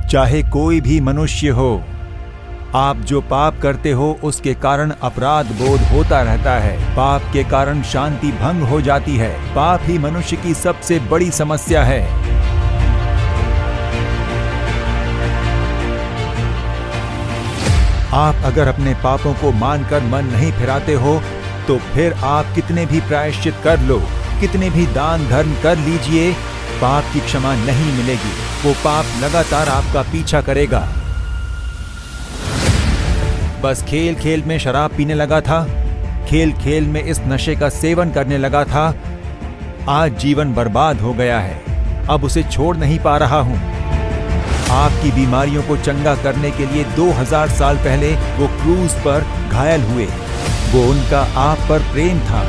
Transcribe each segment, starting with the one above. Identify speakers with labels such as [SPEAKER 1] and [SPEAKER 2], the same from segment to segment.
[SPEAKER 1] चाहे कोई भी मनुष्य हो, आप जो पाप करते हो उसके कारण अपराध बोध होता रहता है। पाप के कारण शांति भंग हो जाती है। पाप ही मनुष्य की सबसे बड़ी समस्या है। आप अगर अपने पापों को मानकर मन नहीं फिराते हो तो फिर आप कितने भी प्रायश्चित कर लो, कितने भी दान धर्म कर लीजिए, पाप की क्षमा नहीं मिलेगी। वो पाप लगातार आपका पीछा करेगा। बस खेल खेल में शराब पीने लगा था, खेल खेल में इस नशे का सेवन करने लगा था। आज जीवन बर्बाद हो गया है, अब उसे छोड़ नहीं पा रहा हूं। आपकी बीमारियों को चंगा करने के लिए 2000 साल पहले वो क्रूज पर घायल हुए। वो उनका आप पर प्रेम था।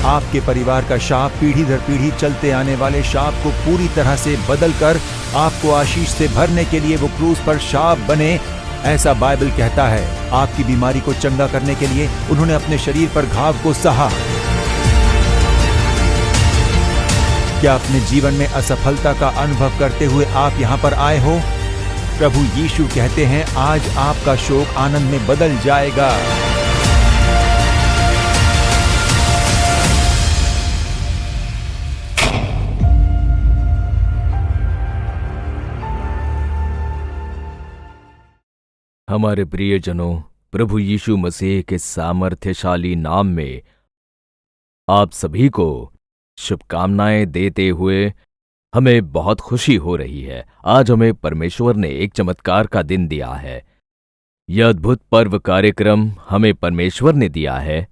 [SPEAKER 1] आपके परिवार का शाप, पीढ़ी दर पीढ़ी चलते आने वाले शाप को पूरी तरह से बदलकर आपको आशीष से भरने के लिए वो क्रूज पर शाप बने, ऐसा बाइबल कहता है। आपकी बीमारी को चंगा करने के लिए उन्होंने अपने शरीर पर घाव को सहा। क्या अपने जीवन में असफलता का अनुभव करते हुए आप यहाँ पर आए हो? प्रभु यीशु कहते हैं, आज आपका शोक आनंद में बदल जाएगा।
[SPEAKER 2] हमारे प्रियजनों, प्रभु यीशु मसीह के सामर्थ्यशाली नाम में आप सभी को शुभकामनाएं देते हुए हमें बहुत खुशी हो रही है। आज हमें परमेश्वर ने एक चमत्कार का दिन दिया है। यह अद्भुत पर्व कार्यक्रम हमें परमेश्वर ने दिया है।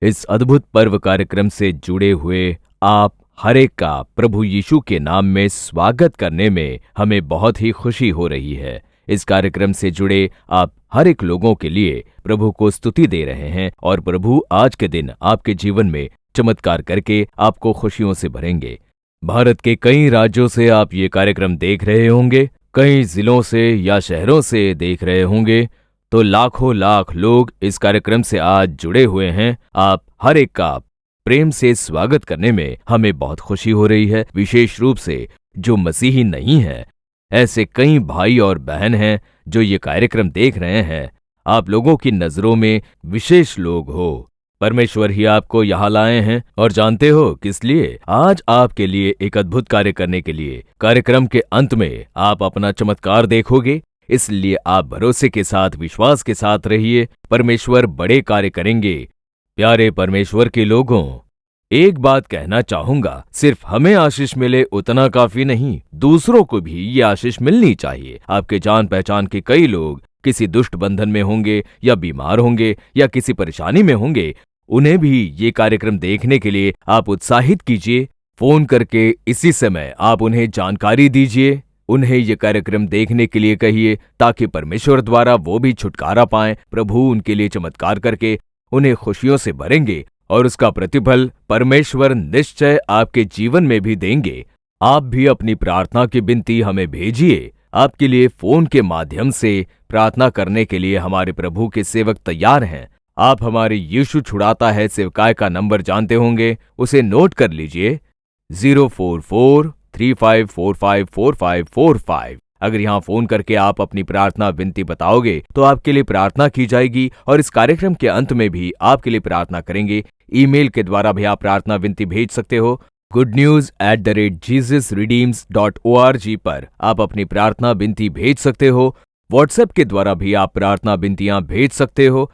[SPEAKER 2] इस अद्भुत पर्व कार्यक्रम से जुड़े हुए आप हर एक का प्रभु यीशु के नाम में स्वागत करने में हमें बहुत ही खुशी हो रही है। इस कार्यक्रम से जुड़े आप हर एक लोगों के लिए प्रभु को स्तुति दे रहे हैं और प्रभु आज के दिन आपके जीवन में चमत्कार करके आपको खुशियों से भरेंगे। भारत के कई राज्यों से आप ये कार्यक्रम देख रहे होंगे, कई जिलों से या शहरों से देख रहे होंगे, तो लाखों लाख लोग इस कार्यक्रम से आज जुड़े हुए हैं। आप हर एक का प्रेम से स्वागत करने में हमें बहुत खुशी हो रही है। विशेष रूप से जो मसीही नहीं है, ऐसे कई भाई और बहन हैं जो ये कार्यक्रम देख रहे हैं। आप लोगों की नजरों में विशेष लोग हो। परमेश्वर ही आपको यहाँ लाए हैं और जानते हो किस लिए? आज आपके लिए एक अद्भुत कार्य करने के लिए। कार्यक्रम के अंत में आप अपना चमत्कार देखोगे, इसलिए आप भरोसे के साथ, विश्वास के साथ रहिए। परमेश्वर बड़े कार्य करेंगे। प्यारे परमेश्वर के लोगों, एक बात कहना चाहूंगा, सिर्फ हमें आशीष मिले उतना काफी नहीं, दूसरों को भी ये आशीष मिलनी चाहिए। आपके जान पहचान के कई लोग किसी दुष्ट बंधन में होंगे या बीमार होंगे या किसी परेशानी में होंगे, उन्हें भी ये कार्यक्रम देखने के लिए आप उत्साहित कीजिए। फोन करके इसी समय आप उन्हें जानकारी दीजिए, उन्हें ये कार्यक्रम देखने के लिए कहिए, ताकि परमेश्वर द्वारा वो भी छुटकारा पाएं। प्रभु उनके लिए चमत्कार करके उन्हें खुशियों से भरेंगे और उसका प्रतिफल परमेश्वर निश्चय आपके जीवन में भी देंगे। आप भी अपनी प्रार्थना की विनती हमें भेजिए। आपके लिए फोन के माध्यम से प्रार्थना करने के लिए हमारे प्रभु के सेवक तैयार हैं। आप हमारे यीशु छुड़ाता है सेवकाय का नंबर जानते होंगे, उसे नोट कर लीजिए, 04435454545। अगर यहाँ फोन करके आप अपनी प्रार्थना विनती बताओगे तो आपके लिए प्रार्थना की जाएगी और इस कार्यक्रम के अंत में भी आपके लिए प्रार्थना करेंगे। ईमेल के द्वारा भी आप प्रार्थना विनती भेज सकते हो। goodnews@jesusredeems.org पर आप अपनी प्रार्थना विनती भेज सकते हो। व्हाट्सएप के द्वारा भी आप प्रार्थना विनतियां भेज सकते हो।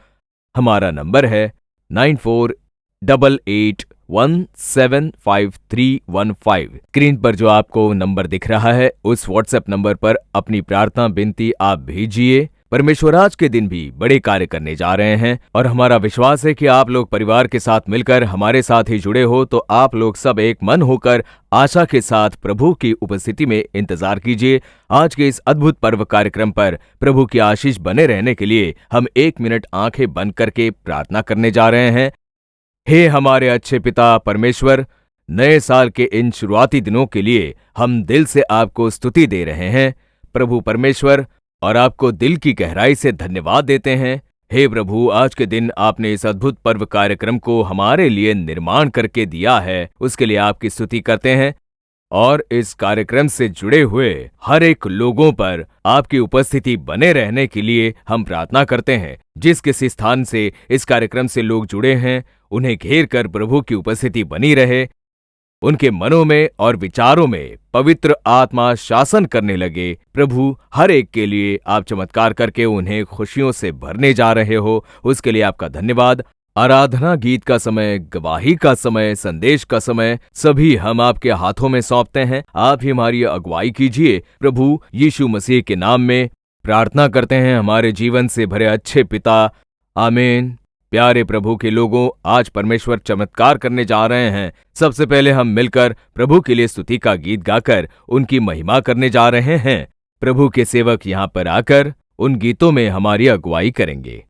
[SPEAKER 2] हमारा नंबर है 9488175315। स्क्रीन पर जो आपको नंबर दिख रहा है, उस व्हाट्सएप नंबर पर अपनी प्रार्थना विनती आप भेजिए। परमेश्वर आज के दिन भी बड़े कार्य करने जा रहे हैं और हमारा विश्वास है कि आप लोग परिवार के साथ मिलकर हमारे साथ ही जुड़े हो, तो आप लोग सब एक मन होकर आशा के साथ प्रभु की उपस्थिति में इंतजार कीजिए। आज के इस अद्भुत पर्व कार्यक्रम पर प्रभु की आशीष बने रहने के लिए हम 1 मिनट आंखें बंद करके प्रार्थना करने जा रहे हैं। हे हमारे अच्छे पिता परमेश्वर, नए साल के इन शुरुआती दिनों के लिए हम दिल से आपको स्तुति दे रहे हैं प्रभु परमेश्वर, और आपको दिल की गहराई से धन्यवाद देते हैं। हे प्रभु, आज के दिन आपने इस अद्भुत पर्व कार्यक्रम को हमारे लिए निर्माण करके दिया है, उसके लिए आपकी स्तुति करते हैं। और इस कार्यक्रम से जुड़े हुए हर एक लोगों पर आपकी उपस्थिति बने रहने के लिए हम प्रार्थना करते हैं। जिस किसी स्थान से इस कार्यक्रम से लोग जुड़े हैं, उन्हें घेर कर प्रभु की उपस्थिति बनी रहे, उनके मनों में और विचारों में पवित्र आत्मा शासन करने लगे। प्रभु, हर एक के लिए आप चमत्कार करके उन्हें खुशियों से भरने जा रहे हो, उसके लिए आपका धन्यवाद। आराधना गीत का समय, गवाही का समय, संदेश का समय, सभी हम आपके हाथों में सौंपते हैं। आप ही हमारी अगुवाई कीजिए। प्रभु यीशु मसीह के नाम में प्रार्थना करते हैं हमारे जीवन से भरे अच्छे पिता, आमीन। प्यारे प्रभु के लोगों, आज परमेश्वर चमत्कार करने जा रहे हैं। सबसे पहले हम मिलकर प्रभु के लिए स्तुति का गीत गाकर उनकी महिमा करने जा रहे हैं। प्रभु के सेवक यहाँ पर आकर उन गीतों में हमारी अगुवाई करेंगे।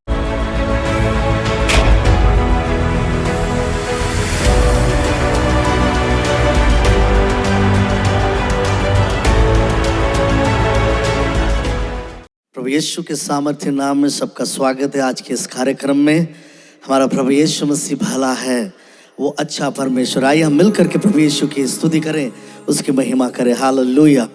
[SPEAKER 3] प्रभु यीशु के सामर्थ्य नाम में सबका स्वागत है। आज के इस कार्यक्रम में हमारा प्रभु यीशु मसीह भला है, वो अच्छा परमेश्वर। आइए हम मिलकर के प्रभु यीशु की स्तुति करें, उसकी महिमा करें। हालेलुया।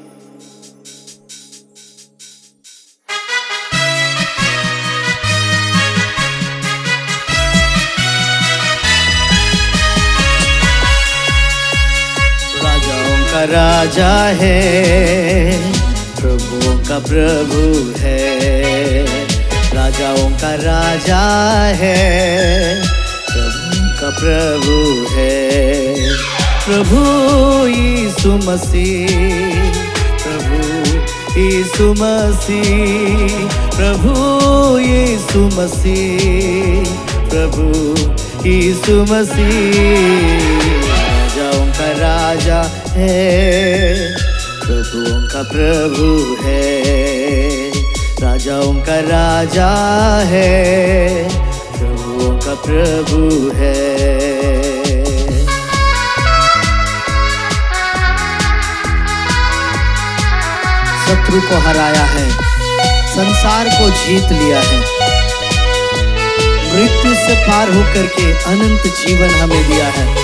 [SPEAKER 3] राजाओं का राजा है, प्रभुओं का प्रभु है। राजाओं का राजा है, प्रभुओं का प्रभु है। प्रभु यीशु मसीह, प्रभु यीशु मसीह, प्रभु यीशु मसीह, प्रभु यीशु मसीह। राजाओं का राजा है, प्रभुओं का प्रभु है। राजाओं का राजा है, प्रभुओं का प्रभु है। शत्रु को हराया है, संसार को जीत लिया है, मृत्यु से पार होकर के अनंत जीवन हमें दिया है।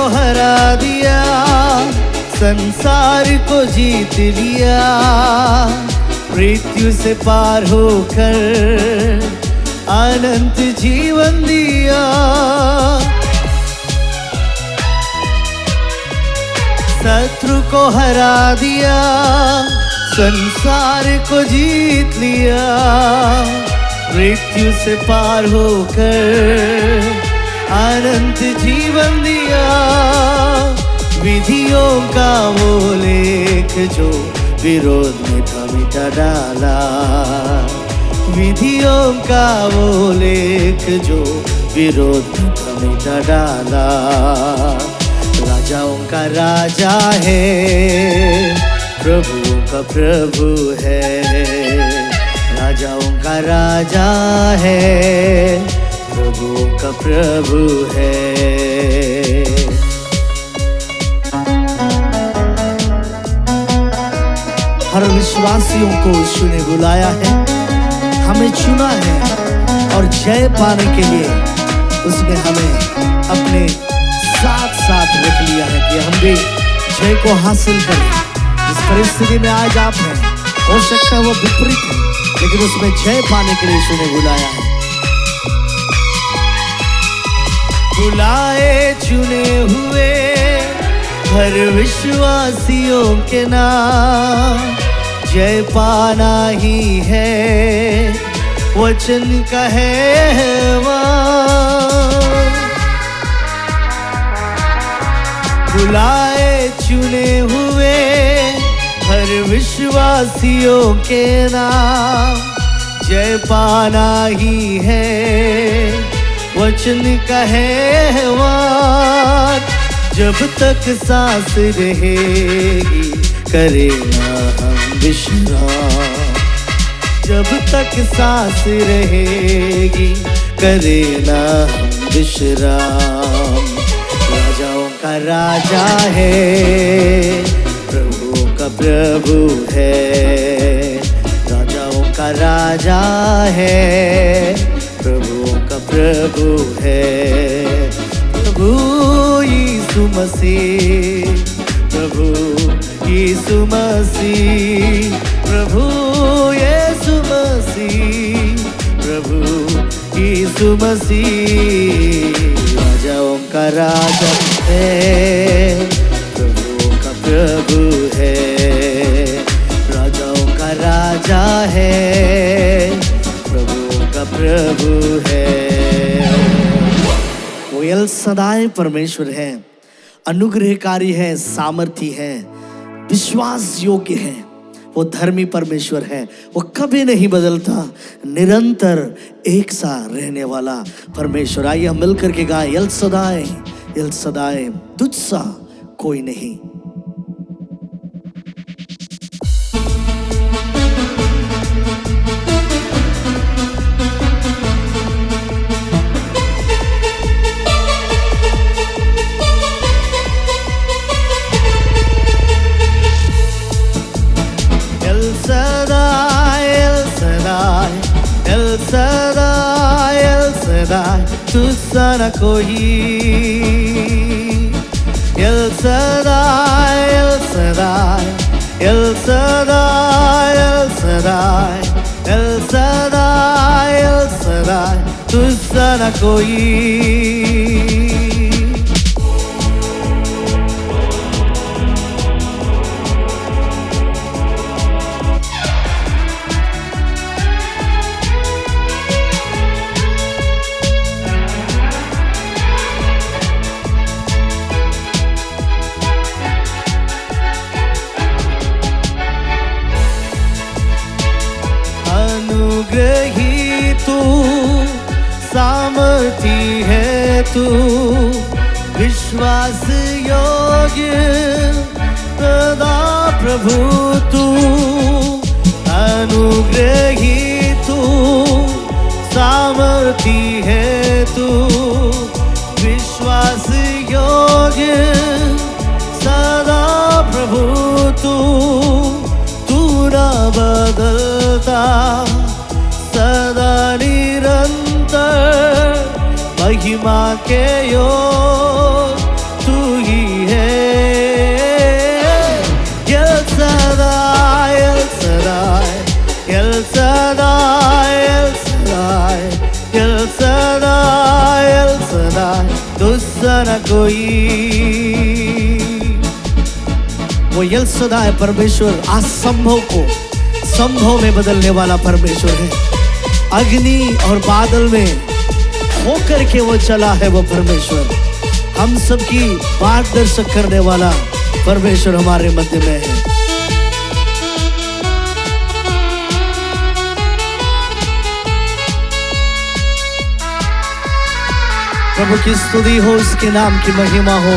[SPEAKER 3] हरा दिया, संसार को जीत लिया, मृत्यु से पार होकर अनंत जीवन दिया। शत्रु को हरा दिया, संसार को जीत लिया, मृत्यु से पार होकर अनंत जीवन दिया। विधियों का वो लेख जो विरोध में था मिटा डाला, विधियों का वो लेख जो विरोध में था मिटा डाला। राजाओं का राजा है, प्रभुओं का प्रभु है। राजाओं का राजा है, प्रभुओं का प्रभु है। हर विश्वासियों को यीशु ने बुलाया है, हमें चुना है और जय पाने के लिए उसने हमें अपने साथ साथ रख लिया है कि हम भी जय को हासिल करें। इस परिस्थिति में आज आप हैं, हो सकता है वो विपरीत है, लेकिन उसमें जय पाने के लिए यीशु ने बुलाया है। बुलाए चुने हुए हर विश्वासियों के नाम, जय पाना ही है वचन का है वहाँ। बुलाए चुने हुए हर विश्वासियों के नाम, जय पाना ही है वचन का है वार। जब तक सांस रहेगी करेगा हम विश्राम, जब तक सांस रहेगी करेगा हम विश्राम। राजाओं का राजा है, प्रभुओं का प्रभु है। राजाओं का राजा है, प्रभुओं का प्रभु प्रभु है, प्रभु यीशु मसीह, प्रभु यीशु मसीह, प्रभु यीशु मसीह, प्रभु यीशु मसीह। राजाओं का राजा है, प्रभुओं का प्रभु है, राजाओं का राजा है, प्रभुओं का प्रभु है। वो एल सदाई परमेश्वर है, अनुग्रहकारी है, सामर्थी है, विश्वास योग्य है। वो धर्मी परमेश्वर है, वो कभी नहीं बदलता, निरंतर एक सा रहने वाला परमेश्वर। आइए हम मिलकर के गाएं, एल सदाई, एल सदाई, तुझ सा कोई नहीं। तुझसा न कोई, एल सदाई, एल सदाई, एल सदाई, एल सदाई, एल सदाई, एल सदाई, तुझसा न कोई। अनुग्रही तू, सामर्थी है तू, विश्वास योग्य सदा प्रभु तू। अनुग्रही तू, सामर्थी है तू, विश्वास योग्य सदा प्रभु तू। तू ना बदलता, सदा निरंतर, महिमा के योग तू ही है। एल सदाई, एल सदाई, एल सदाई, एल सदाई, एल सदाई, एल सदाई, तुझसा न कोई। वो एल सदाई परमेश्वर असंभव को संभव में बदलने वाला परमेश्वर है। अग्नि और बादल में होकर के वो चला है वो परमेश्वर। हम सबकी मार्गदर्शक करने वाला परमेश्वर हमारे मध्य में है। प्रभु की स्तुति हो, उसके नाम की महिमा हो।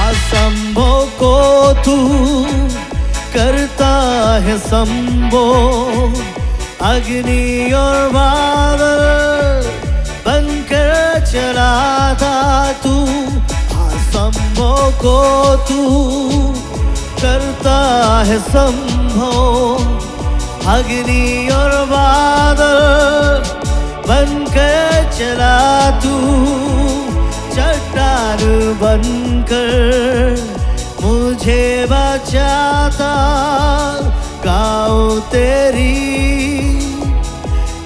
[SPEAKER 3] असंभव को तू करता है संभव, अग्नि और बादल बनकर चला था तू। असंभव को तू करता है संभव, अग्नि और बादल बनकर चला तू। चट्टान बनकर मुझे बचाता, गाऊं तेरी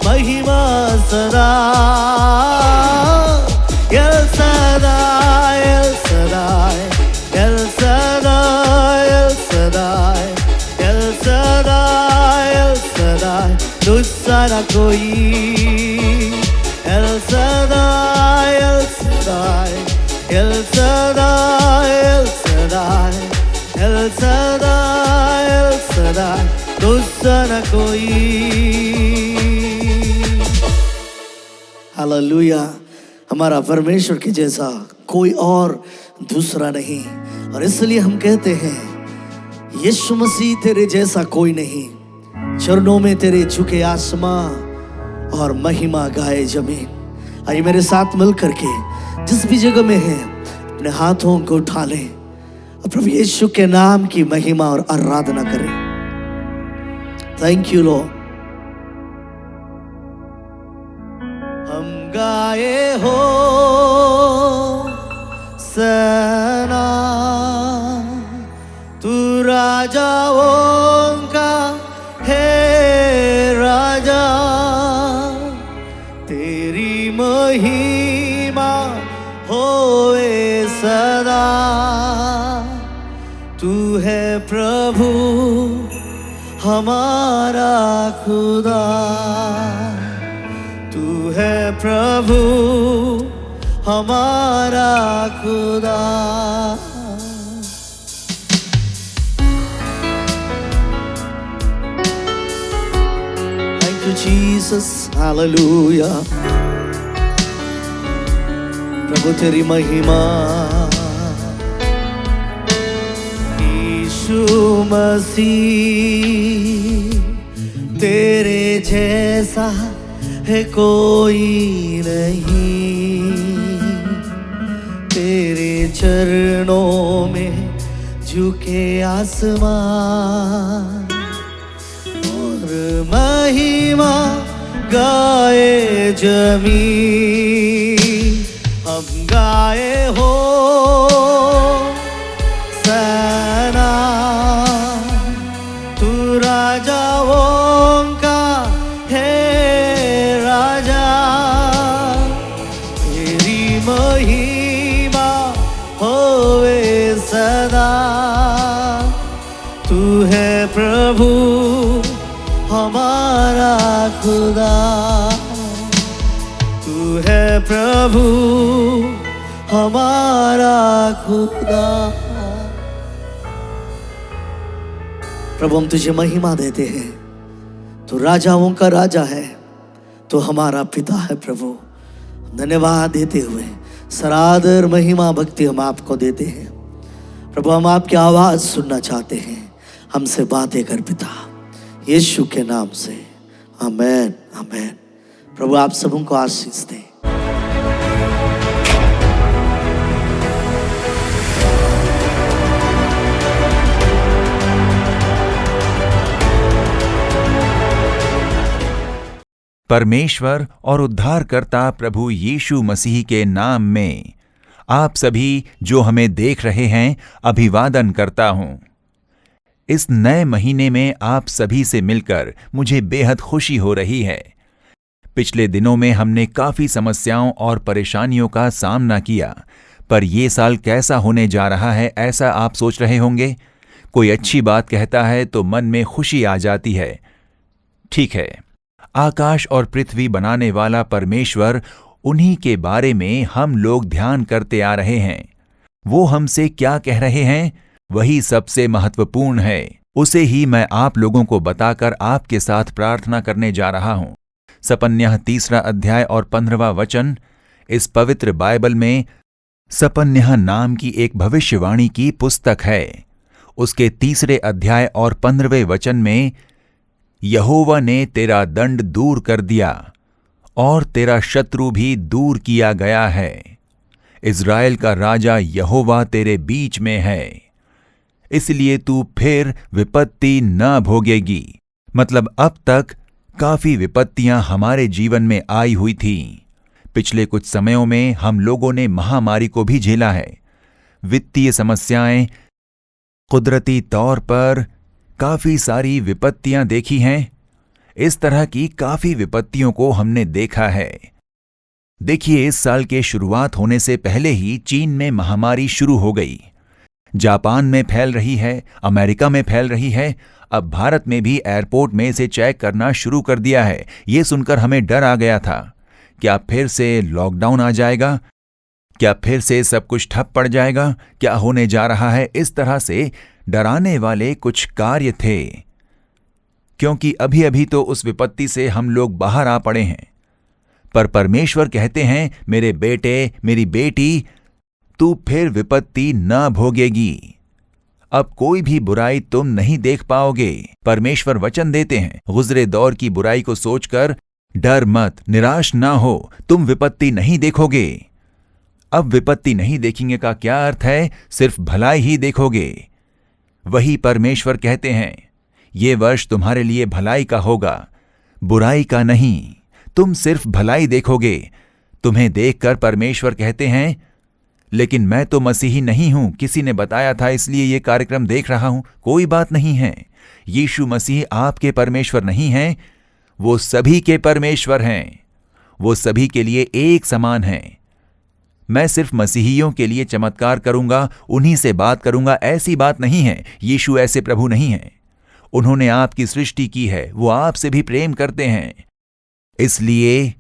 [SPEAKER 3] महिमा सदा। एल सदाई, एल सदाई, एल सदाई, एल सदाई, एल सदाई, एल सदाई, तुझसा न कोई। एल सदाई, एल सदाई, एल सदाई, एल सदाई, एल सदाई, एल सदाई, तुझसा न कोई। हालेलुया। हमारा परमेश्वर के जैसा कोई और दूसरा नहीं, और इसलिए हम कहते हैं यीशु मसीह तेरे जैसा कोई नहीं। चरणों में तेरे झुके आसमां और महिमा गाए जमीन। आइए मेरे साथ मिलकर के जिस भी जगह में है अपने हाथों को उठा लें और प्रभु यीशु के नाम की महिमा और आराधना करें। Thank you Lord. हो सना, तू राजाओं का है राजा, तेरी महिमा होए सदा। तू है प्रभु हमारा खुदा, तू है प्रभु हमारा खुदा। Thank you Jesus, hallelujah। प्रभु तेरी महिमा, यीशु मसीह तेरे जैसा है कोई नहीं, तेरे चरणों में झुके आसमान और महिमा गाए जमीन। हम गाए हो सना, तू राजाओं का है राजा, तेरी महिमा होवे सदा। तू है प्रभु हमारा खुदा, तू है प्रभु हमारा खुदा। प्रभु हम तुझे महिमा देते हैं, तू राजाओं का राजा है, तू हमारा पिता है। प्रभु धन्यवाद देते हुए सरादर महिमा भक्ति हम आपको देते हैं। प्रभु हम आपकी आवाज सुनना चाहते हैं, हमसे बातें कर पिता, यीशु के नाम से आमेन आमेन। प्रभु आप सबको आशीष दें।
[SPEAKER 1] परमेश्वर और उद्धारकर्ता प्रभु यीशु मसीह के नाम में आप सभी जो हमें देख रहे हैं अभिवादन करता हूं। इस नए महीने में आप सभी से मिलकर मुझे बेहद खुशी हो रही है। पिछले दिनों में हमने काफी समस्याओं और परेशानियों का सामना किया, पर ये साल कैसा होने जा रहा है ऐसा आप सोच रहे होंगे। कोई अच्छी बात कहता है तो मन में खुशी आ जाती है। ठीक है, आकाश और पृथ्वी बनाने वाला परमेश्वर, उन्हीं के बारे में हम लोग ध्यान करते आ रहे हैं। वो हमसे क्या कह रहे हैं वही सबसे महत्वपूर्ण है। उसे ही मैं आप लोगों को बताकर आपके साथ प्रार्थना करने जा रहा हूं। सपन्याह 3 अध्याय और 15वां वचन इस पवित्र बाइबल में सपन्याह नाम की एक भविष्यवाणी की पुस्तक है। उसके 3 अध्याय और 15वें वचन में यहोवा ने तेरा दंड दूर कर दिया और तेरा शत्रु भी दूर किया गया है। इज़राइल का राजा यहोवा तेरे बीच में है, इसलिए तू फिर विपत्ति न भोगेगी। मतलब अब तक काफी विपत्तियां हमारे जीवन में आई हुई थीं। पिछले कुछ समयों में हम लोगों ने महामारी को भी झेला है, वित्तीय समस्याएं, कुदरती तौर पर काफी सारी विपत्तियां देखी हैं। इस तरह की काफी विपत्तियों को हमने देखा है। देखिए, इस साल के शुरुआत होने से पहले ही चीन में महामारी शुरू हो गई, जापान में फैल रही है, अमेरिका में फैल रही है, अब भारत में भी एयरपोर्ट में इसे चेक करना शुरू कर दिया है। ये सुनकर हमें डर आ गया था, क्या फिर से लॉकडाउन आ जाएगा, क्या फिर से सब कुछ ठप पड़ जाएगा, क्या होने जा रहा है। इस तरह से डराने वाले कुछ कार्य थे, क्योंकि अभी अभी तो उस विपत्ति से हम लोग बाहर आ पड़े हैं। पर परमेश्वर कहते हैं, मेरे बेटे, मेरी बेटी, तू फिर विपत्ति न भोगेगी। अब कोई भी बुराई तुम नहीं देख पाओगे। परमेश्वर वचन देते हैं, गुजरे दौर की बुराई को सोचकर डर मत, निराश ना हो, तुम विपत्ति नहीं देखोगे। अब विपत्ति नहीं देखेंगे का क्या अर्थ है? सिर्फ भलाई ही देखोगे। वही परमेश्वर कहते हैं, ये वर्ष तुम्हारे लिए भलाई का होगा, बुराई का नहीं। तुम सिर्फ भलाई देखोगे, तुम्हें देखकर परमेश्वर कहते हैं, लेकिन मैं तो मसीही नहीं हूं, किसी ने बताया था इसलिए ये कार्यक्रम देख रहा हूं। कोई बात नहीं है, यीशु मसीह आपके परमेश्वर नहीं हैं, वो सभी के परमेश्वर हैं। वो सभी के लिए एक समान हैं। मैं सिर्फ मसीहियों के लिए चमत्कार करूंगा, उन्हीं से बात करूंगा, ऐसी बात नहीं है। यीशु ऐसे प्रभु नहीं हैं। उन्होंने आपकी सृष्टि की है, वो आपसे भी प्रेम करते हैं, इसलिए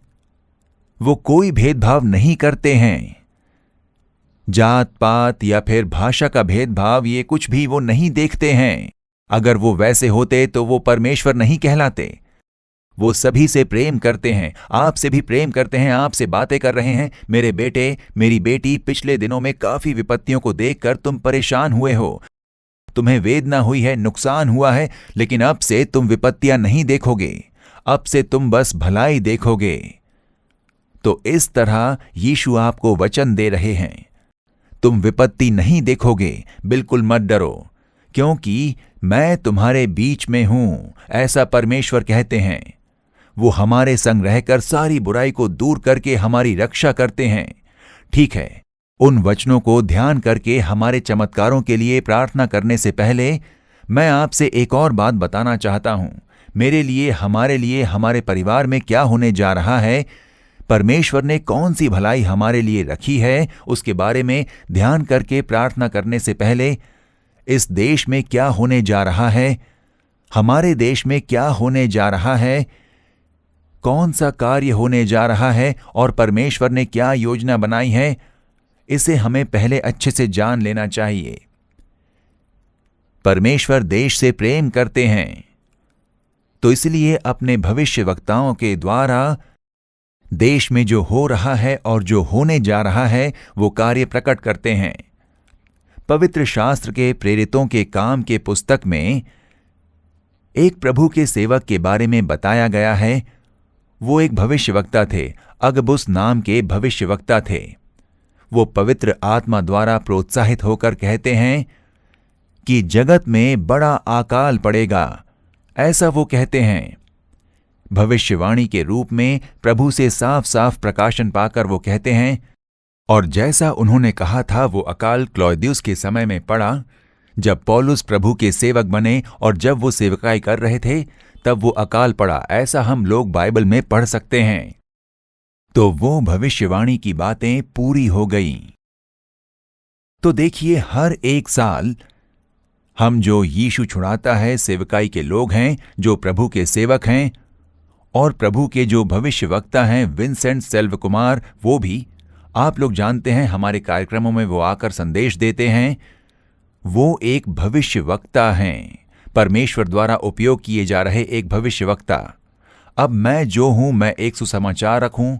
[SPEAKER 1] वो कोई भेदभाव नहीं करते हैं। जात पात या फिर भाषा का भेदभाव, ये कुछ भी वो नहीं देखते हैं। अगर वो वैसे होते तो वो परमेश्वर नहीं कहलाते। वो सभी से प्रेम करते हैं, आपसे भी प्रेम करते हैं, आपसे बातें कर रहे हैं। मेरे बेटे, मेरी बेटी, पिछले दिनों में काफी विपत्तियों को देखकर तुम परेशान हुए हो, तुम्हें वेदना हुई है, नुकसान हुआ है, लेकिन अब से तुम विपत्तियां नहीं देखोगे, अब से तुम बस भलाई देखोगे। तो इस तरह यीशु आपको वचन दे रहे हैं, तुम विपत्ति नहीं देखोगे, बिल्कुल मत डरो, क्योंकि मैं तुम्हारे बीच में हूं, ऐसा परमेश्वर कहते हैं। वो हमारे संग रहकर सारी बुराई को दूर करके हमारी रक्षा करते हैं। ठीक है, उन वचनों को ध्यान करके हमारे चमत्कारों के लिए प्रार्थना करने से पहले मैं आपसे एक और बात बताना चाहता हूं। मेरे लिए, हमारे परिवार में क्या होने जा रहा है, परमेश्वर ने कौन सी भलाई हमारे लिए रखी है, उसके बारे में ध्यान करके प्रार्थना करने से पहले इस देश में क्या होने जा रहा है, हमारे देश में क्या होने जा रहा है, कौन सा कार्य होने जा रहा है और परमेश्वर ने क्या योजना बनाई है, इसे हमें पहले अच्छे से जान लेना चाहिए। परमेश्वर देश से प्रेम करते हैं, तो इसलिए अपने भविष्यवक्ताओं के द्वारा देश में जो हो रहा है और जो होने जा रहा है वो कार्य प्रकट करते हैं। पवित्र शास्त्र के प्रेरितों के काम के पुस्तक में एक प्रभु के सेवक के बारे में बताया गया है। वो एक भविष्यवक्ता थे, अगबुस नाम के भविष्यवक्ता थे। वो पवित्र आत्मा द्वारा प्रोत्साहित होकर कहते हैं कि जगत में बड़ा अकाल पड़ेगा, ऐसा वो कहते हैं। भविष्यवाणी के रूप में प्रभु से साफ साफ प्रकाशन पाकर वो कहते हैं, और जैसा उन्होंने कहा था वो अकाल क्लौदियुस के समय में पड़ा, जब पौलुस प्रभु के सेवक बने और जब वो सेवकाई कर रहे थे तब वो अकाल पड़ा, ऐसा हम लोग बाइबल में पढ़ सकते हैं। तो वो भविष्यवाणी की बातें पूरी हो गईं। तो देखिए, हर एक साल हम जो यीशु छुड़ाता है सेवकाई के लोग हैं, जो प्रभु के सेवक हैं, और प्रभु के जो भविष्यवक्ता हैं विंसेंट सेल्व कुमार, वो भी आप लोग जानते हैं, हमारे कार्यक्रमों में वो आकर संदेश देते हैं। वो एक भविष्यवक्ता हैं, परमेश्वर द्वारा उपयोग किए जा रहे एक भविष्यवक्ता। अब मैं जो हूं, मैं एक सुसमाचार रखूं,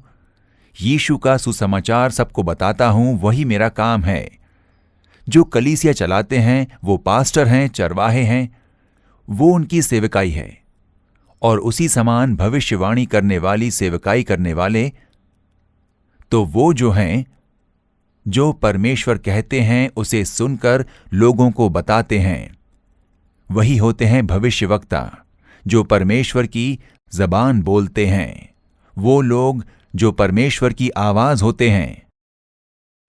[SPEAKER 1] यीशु का सुसमाचार सबको बताता हूं, वही मेरा काम है। जो कलीसिया चलाते हैं वो पास्टर हैं, चरवाहे हैं, वो उनकी सेवकाई है। और उसी समान भविष्यवाणी करने वाली, सेवकाई करने वाले, तो वो जो हैं, जो परमेश्वर कहते हैं उसे सुनकर लोगों को बताते हैं, वही होते हैं भविष्यवक्ता, जो परमेश्वर की जबान बोलते हैं। वो लोग जो परमेश्वर की आवाज होते हैं,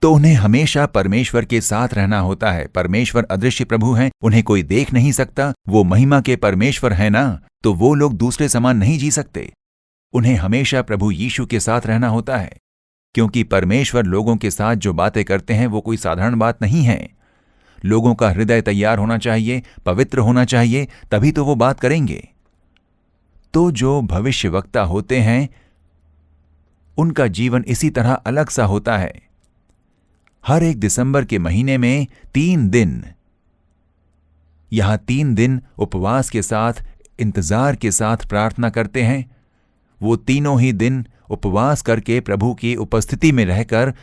[SPEAKER 1] तो उन्हें हमेशा परमेश्वर के साथ रहना होता है। परमेश्वर अदृश्य प्रभु हैं, उन्हें कोई देख नहीं सकता, वो महिमा के परमेश्वर है ना, तो वो लोग दूसरे समान नहीं जी सकते। उन्हें हमेशा प्रभु यीशु के साथ रहना होता है, क्योंकि परमेश्वर लोगों के साथ जो बातें करते हैं वो कोई साधारण बात नहीं है। लोगों का हृदय तैयार होना चाहिए, पवित्र होना चाहिए, तभी तो वो बात करेंगे। तो जो भविष्यवक्ता होते हैं उनका जीवन इसी तरह अलग सा होता है। हर एक दिसंबर के महीने में 3 दिन, यहां 3 दिन उपवास के साथ, इंतजार के साथ प्रार्थना करते हैं। वो तीनों ही दिन उपवास करके प्रभु की उपस्थिति में रहकर,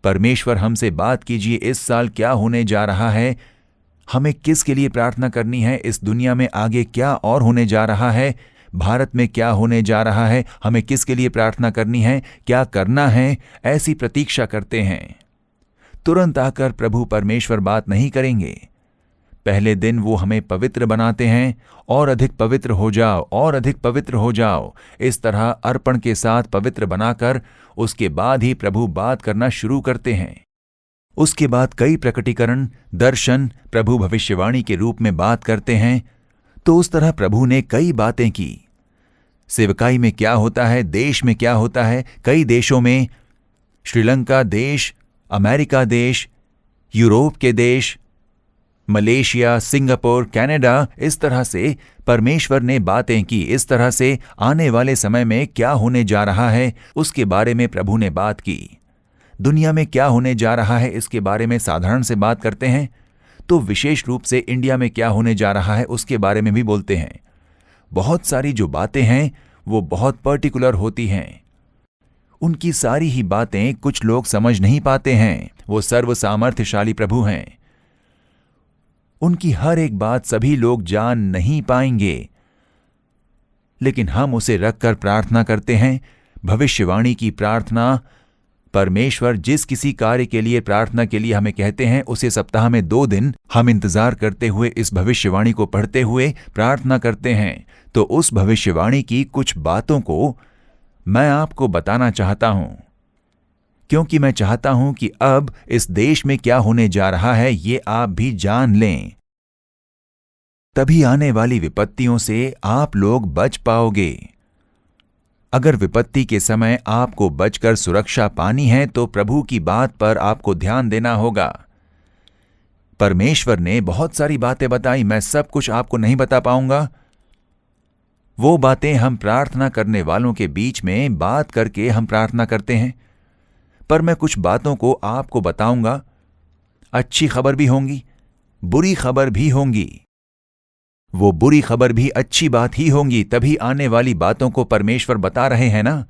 [SPEAKER 1] परमेश्वर हमसे बात कीजिए, इस साल क्या होने जा रहा है, हमें किसके लिए प्रार्थना करनी है, इस दुनिया में आगे क्या और होने जा रहा है, भारत में क्या होने जा रहा है, हमें किसके लिए प्रार्थना करनी है, क्या करना है, ऐसी प्रतीक्षा करते हैं। तुरंत आकर प्रभु परमेश्वर बात नहीं करेंगे। पहले दिन वो हमें पवित्र बनाते हैं, और अधिक पवित्र हो जाओ, और अधिक पवित्र हो जाओ। इस तरह अर्पण के साथ पवित्र बनाकर उसके बाद ही प्रभु बात करना शुरू करते हैं। उसके बाद कई प्रकटीकरण, दर्शन प्रभु भविष्यवाणी के रूप में बात करते हैं। तो उस तरह प्रभु ने कई बातें की। सेवकाई में क्या होता है, देश में क्या होता है, कई देशों में, श्रीलंका देश, अमेरिका देश, यूरोप के देश, मलेशिया, सिंगापुर, कनाडा, इस तरह से परमेश्वर ने बातें की। इस तरह से आने वाले समय में क्या होने जा रहा है उसके बारे में प्रभु ने बात की। दुनिया में क्या होने जा रहा है इसके बारे में साधारण से बात करते हैं, तो विशेष रूप से इंडिया में क्या होने जा रहा है उसके बारे में भी बोलते हैं। बहुत सारी जो बातें हैं वो बहुत पर्टिकुलर होती हैं। उनकी सारी ही बातें कुछ लोग समझ नहीं पाते हैं। वो सर्व सामर्थ्यशाली प्रभु हैं। उनकी हर एक बात सभी लोग जान नहीं पाएंगे, लेकिन हम उसे रखकर प्रार्थना करते हैं। भविष्यवाणी की प्रार्थना, परमेश्वर जिस किसी कार्य के लिए प्रार्थना के लिए हमें कहते हैं, उसे सप्ताह में 2 दिन हम इंतजार करते हुए इस भविष्यवाणी को पढ़ते हुए प्रार्थना करते हैं। तो उस भविष्यवाणी की कुछ बातों को मैं आपको बताना चाहता हूं, क्योंकि मैं चाहता हूं कि अब इस देश में क्या होने जा रहा है ये आप भी जान लें। तभी आने वाली विपत्तियों से आप लोग बच पाओगे। अगर विपत्ति के समय आपको बचकर सुरक्षा पानी है तो प्रभु की बात पर आपको ध्यान देना होगा। परमेश्वर ने बहुत सारी बातें बताई, मैं सब कुछ आपको नहीं बता पाऊंगा। वो बातें हम प्रार्थना करने वालों के बीच में बात करके हम प्रार्थना करते हैं, पर मैं कुछ बातों को आपको बताऊंगा। अच्छी खबर भी होंगी, बुरी खबर भी होंगी। वो बुरी खबर भी अच्छी बात ही होंगी, तभी आने वाली बातों को परमेश्वर बता रहे हैं ना।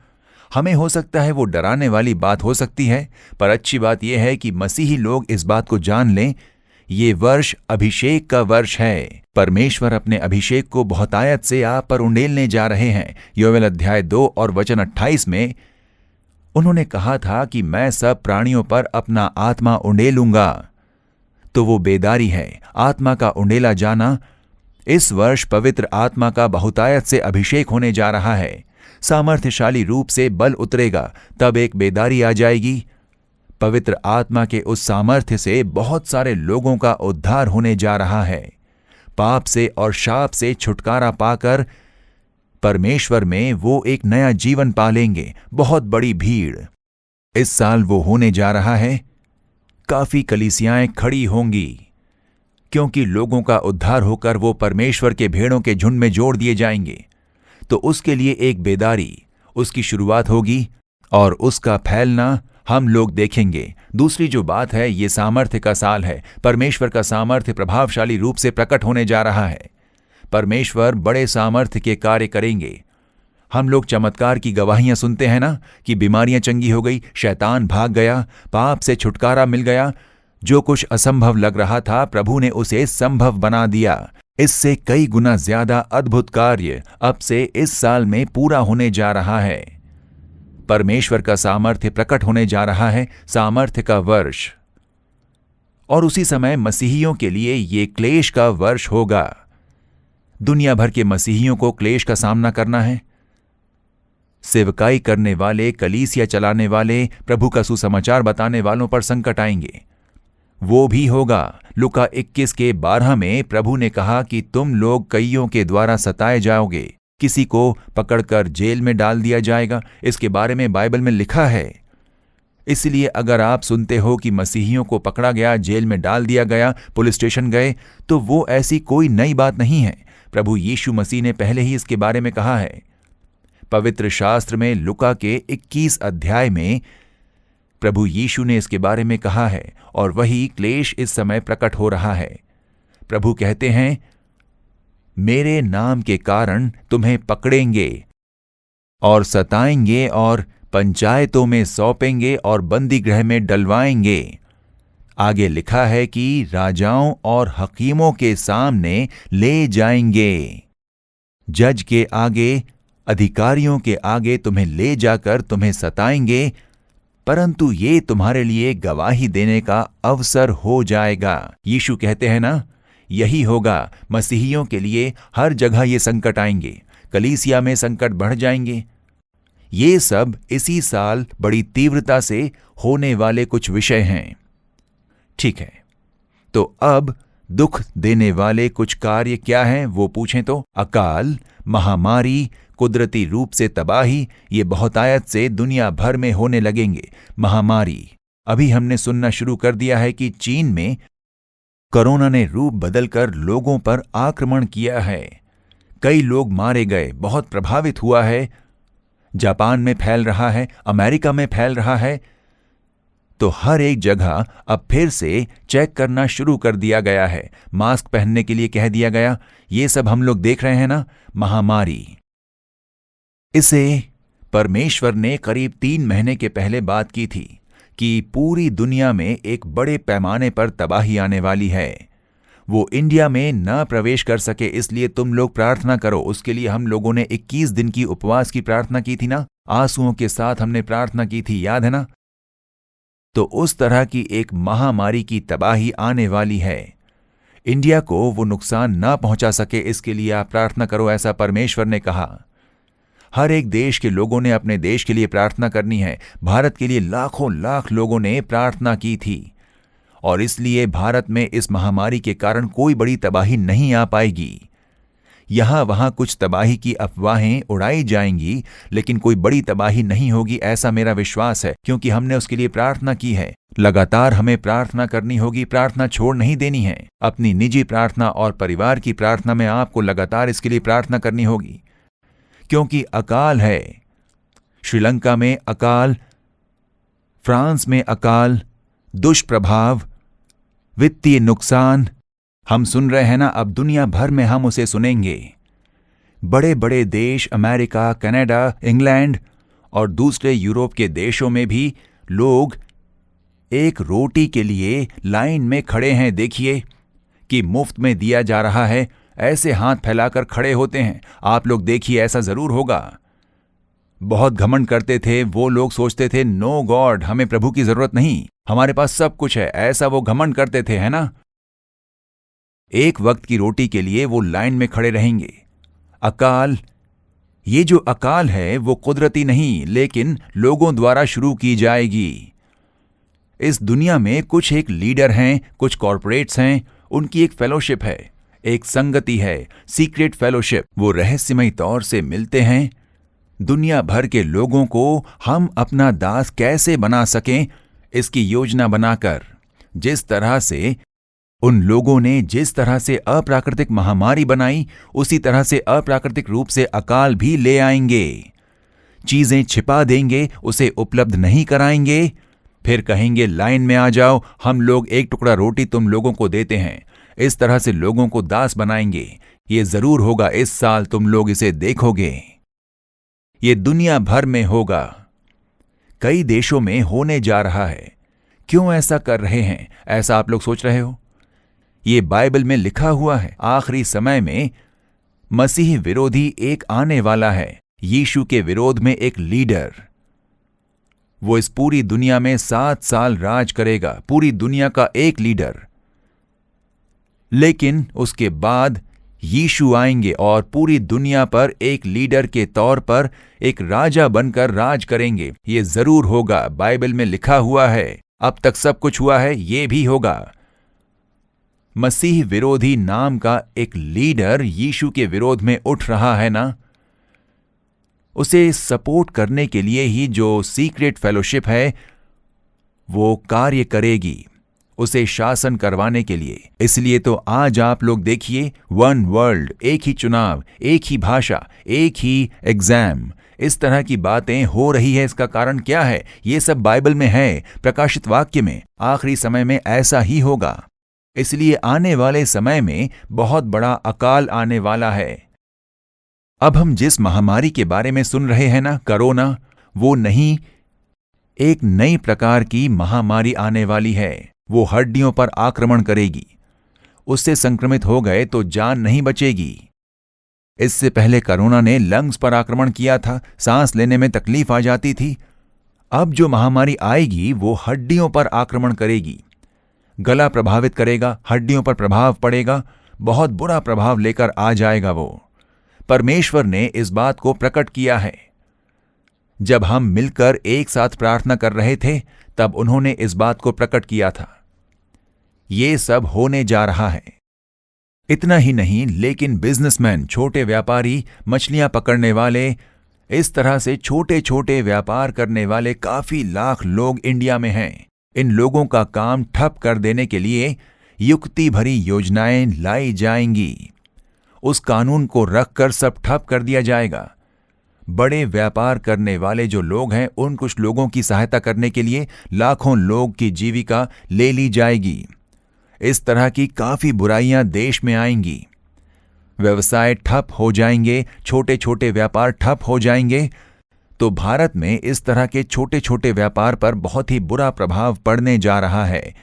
[SPEAKER 1] हमें हो सकता है वो डराने वाली बात हो सकती है, पर अच्छी बात यह है कि मसीही लोग इस बात को जान लें, ये वर्ष अभिषेक का वर्ष है। परमेश्वर अपने अभिषेक को बहुतायत से आप पर उंडेलने जा रहे हैं। योवेल अध्याय 2 और वचन 28 में उन्होंने कहा था कि मैं सब प्राणियों पर अपना आत्मा उंडेलूंगा। तो वो बेदारी है, आत्मा का उंडेला जाना। इस वर्ष पवित्र आत्मा का बहुतायत से अभिषेक होने जा रहा है। सामर्थ्यशाली रूप से बल उतरेगा, तब एक बेदारी आ जाएगी। पवित्र आत्मा के उस सामर्थ्य से बहुत सारे लोगों का उद्धार होने जा रहा है। पाप से और शाप से छुटकारा पाकर परमेश्वर में वो एक नया जीवन पालेंगे। बहुत बड़ी भीड़ इस साल वो होने जा रहा है। काफी कलीसियाएं खड़ी होंगी, क्योंकि लोगों का उद्धार होकर वो परमेश्वर के भेड़ों के झुंड में जोड़ दिए जाएंगे। तो उसके लिए एक बेदारी, उसकी शुरुआत होगी और उसका फैलना हम लोग देखेंगे। दूसरी जो बात है, ये सामर्थ्य का साल है। परमेश्वर का सामर्थ्य प्रभावशाली रूप से प्रकट होने जा रहा है। परमेश्वर बड़े सामर्थ्य के कार्य करेंगे। हम लोग चमत्कार की गवाहियां सुनते हैं ना, कि बीमारियां चंगी हो गई, शैतान भाग गया, पाप से छुटकारा मिल गया। जो कुछ असंभव लग रहा था प्रभु ने उसे संभव बना दिया। इससे कई गुना ज्यादा अद्भुत कार्य अब से इस साल में पूरा होने जा रहा है। परमेश्वर का सामर्थ्य प्रकट होने जा रहा है, सामर्थ्य का वर्ष। और उसी समय मसीहियों के लिए ये क्लेश का वर्ष होगा। दुनिया भर के मसीहियों को क्लेश का सामना करना है। सेवकाई करने वाले, कलीसिया चलाने वाले, प्रभु का सुसमाचार बताने वालों पर संकट आएंगे। वो भी होगा। लुका 21:12 में प्रभु ने कहा कि तुम लोग कईयों के द्वारा सताए जाओगे, किसी को पकड़कर जेल में डाल दिया जाएगा। इसके बारे में बाइबल में लिखा है। इसलिए अगर आप सुनते हो कि मसीहियों को पकड़ा गया, जेल में डाल दिया गया, पुलिस स्टेशन गए, तो वो ऐसी कोई नई बात नहीं है। प्रभु यीशु मसीह ने पहले ही इसके बारे में कहा है। पवित्र शास्त्र में लुका के 21 अध्याय में प्रभु यीशु ने इसके बारे में कहा है, और वही क्लेश इस समय प्रकट हो रहा है। प्रभु कहते हैं, मेरे नाम के कारण तुम्हें पकड़ेंगे और सताएंगे और पंचायतों में सौंपेंगे और बंदी गृह में डलवाएंगे। आगे लिखा है कि राजाओं और हकीमों के सामने ले जाएंगे, जज के आगे, अधिकारियों के आगे तुम्हें ले जाकर तुम्हें सताएंगे, परंतु ये तुम्हारे लिए गवाही देने का अवसर हो जाएगा। यीशु कहते हैं ना, यही होगा। मसीहियों के लिए हर जगह ये संकट आएंगे, कलीसिया में संकट बढ़ जाएंगे। ये सब इसी साल बड़ी तीव्रता से होने वाले कुछ विषय हैं। ठीक है, तो अब दुख देने वाले कुछ कार्य क्या हैं वो पूछें तो अकाल, महामारी, कुदरती रूप से तबाही, ये बहुतायत से दुनिया भर में होने लगेंगे। महामारी, अभी हमने सुनना शुरू कर दिया है कि चीन में कोरोना ने रूप बदलकर लोगों पर आक्रमण किया है। कई लोग मारे गए, बहुत प्रभावित हुआ है। जापान में फैल रहा है, अमेरिका में फैल रहा है। तो हर एक जगह अब फिर से चेक करना शुरू कर दिया गया है, मास्क पहनने के लिए कह दिया गया। ये सब हम लोग देख रहे हैं ना, महामारी। इसे परमेश्वर ने करीब 3 महीने के पहले बात की थी कि पूरी दुनिया में एक बड़े पैमाने पर तबाही आने वाली है। वो इंडिया में न प्रवेश कर सके, इसलिए तुम लोग प्रार्थना करो। उसके लिए हम लोगों ने 21 दिन की उपवास की प्रार्थना की थी ना, आंसुओं के साथ हमने प्रार्थना की थी, याद है ना? तो उस तरह की एक महामारी की तबाही आने वाली है। इंडिया को वो नुकसान ना पहुंचा सके, इसके लिए आप प्रार्थना करो, ऐसा परमेश्वर ने कहा। हर एक देश के लोगों ने अपने देश के लिए प्रार्थना करनी है। भारत के लिए लाखों लाख लोगों ने प्रार्थना की थी, और इसलिए भारत में इस महामारी के कारण कोई बड़ी तबाही नहीं आ पाएगी। यहां वहां कुछ तबाही की अफवाहें उड़ाई जाएंगी, लेकिन कोई बड़ी तबाही नहीं होगी, ऐसा मेरा विश्वास है, क्योंकि हमने उसके लिए प्रार्थना की है। लगातार हमें प्रार्थना करनी होगी, प्रार्थना छोड़ नहीं देनी है। अपनी निजी प्रार्थना और परिवार की प्रार्थना में आपको लगातार इसके लिए प्रार्थना करनी होगी, क्योंकि अकाल है। श्रीलंका में अकाल, फ्रांस में अकाल, दुष्प्रभाव, वित्तीय नुकसान हम सुन रहे हैं ना, अब दुनिया भर में हम उसे सुनेंगे। बड़े बड़े देश, अमेरिका, कनाडा, इंग्लैंड और दूसरे यूरोप के देशों में भी लोग एक रोटी के लिए लाइन में खड़े हैं। देखिए कि मुफ्त में दिया जा रहा है, ऐसे हाथ फैलाकर खड़े होते हैं। आप लोग देखिए, ऐसा जरूर होगा। बहुत घमंड करते थे वो लोग, सोचते थे नो गॉड, हमें प्रभु की जरूरत नहीं, हमारे पास सब कुछ है, ऐसा वो घमंड करते थे, है ना? एक वक्त की रोटी के लिए वो लाइन में खड़े रहेंगे। अकाल, ये जो अकाल है वो कुदरती नहीं, लेकिन लोगों द्वारा शुरू की जाएगी। इस दुनिया में कुछ एक लीडर हैं, कुछ कॉर्पोरेट्स हैं, उनकी एक फेलोशिप है, एक संगति है, सीक्रेट फेलोशिप। वो रहस्यमय तौर से मिलते हैं। दुनिया भर के लोगों को हम अपना दास कैसे बना सकें, इसकी योजना बनाकर, जिस तरह से उन लोगों ने जिस तरह से अप्राकृतिक महामारी बनाई, उसी तरह से अप्राकृतिक रूप से अकाल भी ले आएंगे। चीजें छिपा देंगे, उसे उपलब्ध नहीं कराएंगे, फिर कहेंगे लाइन में आ जाओ, हम लोग एक टुकड़ा रोटी तुम लोगों को देते हैं। इस तरह से लोगों को दास बनाएंगे। ये जरूर होगा, इस साल तुम लोग इसे देखोगे। ये दुनिया भर में होगा, कई देशों में होने जा रहा है। क्यों ऐसा कर रहे हैं, ऐसा आप लोग सोच रहे हो? ये बाइबल में लिखा हुआ है। आखिरी समय में मसीह विरोधी एक आने वाला है, यीशु के विरोध में एक लीडर। वो इस पूरी दुनिया में 7 साल राज करेगा, पूरी दुनिया का एक लीडर। लेकिन उसके बाद यीशु आएंगे और पूरी दुनिया पर एक लीडर के तौर पर एक राजा बनकर राज करेंगे। ये जरूर होगा, बाइबल में लिखा हुआ है। अब तक सब कुछ हुआ है, ये भी होगा। मसीह विरोधी नाम का एक लीडर यीशु के विरोध में उठ रहा है ना, उसे सपोर्ट करने के लिए ही जो सीक्रेट फेलोशिप है वो कार्य करेगी, उसे शासन करवाने के लिए। इसलिए तो आज आप लोग देखिए, 1 वर्ल्ड, एक ही चुनाव, एक ही भाषा, एक ही एग्जाम, इस तरह की बातें हो रही है। इसका कारण क्या है? ये सब बाइबल में है, प्रकाशित वाक्य में। आखिरी समय में ऐसा ही होगा। इसलिए आने वाले समय में बहुत बड़ा अकाल आने वाला है। अब हम जिस महामारी के बारे में सुन रहे हैं ना, कोरोना, वो नहीं, एक नई प्रकार की महामारी आने वाली है। वो हड्डियों पर आक्रमण करेगी। उससे संक्रमित हो गए तो जान नहीं बचेगी। इससे पहले कोरोना ने लंग्स पर आक्रमण किया था, सांस लेने में तकलीफ आ जाती थी। अब जो महामारी आएगी वो हड्डियों पर आक्रमण करेगी। गला प्रभावित करेगा, हड्डियों पर प्रभाव पड़ेगा, बहुत बुरा प्रभाव लेकर आ जाएगा वो। परमेश्वर ने इस बात को प्रकट किया है। जब हम मिलकर एक साथ प्रार्थना कर रहे थे तब उन्होंने इस बात को प्रकट किया था। ये सब होने जा रहा है। इतना ही नहीं, लेकिन बिजनेसमैन, छोटे व्यापारी, मछलियां पकड़ने वाले, इस तरह से छोटे छोटे व्यापार करने वाले काफी लाख लोग इंडिया में हैं। इन लोगों का काम ठप कर देने के लिए युक्ति भरी योजनाएं लाई जाएंगी। उस कानून को रखकर सब ठप कर दिया जाएगा। बड़े व्यापार करने वाले जो लोग हैं, उन कुछ लोगों की सहायता करने के लिए लाखों लोग की जीविका ले ली जाएगी। इस तरह की काफी बुराइयां देश में आएंगी। व्यवसाय ठप हो जाएंगे, छोटे छोटे व्यापार ठप हो जाएंगे। तो भारत में इस तरह के छोटे छोटे व्यापार पर बहुत ही बुरा प्रभाव पड़ने जा रहा है,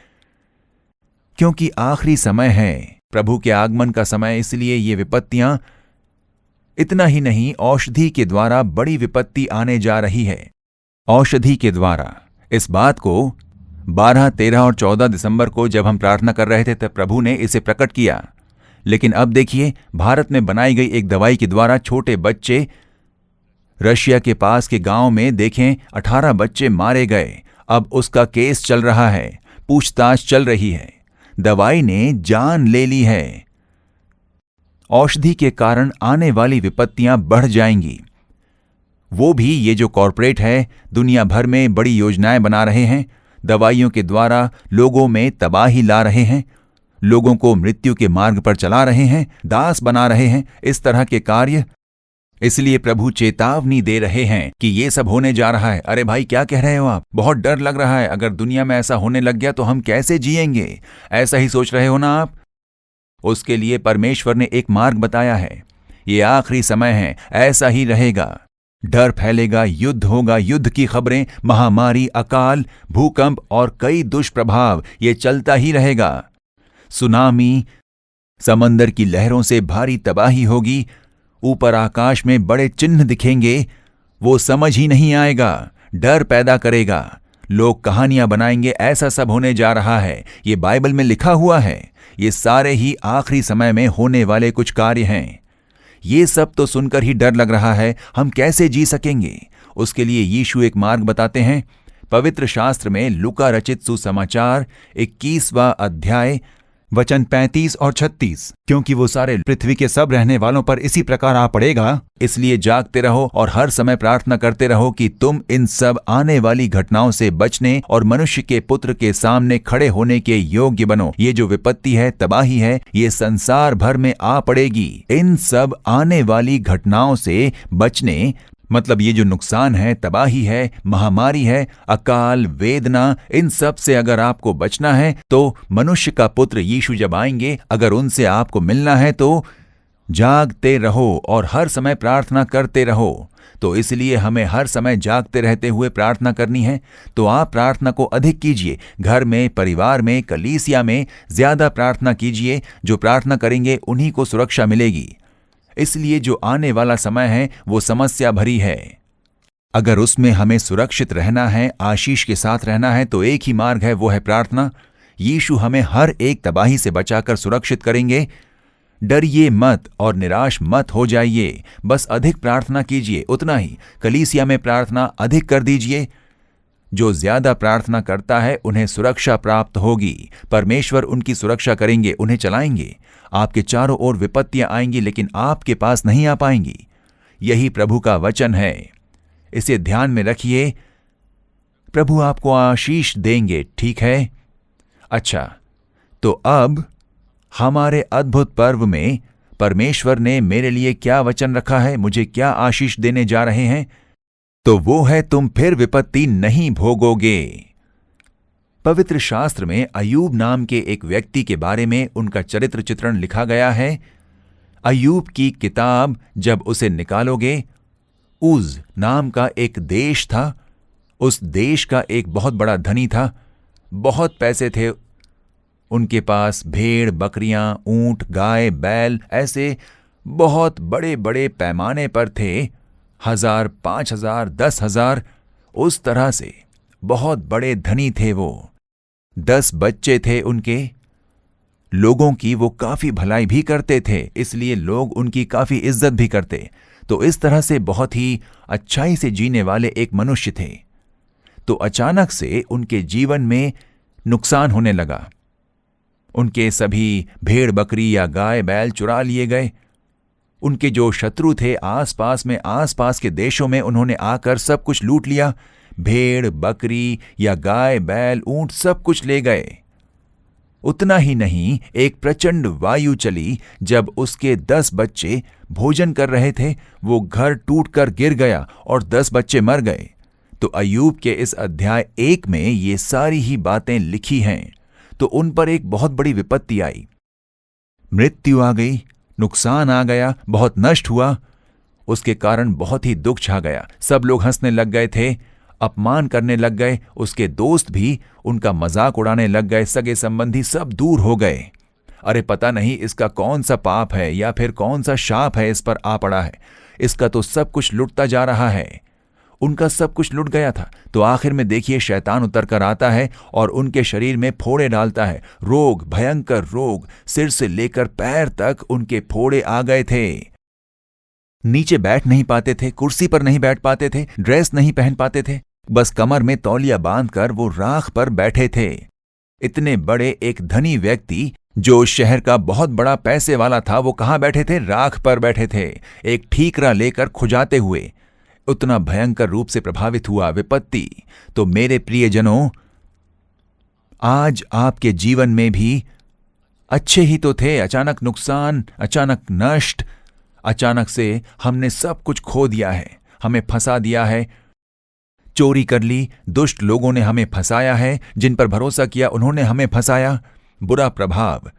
[SPEAKER 1] क्योंकि आखिरी समय है, प्रभु के आगमन का समय। इसलिए ये विपत्तियां, इतना ही नहीं, औषधि के द्वारा बड़ी विपत्ति आने जा रही है। औषधि के द्वारा इस बात को 12, 13 और 14 दिसंबर को जब हम प्रार्थना कर रहे थे तब प्रभु ने इसे प्रकट किया। लेकिन अब देखिए, भारत में बनाई गई एक दवाई के द्वारा छोटे बच्चे, रशिया के पास के गांव में देखें 18 बच्चे मारे गए। अब उसका केस चल रहा है, पूछताछ चल रही है। दवाई ने जान ले ली है। औषधि के कारण आने वाली विपत्तियां बढ़ जाएंगी। वो भी ये जो कॉरपोरेट है, दुनिया भर में बड़ी योजनाएं बना रहे हैं, दवाइयों के द्वारा लोगों में तबाही ला रहे हैं, लोगों को मृत्यु के मार्ग पर चला रहे हैं, दास बना रहे हैं, इस तरह के कार्य। इसलिए प्रभु चेतावनी दे रहे हैं कि ये सब होने जा रहा है। अरे भाई, क्या कह रहे हो आप? बहुत डर लग रहा है। अगर दुनिया में ऐसा होने लग गया तो हम कैसे जिएंगे? ऐसा ही सोच रहे हो ना आप? उसके लिए परमेश्वर ने एक मार्ग बताया है। ये आखिरी समय है, ऐसा ही रहेगा। डर फैलेगा, युद्ध होगा, युद्ध की खबरें, महामारी, अकाल, भूकंप और कई दुष्प्रभाव, ये चलता ही रहेगा। सुनामी, समंदर की लहरों से भारी तबाही होगी। ऊपर आकाश में बड़े चिन्ह दिखेंगे, वो समझ ही नहीं आएगा, डर पैदा करेगा। लोग कहानियां बनाएंगे, ऐसा सब होने जा रहा है। ये बाइबल में लिखा हुआ है। ये सारे ही आखिरी समय में होने वाले कुछ कार्य हैं। ये सब तो सुनकर ही डर लग रहा है। हम कैसे जी सकेंगे? उसके लिए यीशु एक मार्ग बताते हैं। पवित्र शास्त्र में लूका रचित सुसमाचार 21वां अध्याय वचन 35 और 36, क्योंकि वो सारे पृथ्वी के सब रहने वालों पर इसी प्रकार आ पड़ेगा, इसलिए जागते रहो और हर समय प्रार्थना करते रहो कि तुम इन सब आने वाली घटनाओं से बचने और मनुष्य के पुत्र के सामने खड़े होने के योग्य बनो। ये जो विपत्ति है, तबाही है, ये संसार भर में आ पड़ेगी। इन सब आने वाली घटनाओं से बचने, मतलब ये जो नुकसान है, तबाही है, महामारी है, अकाल, वेदना, इन सब से अगर आपको बचना है तो मनुष्य का पुत्र यीशु जब आएंगे, अगर उनसे आपको मिलना है तो जागते रहो और हर समय प्रार्थना करते रहो। तो इसलिए हमें हर समय जागते रहते हुए प्रार्थना करनी है। तो आप प्रार्थना को अधिक कीजिए, घर में, परिवार में, कलीसिया में ज्यादा प्रार्थना कीजिए। जो प्रार्थना करेंगे उन्हीं को सुरक्षा मिलेगी। इसलिए जो आने वाला समय है वो समस्या भरी है। अगर उसमें हमें सुरक्षित रहना है, आशीष के साथ रहना है, तो एक ही मार्ग है, वो है प्रार्थना। यीशु हमें हर एक तबाही से बचाकर सुरक्षित करेंगे। डरिए मत और निराश मत हो जाइए, बस अधिक प्रार्थना कीजिए, उतना ही। कलीसिया में प्रार्थना अधिक कर दीजिए। जो ज्यादा प्रार्थना करता है उन्हें सुरक्षा प्राप्त होगी। परमेश्वर उनकी सुरक्षा करेंगे, उन्हें चलाएंगे। आपके चारों ओर विपत्तियां आएंगी लेकिन आपके पास नहीं आ पाएंगी। यही प्रभु का वचन है। इसे ध्यान में रखिए। प्रभु आपको आशीष देंगे, ठीक है? अच्छा, तो अब हमारे अद्भुत पर्व में परमेश्वर ने मेरे लिए क्या वचन रखा है, मुझे क्या आशीष देने जा रहे हैं? तो वो है, तुम फिर विपत्ति नहीं भोगोगे। पवित्र शास्त्र में अय्यूब नाम के एक व्यक्ति के बारे में उनका चरित्र चित्रण लिखा गया है। अय्यूब की किताब जब उसे निकालोगे, उज नाम का एक देश था। उस देश का एक बहुत बड़ा धनी था, बहुत पैसे थे उनके पास। भेड़, बकरियां, ऊंट, गाय, बैल, ऐसे बहुत बड़े बड़े पैमाने पर थे। 1000, 5000, 10,000, उस तरह से बहुत बड़े धनी थे वो। 10 बच्चे थे उनके। लोगों की वो काफी भलाई भी करते थे, इसलिए लोग उनकी काफी इज्जत भी करते। तो इस तरह से बहुत ही अच्छाई से जीने वाले एक मनुष्य थे। तो अचानक से उनके जीवन में नुकसान होने लगा। उनके सभी भेड़ बकरी या गाय बैल चुरा लिए गए। उनके जो शत्रु थे आसपास के देशों में उन्होंने आकर सब कुछ लूट लिया। भेड़ बकरी या गाय बैल ऊंट सब कुछ ले गए। उतना ही नहीं, एक प्रचंड वायु चली। जब उसके 10 बच्चे भोजन कर रहे थे, वो घर टूटकर गिर गया और 10 बच्चे मर गए। तो अय्यूब के इस अध्याय 1 में ये सारी ही बातें लिखी हैं। तो उन पर एक बहुत बड़ी विपत्ति आई, मृत्यु आ गई, नुकसान आ गया, बहुत नष्ट हुआ। उसके कारण बहुत ही दुख छा गया। सब लोग हंसने लग गए थे, अपमान करने लग गए। उसके दोस्त भी उनका मजाक उड़ाने लग गए। सगे संबंधी सब दूर हो गए। अरे पता नहीं इसका कौन सा पाप है या फिर कौन सा शाप है इस पर आ पड़ा है। इसका तो सब कुछ लुटता जा रहा है। उनका सब कुछ लुट गया था। तो आखिर में देखिए, शैतान उतर कर आता है और उनके शरीर में फोड़े डालता है। रोग, भयंकर रोग, सिर से लेकर पैर तक उनके फोड़े आ गए थे। नीचे बैठ नहीं पाते थे, कुर्सी पर नहीं बैठ पाते थे, ड्रेस नहीं पहन पाते थे, बस कमर में तौलिया बांधकर वो राख पर बैठे थे। इतने बड़े एक धनी व्यक्ति जो शहर का बहुत बड़ा पैसे वाला था, वो कहाँ बैठे थे? राख पर बैठे थे, एक ठीकरा लेकर खुजाते हुए। उतना भयंकर रूप से प्रभावित हुआ विपत्ति। तो मेरे प्रियजनों, आज आपके जीवन में भी अच्छे ही तो थे, अचानक नुकसान, अचानक नष्ट, अचानक से हमने सब कुछ खो दिया है, हमें फंसा दिया है, चोरी कर ली, दुष्ट लोगों ने हमें फंसाया है, जिन पर भरोसा किया उन्होंने हमें फंसाया। बुरा प्रभाव,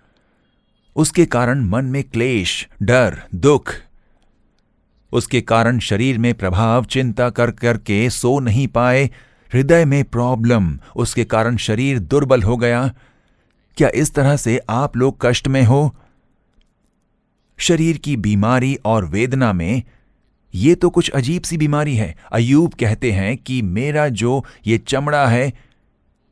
[SPEAKER 1] उसके कारण मन में क्लेश, डर, दुख, उसके कारण शरीर में प्रभाव, चिंता कर करके सो नहीं पाए, हृदय में प्रॉब्लम, उसके कारण शरीर दुर्बल हो गया। क्या इस तरह से आप लोग कष्ट में हो? शरीर की बीमारी और वेदना में ये तो कुछ अजीब सी बीमारी है। अय्यूब कहते हैं कि मेरा जो ये चमड़ा है,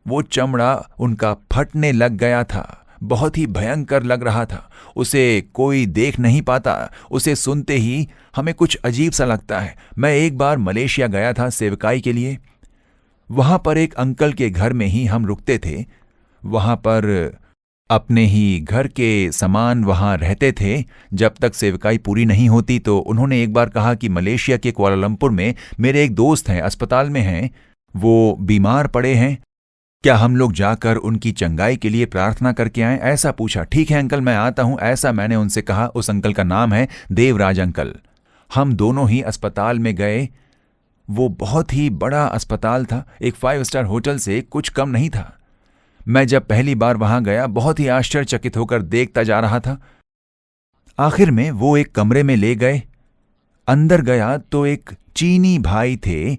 [SPEAKER 1] वो चमड़ा उनका फटने लग गया था, बहुत ही भयंकर लग रहा था। उसे कोई देख नहीं पाता, उसे सुनते ही हमें कुछ अजीब सा लगता है। मैं एक बार मलेशिया गया था सेवकाई के लिए। वहां पर एक अंकल के घर में ही हम रुकते थे। वहां पर अपने ही घर के सामान वहां रहते थे जब तक सेवकाई पूरी नहीं होती। तो उन्होंने एक बार कहा कि मलेशिया के कुआलालंपुर में मेरे एक दोस्त हैं, अस्पताल में हैं, वो बीमार पड़े हैं, क्या हम लोग जाकर उनकी चंगाई के लिए प्रार्थना करके आएं? ऐसा पूछा। ठीक है अंकल, मैं आता हूं, ऐसा मैंने उनसे कहा। उस अंकल का नाम है देवराज अंकल। हम दोनों ही अस्पताल में गए। वो बहुत ही बड़ा अस्पताल था, एक 5 स्टार होटल से कुछ कम नहीं था। मैं जब पहली बार वहां गया, बहुत ही आश्चर्यचकित होकर देखता जा रहा था। आखिर में वो एक कमरे में ले गए। अंदर गया तो एक चीनी भाई थे,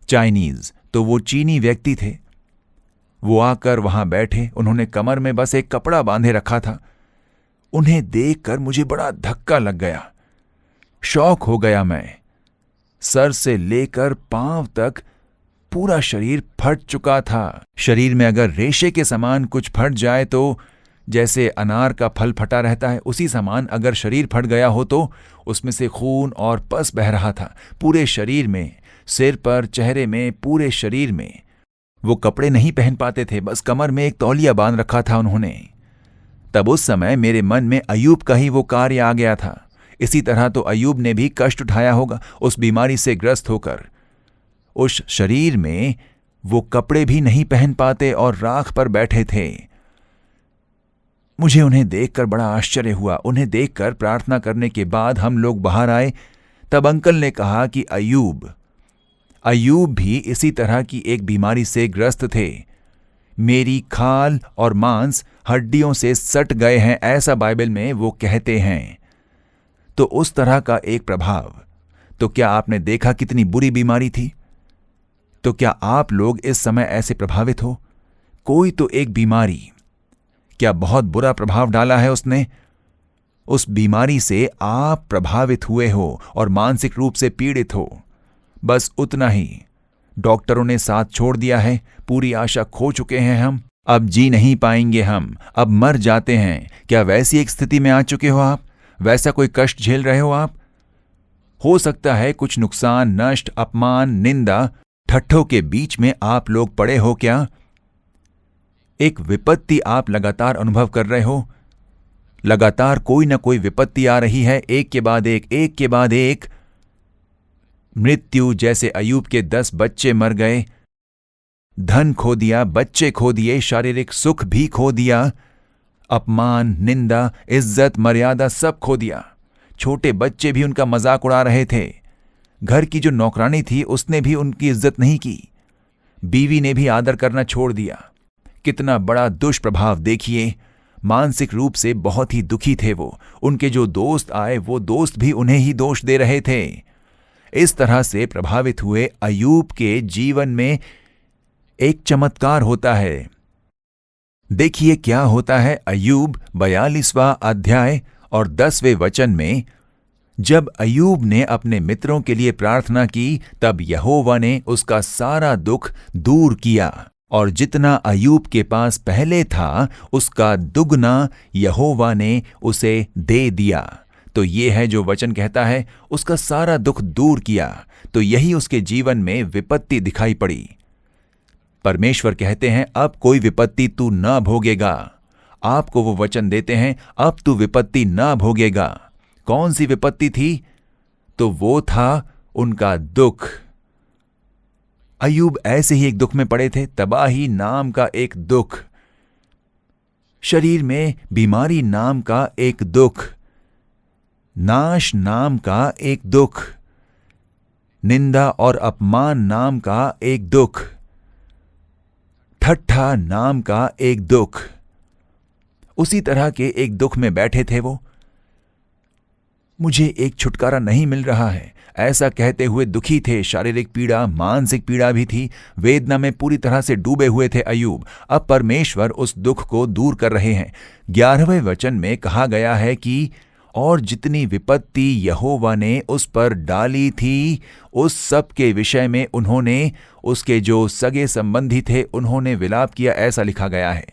[SPEAKER 1] चाइनीज, तो वो चीनी व्यक्ति थे। वो आकर वहां बैठे। उन्होंने कमर में बस एक कपड़ा बांधे रखा था। उन्हें देखकर मुझे बड़ा धक्का लग गया, शॉक हो गया मैं। सर से लेकर पांव तक पूरा शरीर फट चुका था। शरीर में अगर रेशे के समान कुछ फट जाए तो जैसे अनार का फल फटा रहता है, उसी समान अगर शरीर फट गया हो तो उसमें से खून और पस बह रहा था पूरे शरीर में, सिर पर, चेहरे में, पूरे शरीर में। वो कपड़े नहीं पहन पाते थे, बस कमर में एक तौलिया बांध रखा था उन्होंने। तब उस समय मेरे मन में अय्यूब का ही वो कार्य आ गया था। इसी तरह तो अय्यूब ने भी कष्ट उठाया होगा उस बीमारी से ग्रस्त होकर। उस शरीर में वो कपड़े भी नहीं पहन पाते और राख पर बैठे थे। मुझे उन्हें देखकर बड़ा आश्चर्य हुआ। उन्हें देखकर प्रार्थना करने के बाद हम लोग बाहर आए। तब अंकल ने कहा कि अय्यूब भी इसी तरह की एक बीमारी से ग्रस्त थे। मेरी खाल और मांस हड्डियों से सट गए हैं, ऐसा बाइबल में वो कहते हैं। तो उस तरह का एक प्रभाव। तो क्या आपने देखा कितनी बुरी बीमारी थी? तो क्या आप लोग इस समय ऐसे प्रभावित हो? कोई तो एक बीमारी, क्या बहुत बुरा प्रभाव डाला है उसने? उस बीमारी से आप प्रभावित हुए हो और मानसिक रूप से पीड़ित हो। बस उतना ही। डॉक्टरों ने साथ छोड़ दिया है, पूरी आशा खो चुके हैं हम। अब जी नहीं पाएंगे हम, अब मर जाते हैं। क्या वैसी एक स्थिति में आ चुके हो आप? वैसा कोई कष्ट झेल रहे हो आप? हो सकता है कुछ नुकसान, नष्ट, अपमान, निंदा, ठट्ठों के बीच में आप लोग पड़े हो क्या? एक विपत्ति आप लगातार अनुभव कर रहे हो। लगातार कोई ना कोई विपत्ति आ रही है, एक के बाद एक। मृत्यु, जैसे अय्यूब के 10 बच्चे मर गए, धन खो दिया, बच्चे खो दिए, शारीरिक सुख भी खो दिया, अपमान, निंदा, इज्जत, मर्यादा सब खो दिया। छोटे बच्चे भी उनका मजाक उड़ा रहे थे। घर की जो नौकरानी थी उसने भी उनकी इज्जत नहीं की। बीवी ने भी आदर करना छोड़ दिया। कितना बड़ा दुष्प्रभाव देखिए। मानसिक रूप से बहुत ही दुखी थे वो। उनके जो दोस्त आए वो दोस्त भी उन्हें ही दोष दे रहे थे। इस तरह से प्रभावित हुए अय्यूब के जीवन में एक चमत्कार होता है। देखिए क्या होता है। अय्यूब 42वां अध्याय और 10वें वचन में, जब अय्यूब ने अपने मित्रों के लिए प्रार्थना की, तब यहोवा ने उसका सारा दुख दूर किया और जितना अय्यूब के पास पहले था उसका दुगना यहोवा ने उसे दे दिया। तो ये है जो वचन कहता है, उसका सारा दुख दूर किया। तो यही उसके जीवन में विपत्ति दिखाई पड़ी। परमेश्वर कहते हैं अब कोई विपत्ति तू न भोगेगा। आपको वो वचन देते हैं, अब तू विपत्ति न भोगेगा। कौन सी विपत्ति थी? तो वो था उनका दुख। अय्यूब ऐसे ही एक दुख में पड़े थे, तबाही नाम का एक दुख, शरीर में बीमारी नाम का एक दुख, नाश नाम का एक दुख, निंदा और अपमान नाम का एक दुख, ठट्ठा नाम का एक दुख। उसी तरह के एक दुख में बैठे थे वो। मुझे एक छुटकारा नहीं मिल रहा है, ऐसा कहते हुए दुखी थे। शारीरिक पीड़ा, मानसिक पीड़ा भी थी। वेदना में पूरी तरह से डूबे हुए थे अय्यूब। अब परमेश्वर उस दुख को दूर कर रहे हैं। 11वें वचन में कहा गया है कि और जितनी विपत्ति यहोवा ने उस पर डाली थी, उस सब के विषय में उन्होंने, उसके जो सगे संबंधी थे, उन्होंने विलाप किया, ऐसा लिखा गया है।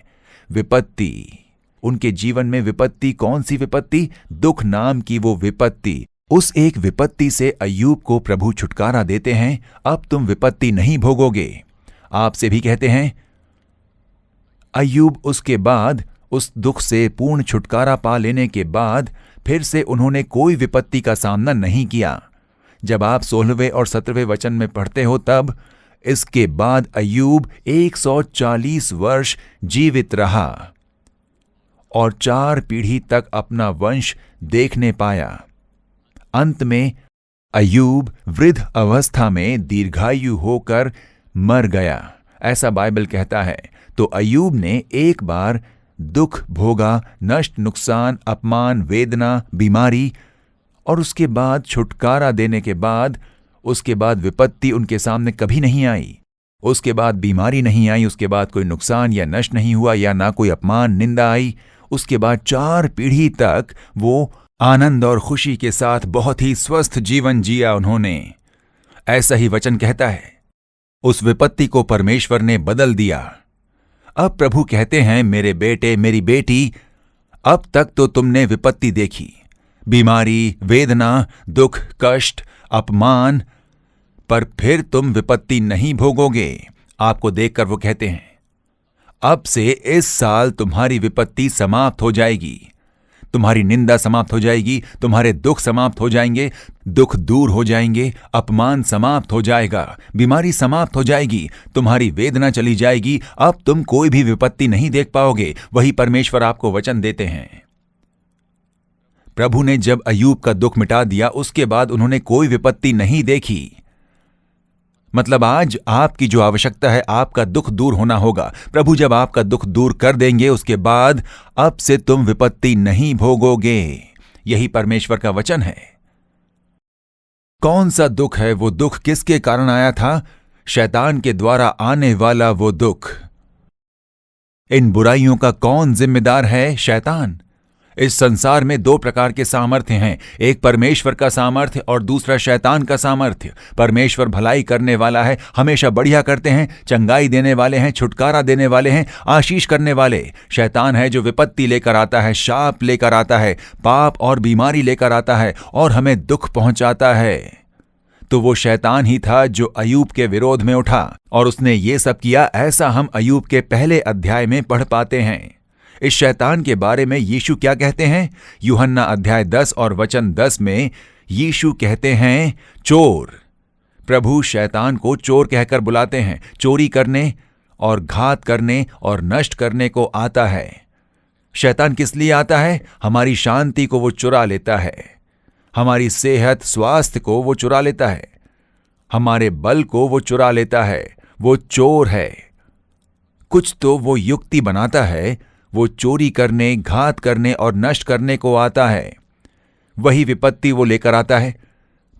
[SPEAKER 1] विपत्ति, उनके जीवन में विपत्ति। कौन सी विपत्ति? दुख नाम की वो विपत्ति। उस एक विपत्ति से अय्यूब को प्रभु छुटकारा देते हैं। अब तुम विपत्ति नहीं भोगोगे। आपसे भी कहते हैं। अय्यूब उसके बाद, उस दुख से पूर्ण छुटकारा पा लेने के बाद, फिर से उन्होंने कोई विपत्ति का सामना नहीं किया। जब आप 16वें और 17वें वचन में पढ़ते हो, तब इसके बाद अय्यूब 140 वर्ष जीवित रहा और 4 पीढ़ी तक अपना वंश देखने पाया। अंत में अय्यूब वृद्ध अवस्था में दीर्घायु होकर मर गया, ऐसा बाइबल कहता है। तो अय्यूब ने एक बार दुख भोगा, नष्ट, नुकसान, अपमान, वेदना, बीमारी, और उसके बाद छुटकारा देने के बाद, उसके बाद विपत्ति उनके सामने कभी नहीं आई। उसके बाद बीमारी नहीं आई, उसके बाद कोई नुकसान या नष्ट नहीं हुआ, या ना कोई अपमान, निंदा आई। उसके बाद 4 पीढ़ी तक वो आनंद और खुशी के साथ बहुत ही स्वस्थ जीवन जिया उन्होंने। ऐसा ही वचन कहता है। उस विपत्ति को परमेश्वर ने बदल दिया। अब प्रभु कहते हैं, मेरे बेटे, मेरी बेटी, अब तक तो तुमने विपत्ति देखी, बीमारी, वेदना, दुख, कष्ट, अपमान, पर फिर तुम विपत्ति नहीं भोगोगे। आपको देखकर वो कहते हैं, अब से इस साल तुम्हारी विपत्ति समाप्त हो जाएगी, तुम्हारी निंदा समाप्त हो जाएगी, तुम्हारे दुख समाप्त हो जाएंगे, दुख दूर हो जाएंगे, अपमान समाप्त हो जाएगा, बीमारी समाप्त हो जाएगी, तुम्हारी वेदना चली जाएगी। अब तुम कोई भी विपत्ति नहीं देख पाओगे। वही परमेश्वर आपको वचन देते हैं। प्रभु ने जब अय्यूब का दुख मिटा दिया, उसके बाद उन्होंने कोई विपत्ति नहीं देखी। मतलब आज आपकी जो आवश्यकता है, आपका दुख दूर होना होगा। प्रभु जब आपका दुख दूर कर देंगे, उसके बाद अब से तुम विपत्ति नहीं भोगोगे। यही परमेश्वर का वचन है। कौन सा दुख है? वो दुख किसके कारण आया था? शैतान के द्वारा आने वाला वो दुख। इन बुराइयों का कौन जिम्मेदार है? शैतान। इस संसार में दो प्रकार के सामर्थ्य हैं, एक परमेश्वर का सामर्थ्य और दूसरा शैतान का सामर्थ्य। परमेश्वर भलाई करने वाला है, हमेशा बढ़िया करते हैं, चंगाई देने वाले हैं, छुटकारा देने वाले हैं, आशीष करने वाले। शैतान है जो विपत्ति लेकर आता है, शाप लेकर आता है, पाप और बीमारी लेकर आता है और हमें दुख पहुंचाता है। तो वो शैतान ही था जो अय्यूब के विरोध में उठा और उसने ये सब किया। ऐसा हम अय्यूब के पहले अध्याय में पढ़ पाते हैं। इस शैतान के बारे में यीशु क्या कहते हैं? यूहन्ना अध्याय 10 और वचन 10 में यीशु कहते हैं, चोर। प्रभु शैतान को चोर कहकर बुलाते हैं। चोरी करने और घात करने और नष्ट करने को आता है। शैतान किस लिए आता है? हमारी शांति को वो चुरा लेता है, हमारी सेहत स्वास्थ्य को वो चुरा लेता है, हमारे बल को वो चुरा लेता है। वो चोर है। कुछ तो वो युक्ति बनाता है, वो चोरी करने, घात करने और नष्ट करने को आता है। वही विपत्ति वो लेकर आता है।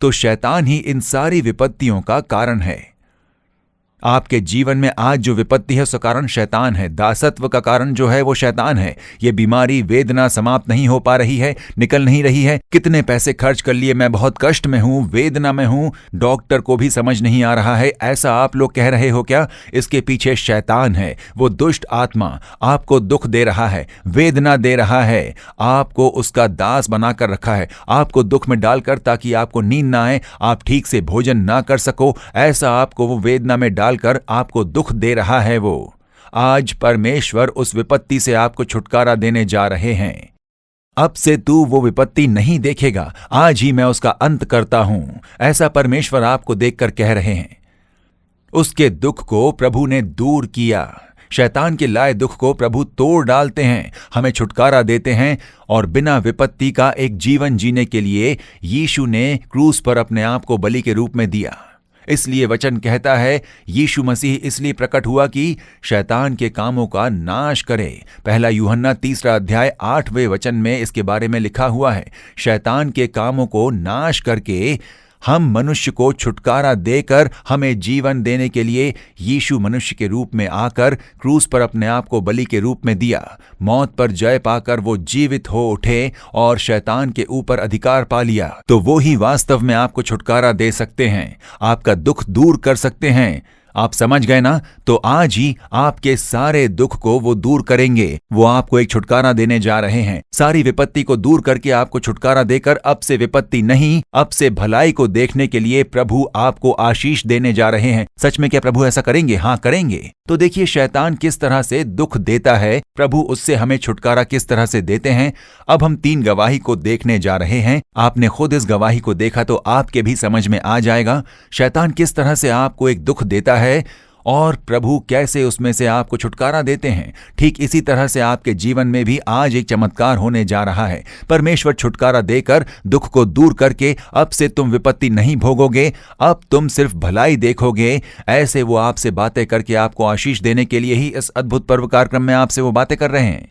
[SPEAKER 1] तो शैतान ही इन सारी विपत्तियों का कारण है। आपके जीवन में आज जो विपत्ति है उसका कारण शैतान है। दासत्व का कारण जो है वो शैतान है। ये बीमारी, वेदना समाप्त नहीं हो पा रही है, निकल नहीं रही है। कितने पैसे खर्च कर लिए, मैं बहुत कष्ट में हूं, वेदना में हूं, डॉक्टर को भी समझ नहीं आ रहा है, ऐसा आप लोग कह रहे हो क्या? इसके पीछे शैतान है। वो दुष्ट आत्मा आपको दुख दे रहा है, वेदना दे रहा है, आपको उसका दास बनाकर रखा है, आपको दुख में डालकर ताकि आपको नींद ना आए, आप ठीक से भोजन ना कर सको, ऐसा आपको वो वेदना में डालकर आपको दुख दे रहा है। वो आज परमेश्वर उस विपत्ति से आपको छुटकारा देने जा रहे हैं। अब से तू वो विपत्ति नहीं देखेगा, आज ही मैं उसका अंत करता हूं, ऐसा परमेश्वर आपको देखकर कह रहे हैं। उसके दुख को प्रभु ने दूर किया। शैतान के लाए दुख को प्रभु तोड़ डालते हैं, हमें छुटकारा देते हैं और बिना विपत्ति का एक जीवन जीने के लिए यीशु ने क्रूस पर अपने आप को बलि के रूप में दिया। इसलिए वचन कहता है यीशु मसीह इसलिए प्रकट हुआ कि शैतान के कामों का नाश करे। पहला यूहन्ना 3 अध्याय 8वें वचन में इसके बारे में लिखा हुआ है। शैतान के कामों को नाश करके हम मनुष्य को छुटकारा देकर हमें जीवन देने के लिए यीशु मनुष्य के रूप में आकर क्रूस पर अपने आप को बलि के रूप में दिया। मौत पर जय पाकर वो जीवित हो उठे और शैतान के ऊपर अधिकार पा लिया। तो वो ही वास्तव में आपको छुटकारा दे सकते हैं, आपका दुख दूर कर सकते हैं। आप समझ गए ना? तो आज ही आपके सारे दुख को वो दूर करेंगे। वो आपको एक छुटकारा देने जा रहे हैं। सारी विपत्ति को दूर करके आपको छुटकारा देकर अब से विपत्ति नहीं, अब से भलाई को देखने के लिए प्रभु आपको आशीष देने जा रहे हैं। सच में क्या प्रभु ऐसा करेंगे? हाँ, करेंगे। तो देखिए शैतान किस तरह से दुख देता है, प्रभु उससे हमें छुटकारा किस तरह से देते हैं। अब हम 3 गवाही को देखने जा रहे हैं। आपने खुद इस गवाही को देखा तो आपके भी समझ में आ जाएगा शैतान किस तरह से आपको एक दुख देता है और प्रभु कैसे उसमें से आपको छुटकारा देते हैं। ठीक इसी तरह से आपके जीवन में भी आज एक चमत्कार होने जा रहा है। परमेश्वर छुटकारा देकर दुख को दूर करके अब से तुम विपत्ति नहीं भोगोगे, अब तुम सिर्फ भलाई देखोगे। ऐसे वो आपसे बातें करके आपको आशीष देने के लिए ही इस अद्भुत पर्व कार्यक्रम में आपसे वो बातें कर रहे हैं।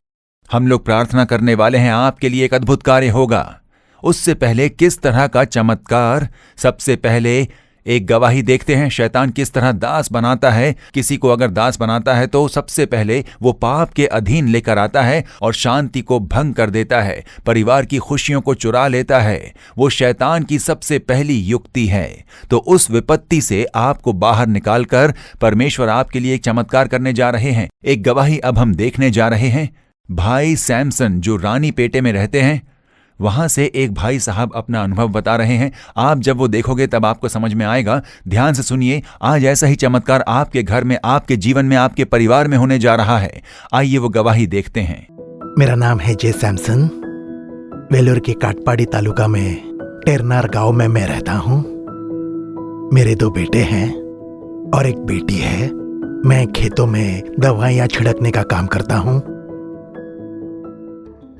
[SPEAKER 1] हम लोग प्रार्थना करने वाले हैं, आपके लिए एक अद्भुत कार्य होगा। उससे पहले किस तरह का चमत्कार, सबसे पहले एक गवाही देखते हैं शैतान किस तरह दास बनाता है। किसी को अगर दास बनाता है तो सबसे पहले वो पाप के अधीन लेकर आता है और शांति को भंग कर देता है, परिवार की खुशियों को चुरा लेता है। वो शैतान की सबसे पहली युक्ति है। तो उस विपत्ति से आपको बाहर निकालकर परमेश्वर आपके लिए एक चमत्कार करने जा रहे हैं। एक गवाही अब हम देखने जा रहे हैं। भाई सैमसन जो रानी पेटे में रहते हैं, वहां से एक भाई साहब अपना अनुभव बता रहे हैं। आप जब वो देखोगे तब आपको समझ में आएगा। ध्यान से सुनिए, आज ऐसा ही चमत्कार आपके घर में, आपके जीवन में, आपके परिवार में होने जा रहा है। आइए वो गवाही देखते हैं।
[SPEAKER 4] मेरा नाम है जे सैमसन। वेलूर के काटपाड़ी तालुका में टेरनार गांव में मैं रहता हूँ। मेरे 2 बेटे हैं और एक बेटी है। मैं खेतों में दवाइयाँ छिड़कने का काम करता हूँ।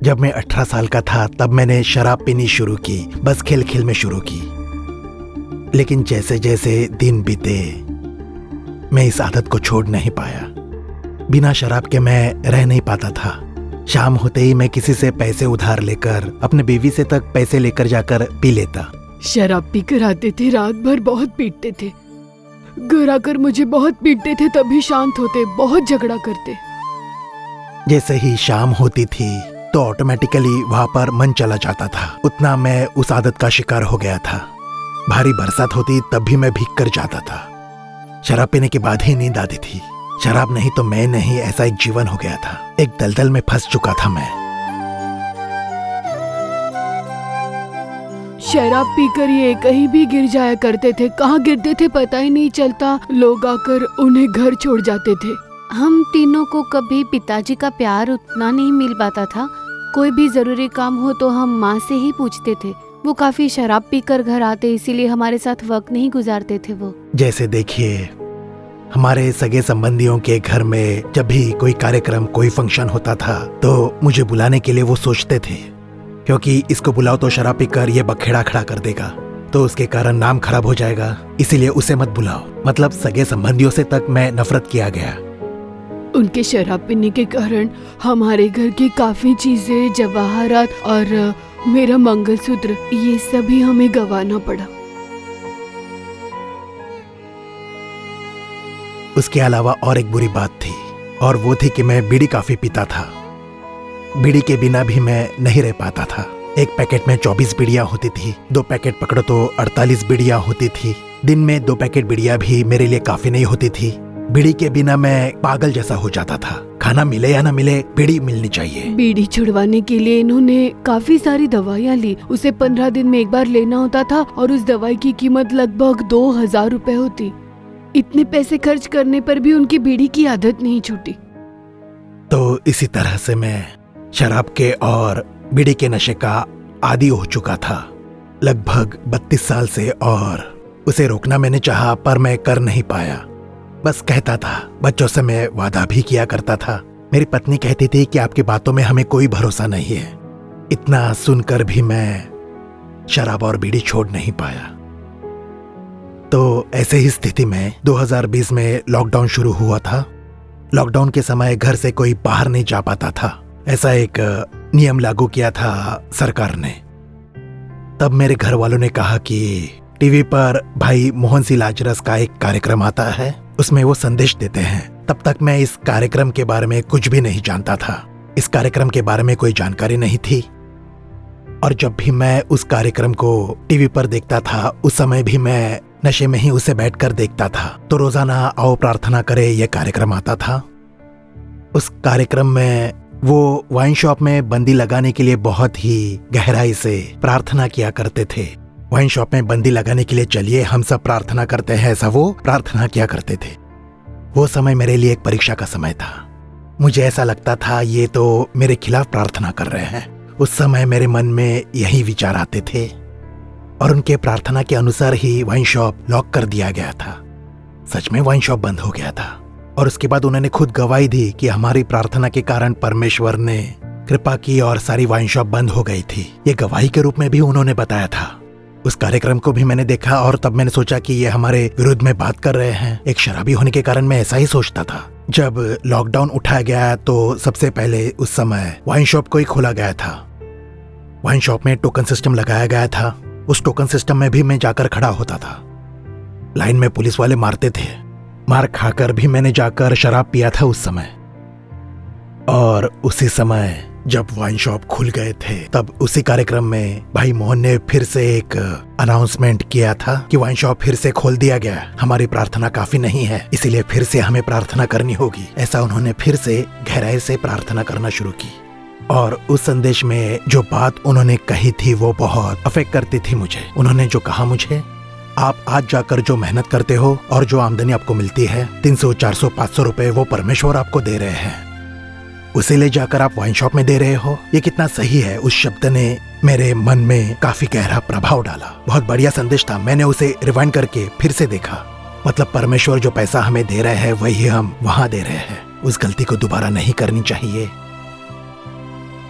[SPEAKER 4] जब मैं 18 साल का था तब मैंने शराब पीनी शुरू की, बस खेल खेल में शुरू की। लेकिन जैसे जैसे दिन बीते मैं इस आदत को छोड़ नहीं पाया। बिना शराब के मैं रह नहीं पाता था। शाम होते ही मैं किसी से पैसे उधार लेकर अपने बीवी से तक पैसे लेकर जाकर पी लेता।
[SPEAKER 5] शराब पीकर आते थे, रात भर बहुत पीटते थे, घर आकर मुझे बहुत पीटते थे, तभी शांत होते, बहुत झगड़ा करते।
[SPEAKER 4] जैसे ही शाम होती थी तो ऑटोमेटिकली वहां पर मन चला जाता था। उतना मैं उस आदत का शिकार हो गया था। भारी बरसात होती तब भी मैं भीग कर जाता था। शराब पीने के बाद ही नींद आती थी। शराब नहीं तो मैं नहीं, ऐसा एक जीवन हो गया था। एक दलदल में फंस चुका था मैं।
[SPEAKER 5] शराब पीकर ये कहीं भी गिर जाया करते थे, कहाँ गिरते थे पता ही नहीं चलता। लोग आकर उन्हें घर छोड़ जाते थे।
[SPEAKER 6] हम तीनों को कभी पिताजी का प्यार उतना नहीं मिल पाता था। कोई भी जरूरी काम हो तो हम माँ से ही पूछते थे। वो काफी शराब पीकर घर आते, इसीलिए हमारे साथ वक्त नहीं गुजारते थे वो।
[SPEAKER 4] जैसे देखिए, हमारे सगे संबंधियों के घर में जब भी कोई कार्यक्रम, कोई फंक्शन होता था तो मुझे बुलाने के लिए वो सोचते थे, क्योंकि इसको बुलाओ तो शराब पीकर ये बखेड़ा खड़ा कर देगा, तो उसके कारण नाम खराब हो जाएगा, इसीलिए उसे मत बुलाओ। मतलब सगे संबंधियों से तक मैं नफरत किया गया।
[SPEAKER 5] उनके शराब पीने के कारण हमारे घर की काफी चीजें, जवाहरात और मेरा मंगलसूत्र, ये सभी हमें गंवाना पड़ा।
[SPEAKER 4] उसके अलावा और एक बुरी बात थी, और वो थी कि मैं बीड़ी काफी पीता था। बीड़ी के बिना भी मैं नहीं रह पाता था। एक पैकेट में 24 बीड़ियां होती थी, 2 पैकेट पकड़ो तो 48 बीड़ियां होती थी। दिन में 2 पैकेट बीड़ियां भी मेरे लिए काफी नहीं होती थी। बीड़ी के बिना मैं पागल जैसा हो जाता था। खाना मिले या ना मिले, बीड़ी मिलनी चाहिए।
[SPEAKER 5] बीड़ी छुड़वाने के लिए इन्होंने काफी सारी दवाइयाँ ली। उसे 15 दिन में एक बार लेना होता था और उस दवाई की कीमत लगभग 2000 रुपए होती। इतने पैसे खर्च करने पर भी उनकी बीड़ी की आदत नहीं छूटी।
[SPEAKER 4] तो इसी तरह से मैं शराब के और बीड़ी के नशे का आदी हो चुका था लगभग 32 साल से, और उसे रोकना मैंने चाहा पर मैं कर नहीं पाया। बस कहता था। बच्चों से मैं वादा भी किया करता था। मेरी पत्नी कहती थी कि आपकी बातों में हमें कोई भरोसा नहीं है। इतना सुनकर भी मैं शराब और बीड़ी छोड़ नहीं पाया। तो ऐसे ही स्थिति में 2020 में लॉकडाउन शुरू हुआ था। लॉकडाउन के समय घर से कोई बाहर नहीं जा पाता था, ऐसा एक नियम लागू किया था सरकार ने। तब मेरे घर वालों ने कहा कि टीवी पर भाई मोहन सिंह लाजरस का एक कार्यक्रम आता है, उसमें वो संदेश देते हैं। तब तक मैं इस कार्यक्रम के बारे में कुछ भी नहीं जानता था। इस कार्यक्रम के बारे में कोई जानकारी नहीं थी, और जब भी मैं उस कार्यक्रम को टीवी पर देखता था, उस समय भी मैं नशे में ही उसे बैठकर देखता था। तो रोजाना आओ प्रार्थना करे ये कार्यक्रम आता था। उस कार्यक्रम में वो वाइन शॉप में बंदी लगाने के लिए बहुत ही गहराई से प्रार्थना किया करते थे। वाइन शॉप में बंदी लगाने के लिए चलिए हम सब प्रार्थना करते हैं, ऐसा वो प्रार्थना किया करते थे। वो समय मेरे लिए एक परीक्षा का समय था। मुझे ऐसा लगता था ये तो मेरे खिलाफ प्रार्थना कर रहे हैं। उस समय मेरे मन में यही विचार आते थे, और उनके प्रार्थना के अनुसार ही वाइन शॉप लॉक कर दिया गया था। सच में वाइन शॉप बंद हो गया था, और उसके बाद उन्होंने खुद गवाही दी कि हमारी प्रार्थना के कारण परमेश्वर ने कृपा की और सारी वाइन शॉप बंद हो गई थी। ये गवाही के रूप में भी उन्होंने बताया था। उस कार्यक्रम को भी मैंने देखा, और तब मैंने सोचा कि ये हमारे विरुद्ध में बात कर रहे हैं। एक शराबी होने के कारण मैं ऐसा ही सोचता था। जब लॉकडाउन उठाया गया तो सबसे पहले उस समय वाइन शॉप को ही खोला गया था। वाइन शॉप में टोकन सिस्टम लगाया गया था। उस टोकन सिस्टम में भी मैं जाकर खड़ा होता था। लाइन में पुलिस वाले मारते थे। मार खाकर भी मैंने जाकर शराब पिया था उस समय। और उसी समय जब वाइन शॉप खुल गए थे, तब उसी कार्यक्रम में भाई मोहन ने फिर से एक अनाउंसमेंट किया था कि वाइन शॉप फिर से खोल दिया गया। हमारी प्रार्थना काफी नहीं है, इसीलिए फिर से हमें प्रार्थना करनी होगी। ऐसा उन्होंने फिर से गहराई से प्रार्थना करना शुरू की। और उस संदेश में जो बात उन्होंने कही थी वो बहुत अफेक्ट करती थी मुझे। उन्होंने जो कहा मुझे, आप आज जाकर जो मेहनत करते हो और जो आमदनी आपको मिलती है 300, 400, 500 रुपए वो परमेश्वर आपको दे रहे हैं, उसे ले जाकर आप वाइन शॉप में दे रहे हो। ये कितना सही है। उस शब्द ने मेरे मन में काफी गहरा प्रभाव डाला। बहुत बढ़िया संदेश था। मैंने उसे रिवाइंड करके फिर से देखा। मतलब परमेश्वर जो पैसा हमें दे रहे हैं वही हम वहां दे रहे हैं। उस गलती को दोबारा नहीं करनी चाहिए,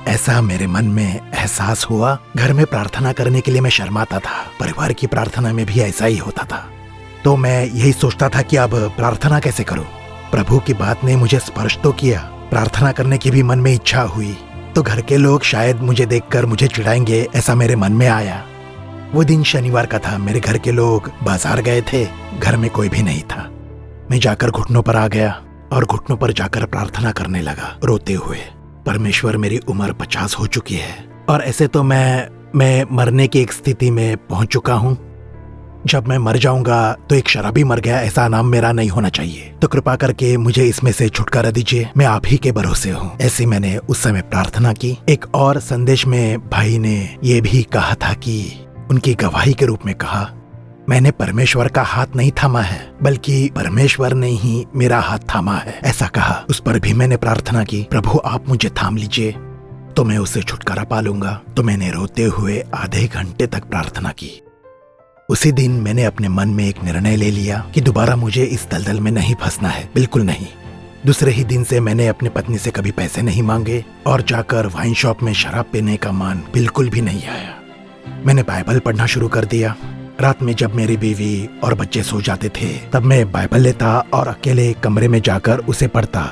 [SPEAKER 4] ऐसा मेरे मन में एहसास हुआ। घर में प्रार्थना करने के लिए मैं शर्माता था। परिवार की प्रार्थना में भी ऐसा ही होता था। तो मैं यही सोचता था कि अब प्रार्थना कैसे करूं। प्रभु की बात ने मुझे स्पर्श तो किया। प्रार्थना करने की भी मन में इच्छा हुई। तो घर के लोग शायद मुझे देखकर मुझे चिढ़ाएंगे, ऐसा मेरे मन में आया। वो दिन शनिवार का था। मेरे घर के लोग बाजार गए थे, घर में कोई भी नहीं था। मैं जाकर घुटनों पर आ गया और घुटनों पर जाकर प्रार्थना करने लगा, रोते हुए। परमेश्वर, मेरी उम्र 50 हो चुकी है और ऐसे तो मैं मरने की एक स्थिति में पहुंच चुका हूं। जब मैं मर जाऊंगा तो एक शराबी मर गया ऐसा नाम मेरा नहीं होना चाहिए। तो कृपा करके मुझे इसमें से छुटकारा दीजिए, मैं आप ही के भरोसे हूँ। ऐसी मैंने उस समय प्रार्थना की। एक और संदेश में भाई ने ये भी कहा था कि उनकी गवाही के रूप में कहा, मैंने परमेश्वर का हाथ नहीं थामा है बल्कि परमेश्वर ने ही मेरा हाथ थामा है, ऐसा कहा। उस पर भी मैंने प्रार्थना की, प्रभु आप मुझे थाम लीजिए तो मैं उससे छुटकारा पा लूंगा। तो मैंने रोते हुए आधे घंटे तक प्रार्थना की। उसी दिन मैंने अपने मन में एक निर्णय ले लिया कि दोबारा मुझे इस दलदल में नहीं फंसना है, बिल्कुल नहीं। दूसरे ही दिन से मैंने अपनी पत्नी से कभी पैसे नहीं मांगे और जाकर वाइन शॉप में शराब पीने का मन बिल्कुल भी नहीं आया। मैंने बाइबल पढ़ना शुरू कर दिया। रात में जब मेरी बीवी और बच्चे सो जाते थे तब मैं बाइबल लेता और अकेले कमरे में जाकर उसे पढ़ता।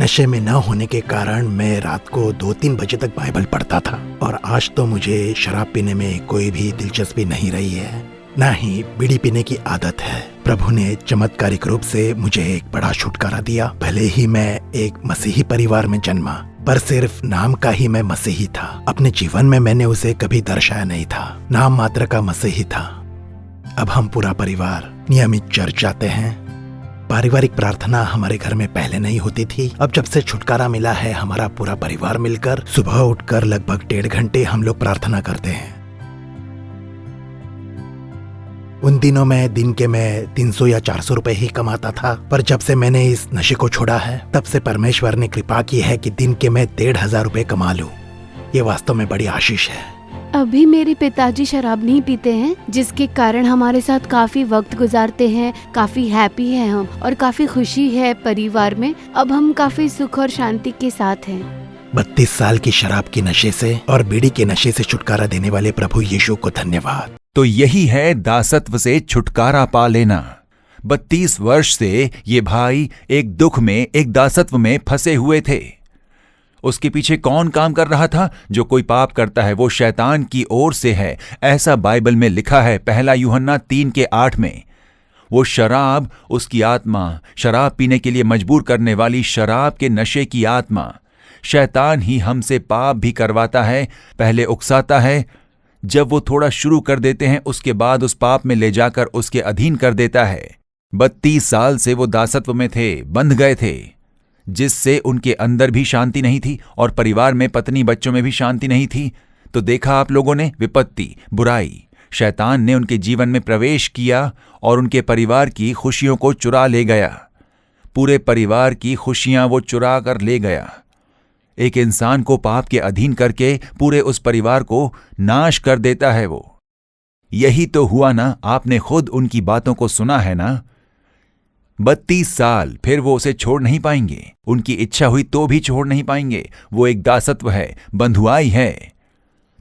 [SPEAKER 4] नशे में न होने के कारण मैं रात को 2-3 बजे तक बाइबल पढ़ता था। और आज तो मुझे शराब पीने में कोई भी दिलचस्पी नहीं रही है, न ही बीड़ी पीने की आदत है। प्रभु ने चमत्कारिक रूप से मुझे एक बड़ा छुटकारा दिया। भले ही मैं एक मसीही परिवार में जन्मा, पर सिर्फ नाम का ही मैं मसीही था। अपने जीवन में मैंने उसे कभी दर्शाया नहीं था, नाम मात्र का मसीही था। अब हम पूरा परिवार नियमित चर्च जाते हैं। पारिवारिक प्रार्थना हमारे घर में पहले नहीं होती थी। अब जब से छुटकारा मिला है, हमारा पूरा परिवार मिलकर सुबह उठकर लगभग 1.5 घंटे हम लोग प्रार्थना करते हैं। उन दिनों में दिन के मैं 300 या 400 रुपए ही कमाता था, पर जब से मैंने इस नशे को छोड़ा है तब से परमेश्वर ने कृपा की है कि दिन के मैं 1,500 रुपए कमा लूं। ये वास्तव में बड़ी आशीष है।
[SPEAKER 6] अभी मेरे पिताजी शराब नहीं पीते हैं, जिसके कारण हमारे साथ काफी वक्त गुजारते हैं। काफी हैप्पी हैं हम और काफी खुशी है परिवार में। अब हम काफी सुख और शांति के साथ हैं।
[SPEAKER 4] 32 साल की शराब के नशे से और बीड़ी के नशे से छुटकारा देने वाले प्रभु यीशु को धन्यवाद।
[SPEAKER 1] तो यही है दासत्व से छुटकारा पा लेना। 32 वर्ष से ये भाई एक दुख में, एक दासत्व में फंसे हुए थे। उसके पीछे कौन काम कर रहा था? जो कोई पाप करता है वो शैतान की ओर से है, ऐसा बाइबल में लिखा है 1 यूहन्ना 3:8 में। वो शराब, उसकी आत्मा, शराब पीने के लिए मजबूर करने वाली शराब के नशे की आत्मा, शैतान ही हमसे पाप भी करवाता है। पहले उकसाता है, जब वो थोड़ा शुरू कर देते हैं उसके बाद उस पाप में ले जाकर उसके अधीन कर देता है। 32 साल से वो दासत्व में थे, बंध गए थे, जिससे उनके अंदर भी शांति नहीं थी और परिवार में, पत्नी बच्चों में भी शांति नहीं थी। तो देखा आप लोगों ने, विपत्ति, बुराई, शैतान ने उनके जीवन में प्रवेश किया और उनके परिवार की खुशियों को चुरा ले गया। पूरे परिवार की खुशियां वो चुरा कर ले गया। एक इंसान को पाप के अधीन करके पूरे उस परिवार को नाश कर देता है वो। यही तो हुआ ना, आपने खुद उनकी बातों को सुना है ना। 32 साल फिर वो उसे छोड़ नहीं पाएंगे। उनकी इच्छा हुई तो भी छोड़ नहीं पाएंगे। वो एक दासत्व है, बंधुआई है।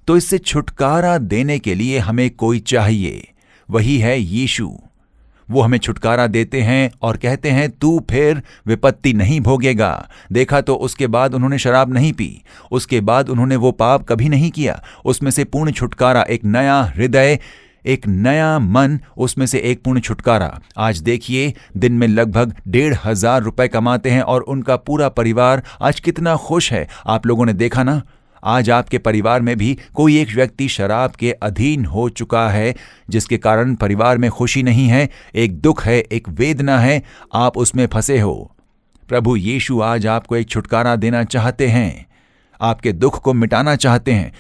[SPEAKER 1] तो इससे छुटकारा देने के लिए हमें कोई चाहिए, वही है यीशु। वो हमें छुटकारा देते हैं और कहते हैं तू फिर विपत्ति नहीं भोगेगा। देखा तो उसके बाद उन्होंने शराब नहीं पी, उसके बाद उन्होंने वो पाप कभी नहीं किया। उसमें से पूर्ण छुटकारा, एक नया हृदय, एक नया मन, उसमें से एक पूर्ण छुटकारा। आज देखिए, दिन में लगभग 1,500 रुपए कमाते हैं और उनका पूरा परिवार आज कितना खुश है। आप लोगों ने देखा ना, आज आपके परिवार में भी कोई एक व्यक्ति शराब के अधीन हो चुका है, जिसके कारण परिवार में खुशी नहीं है, एक दुख है, एक वेदना है, आप उसमें फंसे हो। प्रभु यीशु आज आपको एक छुटकारा देना चाहते हैं, आपके दुख को मिटाना चाहते हैं।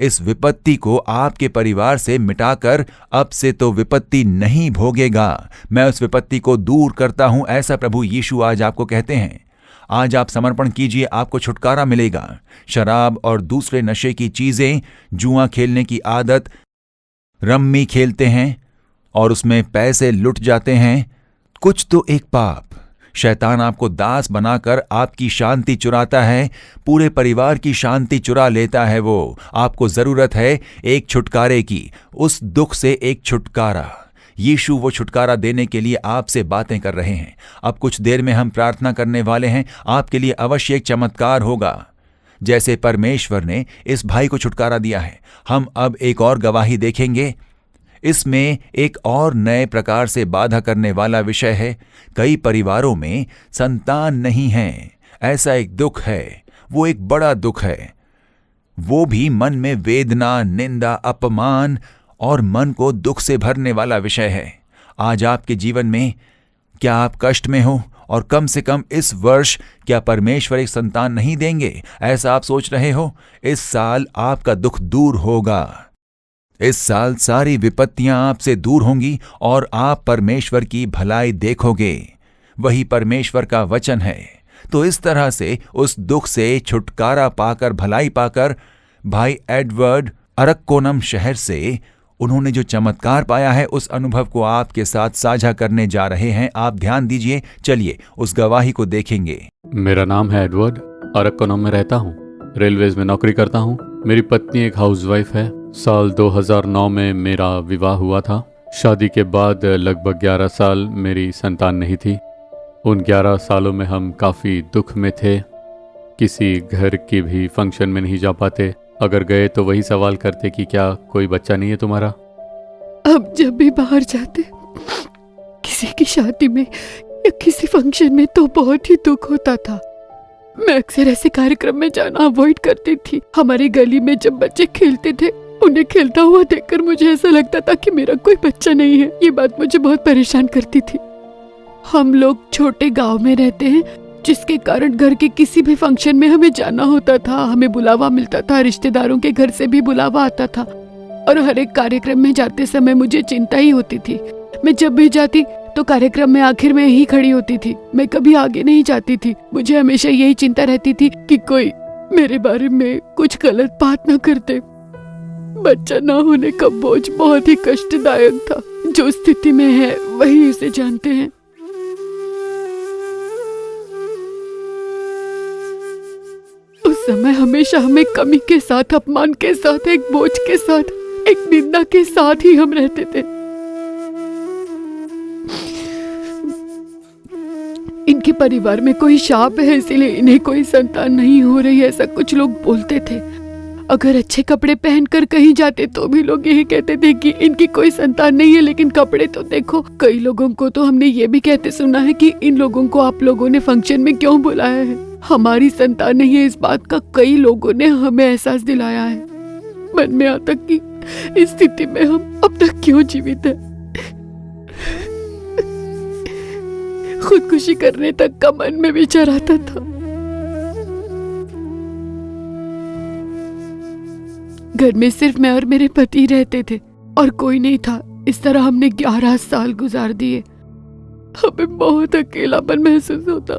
[SPEAKER 1] इस विपत्ति को आपके परिवार से मिटाकर अब से तो विपत्ति नहीं भोगेगा। मैं उस विपत्ति को दूर करता हूं, ऐसा प्रभु यीशु आज आपको कहते हैं। आज आप समर्पण कीजिए, आपको छुटकारा मिलेगा। शराब और दूसरे नशे की चीजें, जुआ खेलने की आदत, रम्मी खेलते हैं और उसमें पैसे लुट जाते हैं। कुछ तो एक पाप, शैतान आपको दास बनाकर आपकी शांति चुराता है, पूरे परिवार की शांति चुरा लेता है वो। आपको जरूरत है एक छुटकारे की, उस दुख से एक छुटकारा। यीशु वो छुटकारा देने के लिए आपसे बातें कर रहे हैं। अब कुछ देर में हम प्रार्थना करने वाले हैं। आपके लिए अवश्य एक चमत्कार होगा, जैसे परमेश्वर ने इस भाई को छुटकारा दिया है। हम अब एक और गवाही देखेंगे। इसमें एक और नए प्रकार से बाधा करने वाला विषय है। कई परिवारों में संतान नहीं है। ऐसा एक दुख है, वो एक बड़ा दुख है। वो भी मन में वेदना, निंदा, अपमान और मन को दुख से भरने वाला विषय है। आज आपके जीवन में क्या आप कष्ट में हो और कम से कम इस वर्ष क्या परमेश्वर एक संतान नहीं देंगे, ऐसा आप सोच रहे हो? इस साल आपका दुख दूर होगा। इस साल सारी विपत्तियां आपसे दूर होंगी और आप परमेश्वर की भलाई देखोगे। वही परमेश्वर का वचन है। तो इस तरह से उस दुख से छुटकारा पाकर, भलाई पाकर, भाई एडवर्ड अरक्कोनम शहर से उन्होंने जो चमत्कार पाया है, उस अनुभव को आपके साथ साझा करने जा रहे हैं। आप ध्यान दीजिए, चलिए उस गवाही को देखेंगे।
[SPEAKER 7] मेरा नाम है एडवर्ड, अरक्कोनम में रहता हूँ, रेलवेज में नौकरी करता हूँ। मेरी पत्नी एक हाउसवाइफ है। साल 2009 में मेरा विवाह हुआ था। शादी के बाद लगभग 11 साल मेरी संतान नहीं थी। उन 11 सालों में हम काफ़ी दुख में थे। किसी घर की भी फंक्शन में नहीं जा पाते। अगर गए तो वही सवाल करते कि क्या कोई बच्चा नहीं है तुम्हारा।
[SPEAKER 5] अब जब भी बाहर जाते, किसी की शादी में या किसी फंक्शन में, तो बहुत ही दुख होता था। मैं अक्सर ऐसे कार्यक्रम में जाना अवॉइड करती थी। हमारी गली में जब बच्चे खेलते थे, उन्हें खेलता हुआ देखकर मुझे ऐसा लगता था कि मेरा कोई बच्चा नहीं है। ये बात मुझे बहुत परेशान करती थी। हम लोग छोटे गांव में रहते हैं, जिसके कारण घर के किसी भी फंक्शन में हमें जाना होता था। हमें बुलावा मिलता था, रिश्तेदारों के घर से भी बुलावा आता था, और हर एक कार्यक्रम में जाते समय मुझे चिंता ही होती थी। मैं जब भी जाती तो कार्यक्रम में आखिर में ही खड़ी होती थी। मैं कभी आगे नहीं जाती थी। मुझे हमेशा यही चिंता रहती थी कि कोई मेरे बारे में कुछ गलत बात न कर दे। बच्चा न होने का बोझ बहुत ही कष्टदायक था। जो स्थिति में है वही उसे जानते हैं। उस समय हमेशा हमें कमी के साथ, अपमान के साथ, एक बोझ के साथ, एक निंदा के साथ ही हम रहते थे। इनके परिवार में कोई शाप है, इसीलिए इन्हें कोई संतान नहीं हो रही, ऐसा कुछ लोग बोलते थे। अगर अच्छे कपड़े पहनकर कहीं जाते तो भी लोग यही कहते थे कि इनकी कोई संतान नहीं है, लेकिन कपड़े तो देखो। कई लोगों को तो हमने ये भी कहते सुना है कि इन लोगों को आप लोगों ने फंक्शन में क्यों बुलाया है, हमारी संतान नहीं है। इस बात का कई लोगों ने हमें एहसास दिलाया है। मन में आता कि इस स्थिति में हम अब तक क्यों जीवित हैं। खुदकुशी करने तक का मन में विचार आता था। घर में सिर्फ मैं और मेरे पति रहते थे और कोई नहीं था। इस तरह हमने 11 साल गुजार दिए। हमें बहुत अकेलापन महसूस होता।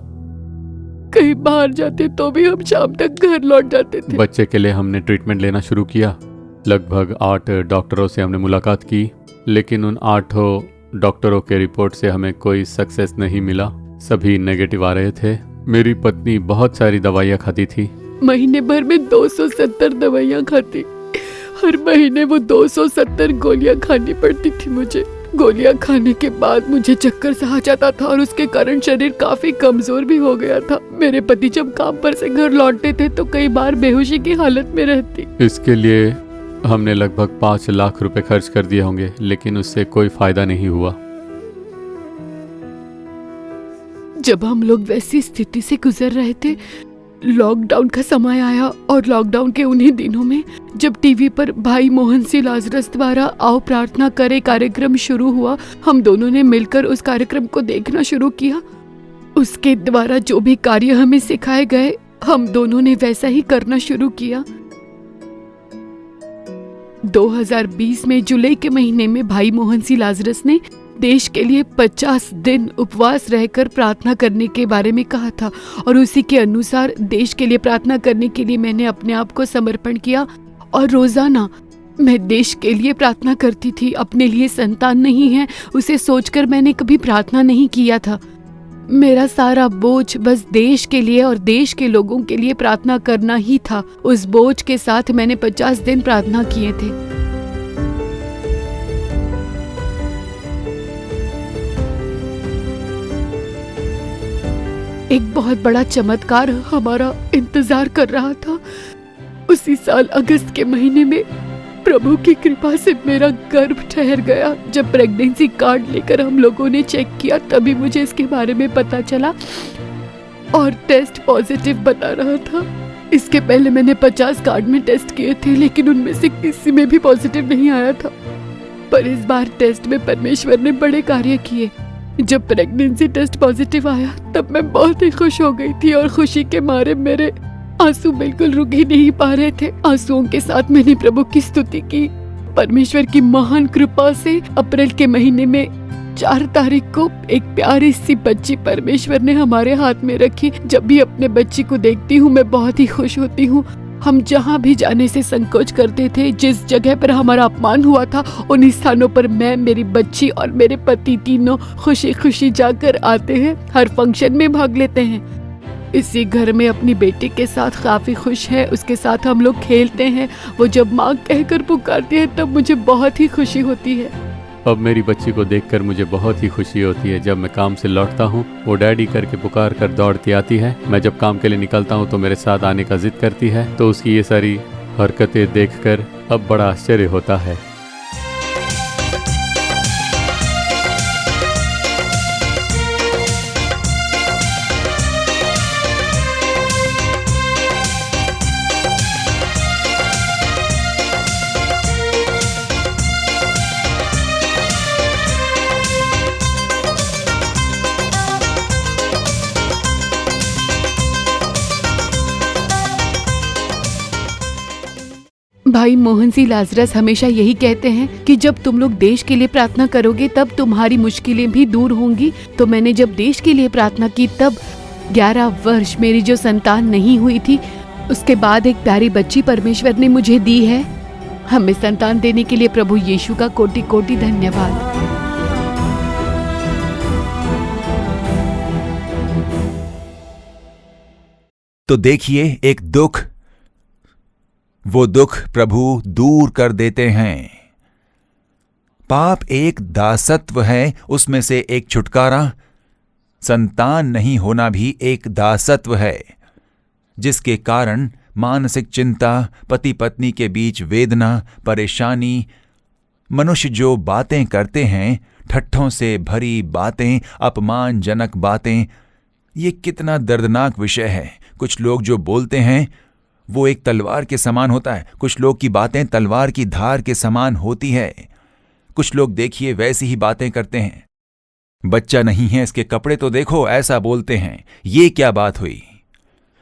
[SPEAKER 5] कहीं बाहर जाते तो भी हम शाम तक घर लौट जाते थे।
[SPEAKER 7] बच्चे के लिए हमने ट्रीटमेंट लेना शुरू किया। लगभग 8 डॉक्टरों से हमने मुलाकात की, लेकिन उन 8 डॉक्टरों के रिपोर्ट से हमें कोई सक्सेस नहीं मिला। सभी नेगेटिव आ रहे थे। मेरी पत्नी बहुत सारी दवाइयाँ खाती थी।
[SPEAKER 5] महीने भर में 270 दवाइयाँ खाती। हर महीने वो 270 गोलियां खानी पड़ती थी मुझे। गोलियां खाने के बाद मुझे चक्कर सा आ जाता था और उसके कारण शरीर काफी कमजोर भी हो गया था। मेरे पति जब काम पर से घर लौटते थे तो कई बार बेहोशी की हालत में रहती।
[SPEAKER 7] इसके लिए हमने लगभग 5 लाख रुपए खर्च कर दिए होंगे, लेकिन उससे कोई फायदा नहीं हुआ।
[SPEAKER 5] जब हम लोग वैसी स्थिति से गुजर रहे थे, लॉकडाउन का समय आया और लॉकडाउन के उन्हीं दिनों में जब टीवी पर भाई मोहन सी लाजरस द्वारा आओ प्रार्थना करे कार्यक्रम शुरू हुआ, हम दोनों ने मिलकर उस कार्यक्रम को देखना शुरू किया। उसके द्वारा जो भी कार्य हमें सिखाए गए, हम दोनों ने वैसा ही करना शुरू किया। 2020 में जुलाई के महीने में भाई मोहन सी लाजरस ने देश के लिए 50 दिन उपवास रहकर प्रार्थना करने के बारे में कहा था, और उसी के अनुसार देश के लिए प्रार्थना करने के लिए मैंने अपने आप को समर्पण किया। और रोजाना मैं देश के लिए प्रार्थना करती थी। अपने लिए संतान नहीं है उसे सोचकर मैंने कभी प्रार्थना नहीं किया था। मेरा सारा बोझ बस देश के लिए और देश के लोगों के लिए प्रार्थना करना ही था। उस बोझ के साथ मैंने 50 दिन प्रार्थना किए थे। एक बहुत बड़ा चमत्कार हमारा इंतजार कर रहा था। उसी साल अगस्त के महीने में प्रभु की कृपा से मेरा गर्भ ठहर गया। जब प्रेगनेंसी कार्ड लेकर हम लोगों ने चेक किया, तभी मुझे इसके बारे में पता चला। और टेस्ट पॉजिटिव बता रहा था। इसके पहले मैंने 50 कार्ड में टेस्ट किए थे, लेकिन उनमें से किसी में भी पॉजिटिव नहीं आया था। पर इस बार टेस्ट में परमेश्वर ने बड़े कार्य किए। जब प्रेगनेंसी टेस्ट पॉजिटिव आया तब मैं बहुत ही खुश हो गई थी और खुशी के मारे मेरे आंसू बिल्कुल रुक ही नहीं पा रहे थे। आंसुओं के साथ मैंने प्रभु की स्तुति की। परमेश्वर की महान कृपा से अप्रैल के महीने में 4 तारीख को एक प्यारी सी बच्ची परमेश्वर ने हमारे हाथ में रखी। जब भी अपने बच्ची को देखती हूँ मैं बहुत ही खुश होती हूँ। हम जहाँ भी जाने से संकोच करते थे, जिस जगह पर हमारा अपमान हुआ था, उन्हीं स्थानों पर मैं, मेरी बच्ची और मेरे पति तीनों खुशी खुशी जाकर आते हैं। हर फंक्शन में भाग लेते हैं। इसी घर में अपनी बेटी के साथ काफी खुश है। उसके साथ हम लोग खेलते हैं। वो जब माँ कहकर पुकारती है तब मुझे बहुत ही खुशी होती है।
[SPEAKER 7] अब मेरी बच्ची को देखकर मुझे बहुत ही खुशी होती है। जब मैं काम से लौटता हूँ वो डैडी करके पुकार कर दौड़ती आती है। मैं जब काम के लिए निकलता हूँ तो मेरे साथ आने का जिद करती है। तो उसकी ये सारी हरकतें देखकर अब बड़ा आश्चर्य होता है।
[SPEAKER 5] भाई मोहन सी लाजरस हमेशा यही कहते हैं कि जब तुम लोग देश के लिए प्रार्थना करोगे तब तुम्हारी मुश्किलें भी दूर होंगी। तो मैंने जब देश के लिए प्रार्थना की तब 11 वर्ष मेरी जो संतान नहीं हुई थी, उसके बाद एक प्यारी बच्ची परमेश्वर ने मुझे दी है। हमें संतान देने के लिए प्रभु यीशु का कोटि कोटि धन्यवाद।
[SPEAKER 1] तो देखिए, एक दुख, वो दुख प्रभु दूर कर देते हैं। पाप एक दासत्व है, उसमें से एक छुटकारा। संतान नहीं होना भी एक दासत्व है, जिसके कारण मानसिक चिंता, पति पत्नी के बीच वेदना, परेशानी, मनुष्य जो बातें करते हैं, ठट्ठों से भरी बातें, अपमानजनक बातें, ये कितना दर्दनाक विषय है। कुछ लोग जो बोलते हैं वो एक तलवार के समान होता है। कुछ लोग की बातें तलवार की धार के समान होती है। कुछ लोग देखिए वैसी ही बातें करते हैं। बच्चा नहीं है, इसके कपड़े तो देखो, ऐसा बोलते हैं। ये क्या बात हुई?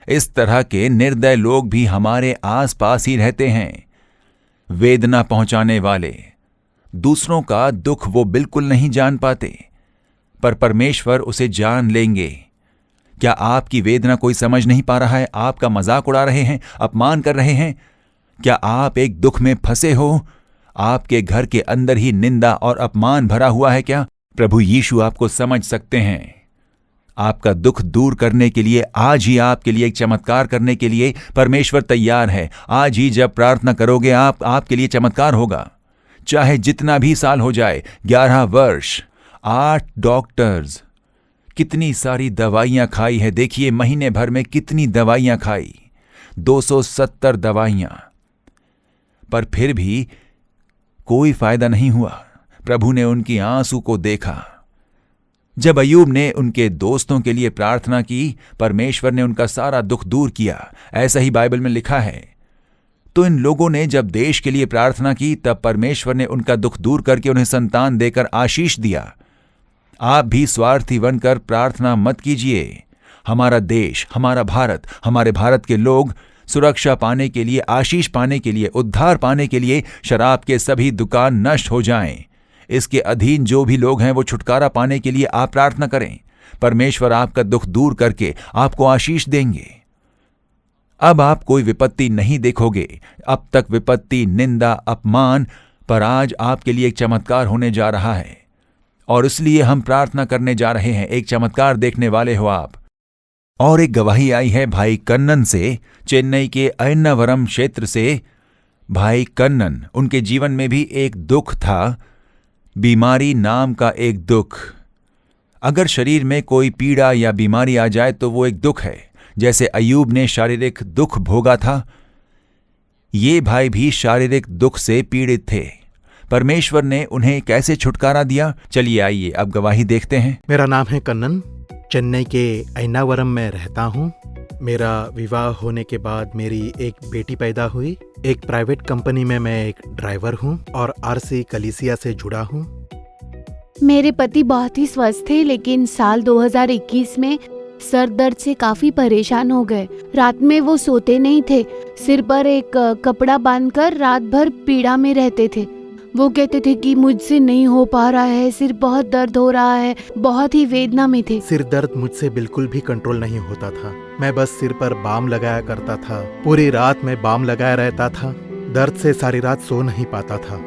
[SPEAKER 1] इस तरह के निर्दय लोग भी हमारे आसपास ही रहते हैं। वेदना पहुंचाने वाले, दूसरों का दुख वो बिल्कुल नहीं जान पाते, पर परमेश्वर उसे जान लेंगे। क्या आपकी वेदना कोई समझ नहीं पा रहा है? आपका मजाक उड़ा रहे हैं, अपमान कर रहे हैं? क्या आप एक दुख में फंसे हो? आपके घर के अंदर ही निंदा और अपमान भरा हुआ है क्या? प्रभु यीशु आपको समझ सकते हैं। आपका दुख दूर करने के लिए, आज ही आपके लिए एक चमत्कार करने के लिए परमेश्वर तैयार है। आज ही जब प्रार्थना करोगे आपके लिए चमत्कार होगा। चाहे जितना भी साल हो जाए, 11 वर्ष, 8 डॉक्टर्स, कितनी सारी दवाइयां खाई है। देखिए महीने भर में कितनी दवाइयां खाई, 270 दवाइयां, पर फिर भी कोई फायदा नहीं हुआ। प्रभु ने उनकी आंसू को देखा। जब अय्यूब ने उनके दोस्तों के लिए प्रार्थना की, परमेश्वर ने उनका सारा दुख दूर किया। ऐसा ही बाइबल में लिखा है। तो इन लोगों ने जब देश के लिए प्रार्थना की, तब परमेश्वर ने उनका दुख दूर करके उन्हें संतान देकर आशीष दिया। आप भी स्वार्थी बनकर प्रार्थना मत कीजिए। हमारा देश, हमारा भारत, हमारे भारत के लोग सुरक्षा पाने के लिए, आशीष पाने के लिए, उद्धार पाने के लिए शराब के सभी दुकान नष्ट हो जाएं। इसके अधीन जो भी लोग हैं वो छुटकारा पाने के लिए आप प्रार्थना करें। परमेश्वर आपका दुख दूर करके आपको आशीष देंगे। अब आप कोई विपत्ति नहीं देखोगे। अब तक विपत्ति, निंदा, अपमान, पर आज आपके लिए एक चमत्कार होने जा रहा है और इसलिए हम प्रार्थना करने जा रहे हैं। एक चमत्कार देखने वाले हो आप। और एक गवाही आई है भाई कन्नन से, चेन्नई के अयन्नावरम क्षेत्र से। भाई कन्नन, उनके जीवन में भी एक दुख था, बीमारी नाम का एक दुख। अगर शरीर में कोई पीड़ा या बीमारी आ जाए तो वो एक दुख है। जैसे अय्यूब ने शारीरिक दुख भोगा था, ये भाई भी शारीरिक दुख से पीड़ित थे। परमेश्वर ने उन्हें कैसे छुटकारा दिया, चलिए आइए अब गवाही देखते हैं।
[SPEAKER 4] मेरा नाम है कन्नन। चेन्नई के ऐनावरम में रहता हूँ। मेरा विवाह होने के बाद मेरी एक बेटी पैदा हुई। एक प्राइवेट कंपनी में मैं एक ड्राइवर हूँ और आरसी कलीसिया से जुड़ा हूँ।
[SPEAKER 6] मेरे पति बहुत ही स्वस्थ थे, लेकिन साल 2021 में सर दर्द से काफी परेशान हो गए। रात में वो सोते नहीं थे, सिर पर एक कपड़ा बांधकर रात भर पीड़ा में रहते थे। वो कहते थे कि मुझसे नहीं हो पा रहा है, सिर बहुत दर्द हो रहा है, बहुत ही वेदना में थे।
[SPEAKER 4] सिर दर्द मुझसे बिल्कुल भी कंट्रोल नहीं होता था। मैं बस सिर पर बाम लगाया करता था। पूरी रात में बाम लगाया रहता था। दर्द से सारी रात सो नहीं पाता था।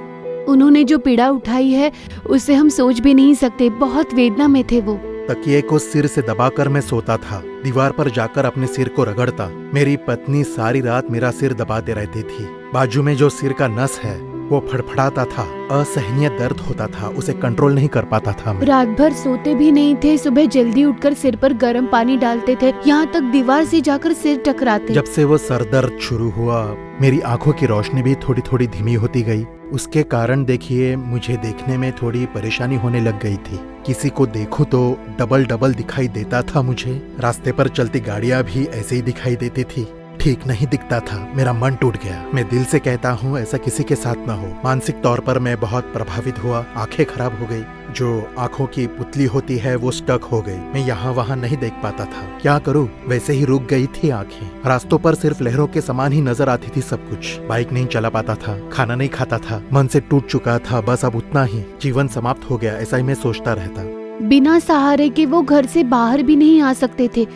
[SPEAKER 6] उन्होंने जो पीड़ा उठाई है उसे हम सोच भी नहीं सकते। बहुत वेदना में थे वो।
[SPEAKER 4] तकिए को सिर से दबाकर मैं सोता था। दीवार पर जाकर अपने सिर को रगड़ता। मेरी पत्नी सारी रात मेरा सिर दबाते रहती थी। बाजू में जो सिर का नस है वो फड़फड़ाता था। असहनीय दर्द होता था, उसे कंट्रोल नहीं कर पाता था मैं।
[SPEAKER 6] रात भर सोते भी नहीं थे। सुबह जल्दी उठकर सिर पर गर्म पानी डालते थे, यहाँ तक दीवार से जाकर सिर टकराते।
[SPEAKER 4] जब से वो सर दर्द शुरू हुआ, मेरी आंखों की रोशनी भी थोड़ी थोड़ी धीमी होती गई। उसके कारण देखिए, मुझे देखने में थोड़ी परेशानी होने लग गई थी। किसी को देखूं तो डबल डबल दिखाई देता था मुझे। रास्ते पर चलती गाड़ियां भी ऐसे ही दिखाई देती थी। ठीक नहीं दिखता था। मेरा मन टूट गया। मैं दिल से कहता हूँ ऐसा किसी के साथ ना हो। मानसिक तौर पर मैं बहुत प्रभावित हुआ। आंखें खराब हो गई। जो आंखों की पुतली होती है वो स्टक हो गई। मैं यहाँ वहाँ नहीं देख पाता था। क्या करूँ, वैसे ही रुक गई थी आंखें। रास्तों पर सिर्फ लहरों के समान ही नजर आती थी सब कुछ। बाइक नहीं चला पाता था, खाना नहीं खाता था। मन से टूट चुका था। बस अब उतना ही, जीवन समाप्त हो गया, ऐसा ही मैं सोचता रहता।
[SPEAKER 6] बिना सहारे के वो घर से बाहर भी नहीं आ सकते थे।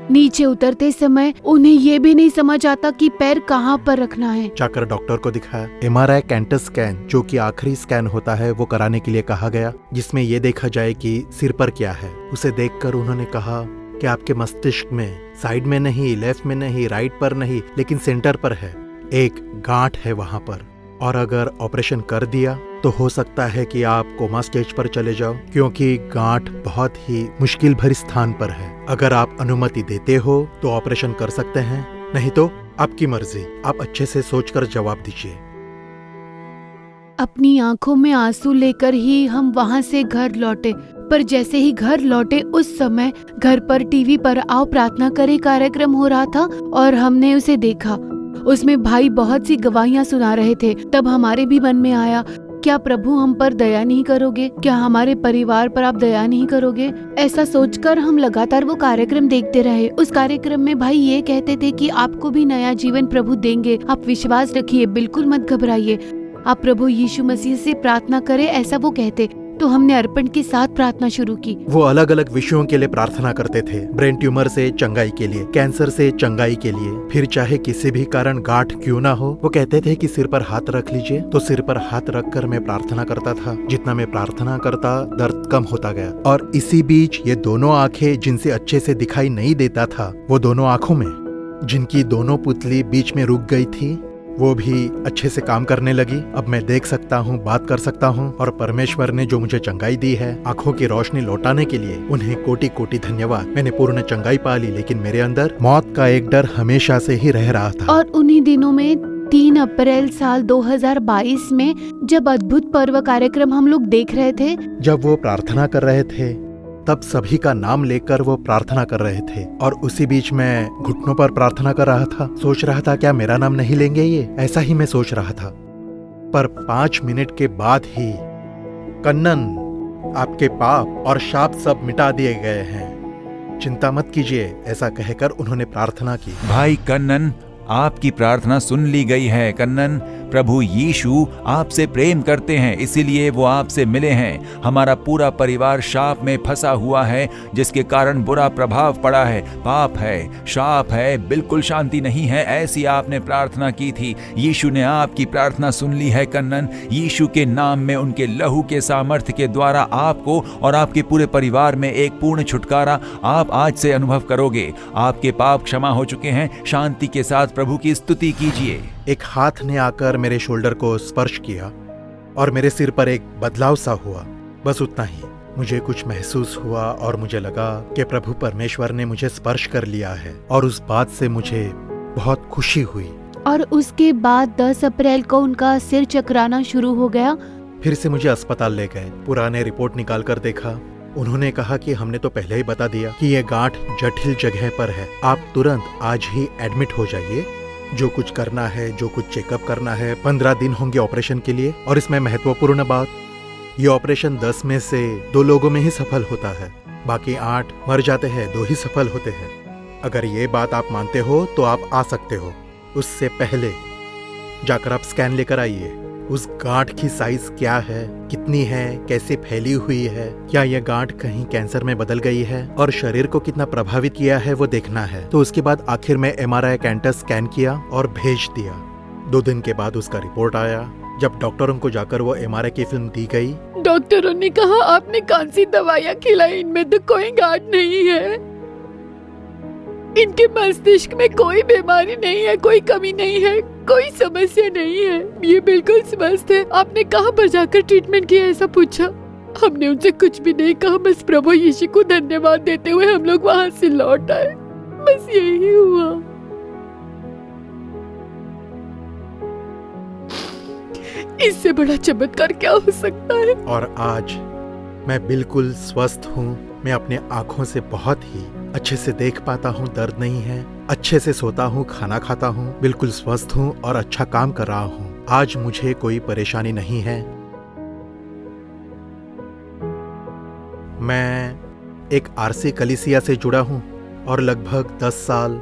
[SPEAKER 6] नीचे उतरते समय उन्हें ये भी नहीं समझ आता कि पैर कहाँ पर रखना है।
[SPEAKER 4] जाकर डॉक्टर को दिखाया। MRI कैंटस स्कैन, जो कि आखिरी स्कैन होता है, वो कराने के लिए कहा गया, जिसमें ये देखा जाए कि सिर पर क्या है। उसे देखकर उन्होंने कहा कि आपके मस्तिष्क में साइड में नहीं, लेफ्ट में नहीं, राइट पर नहीं, लेकिन सेंटर पर है एक गांठ है वहां पर, और अगर ऑपरेशन कर दिया तो हो सकता है कि आप कोमा स्टेज पर चले जाओ, क्योंकि गांठ बहुत ही मुश्किल भरी स्थान पर है। अगर आप अनुमति देते हो तो ऑपरेशन कर सकते हैं, नहीं तो आपकी मर्जी। आप अच्छे से सोचकर जवाब दीजिए।
[SPEAKER 6] अपनी आंखों में आंसू लेकर ही हम वहाँ से घर लौटे। पर जैसे ही घर लौटे उस समय घर पर टीवी पर आओ प्रार्थना करे कार्यक्रम हो रहा था और हमने उसे देखा। उसमें भाई बहुत सी गवाहियां सुना रहे थे। तब हमारे भी मन में आया, क्या प्रभु हम पर दया नहीं करोगे? क्या हमारे परिवार पर आप दया नहीं करोगे? ऐसा सोचकर हम लगातार वो कार्यक्रम देखते रहे। उस कार्यक्रम में भाई ये कहते थे कि आपको भी नया जीवन प्रभु देंगे, आप विश्वास रखिए, बिल्कुल मत घबराइए, आप प्रभु यीशु मसीह से प्रार्थना करें, ऐसा वो कहते। तो हमने अर्पण के साथ प्रार्थना शुरू की।
[SPEAKER 4] वो अलग अलग विषयों के लिए प्रार्थना करते थे। ब्रेन ट्यूमर से चंगाई के लिए, कैंसर से चंगाई के लिए, फिर चाहे किसी भी कारण गांठ क्यों ना हो। वो कहते थे कि सिर पर हाथ रख लीजिए, तो सिर पर हाथ रखकर मैं प्रार्थना करता था। जितना मैं प्रार्थना करता, दर्द कम होता गया। और इसी बीच ये दोनों आंखें जिनसे अच्छे से दिखाई नहीं देता था, वो दोनों आंखों में जिनकी दोनों पुतली बीच में रुक गई थी, वो भी अच्छे से काम करने लगी। अब मैं देख सकता हूँ, बात कर सकता हूँ, और परमेश्वर ने जो मुझे चंगाई दी है, आंखों की रोशनी लौटाने के लिए, उन्हें कोटि कोटि धन्यवाद। मैंने पूर्ण चंगाई पा ली, लेकिन मेरे अंदर मौत का एक डर हमेशा से ही रह रहा था।
[SPEAKER 6] और उन्हीं दिनों में 3 अप्रैल साल 2022 में जब अद्भुत पर्व कार्यक्रम हम लोग देख रहे थे,
[SPEAKER 4] जब वो प्रार्थना कर रहे थे, तब सभी का नाम लेकर वो प्रार्थना कर रहे थे, और उसी बीच मैं घुटनों पर प्रार्थना कर रहा था। सोच रहा था क्या मेरा नाम नहीं लेंगे ये, ऐसा ही मैं सोच रहा था। पर 5 मिनट के बाद ही, कन्नन, आपके पाप और शाप सब मिटा दिए गए हैं, चिंता मत कीजिए, ऐसा कहकर उन्होंने प्रार्थना की।
[SPEAKER 1] भाई कन्नन, आपकी प्रार्थना सुन ली गई है। कन्नन, प्रभु यीशु आपसे प्रेम करते हैं, इसीलिए वो आपसे मिले हैं। हमारा पूरा परिवार शाप में फंसा हुआ है, जिसके कारण बुरा प्रभाव पड़ा है, पाप है, शाप है, बिल्कुल शांति नहीं है। ऐसी आपने प्रार्थना की थी। यीशु ने आपकी प्रार्थना सुन ली है कन्नन। यीशु के नाम में, उनके लहू के सामर्थ्य के द्वारा आपको और आपके पूरे परिवार में एक पूर्ण छुटकारा आप आज से अनुभव करोगे। आपके पाप क्षमा हो चुके हैं। शांति के साथ प्रभु की स्तुति कीजिए।
[SPEAKER 4] एक हाथ ने आकर मेरे शोल्डर को स्पर्श किया और मेरे सिर पर एक बदलाव सा हुआ। बस उतना ही। मुझे कुछ महसूस हुआ और मुझे लगा कि प्रभु परमेश्वर ने मुझे स्पर्श कर लिया है, और उस बात से मुझे बहुत खुशी हुई।
[SPEAKER 6] और उसके बाद 10 अप्रैल को उनका सिर चकराना शुरू हो गया।
[SPEAKER 4] फिर से मुझे अस्पताल ले गए। पुराने रिपोर्ट निकाल कर देखा उन्होंने कहा कि हमने तो पहले ही बता दिया कि ये गांठ जटिल जगह पर है, आप तुरंत आज ही एडमिट हो जाइए। जो कुछ करना है, जो कुछ चेकअप करना है, 15 दिन होंगे ऑपरेशन के लिए। और इसमें महत्वपूर्ण बात, ये ऑपरेशन 10 में से 2 लोगों में ही सफल होता है, बाकी 8 मर जाते हैं, 2 ही सफल होते हैं। अगर ये बात आप मानते हो तो आप आ सकते हो। उससे पहले जाकर आप स्कैन लेकर आइए। उस गांठ की साइज क्या है, कितनी है, कैसे फैली हुई है, क्या यह गांठ कहीं कैंसर में बदल गई है और शरीर को कितना प्रभावित किया है वो देखना है। तो उसके बाद आखिर में MRI कैंटर स्कैन किया और भेज दिया। 2 दिन के बाद उसका रिपोर्ट आया। जब डॉक्टरों को जाकर वो MRI की फिल्म दी गई,
[SPEAKER 5] डॉक्टरों ने कहा आपने कौन सी दवाइयाँ खिलाई, इनमें तो कोई गांठ नहीं है, इनके मस्तिष्क में कोई बीमारी नहीं है, कोई कमी नहीं है, कोई समस्या नहीं है, ये बिल्कुल स्वस्थ है। आपने कहाँ पर जाकर ट्रीटमेंट किया, ऐसा पूछा। हमने उनसे कुछ भी नहीं कहा, बस प्रभु यीशु को धन्यवाद देते हुए हम लोग वहाँ से लौट आए। बस यही हुआ। इससे बड़ा चमत्कार क्या हो सकता है।
[SPEAKER 4] और आज मैं बिल्कुल स्वस्थ हूँ। मैं अपने आँखों से बहुत ही अच्छे से देख पाता हूँ, दर्द नहीं है, अच्छे से सोता हूँ, खाना खाता हूँ, बिल्कुल स्वस्थ हूँ और अच्छा काम कर रहा हूँ। आज मुझे कोई परेशानी नहीं है। मैं एक आरसी कलीसिया से जुड़ा हूँ और लगभग 10 साल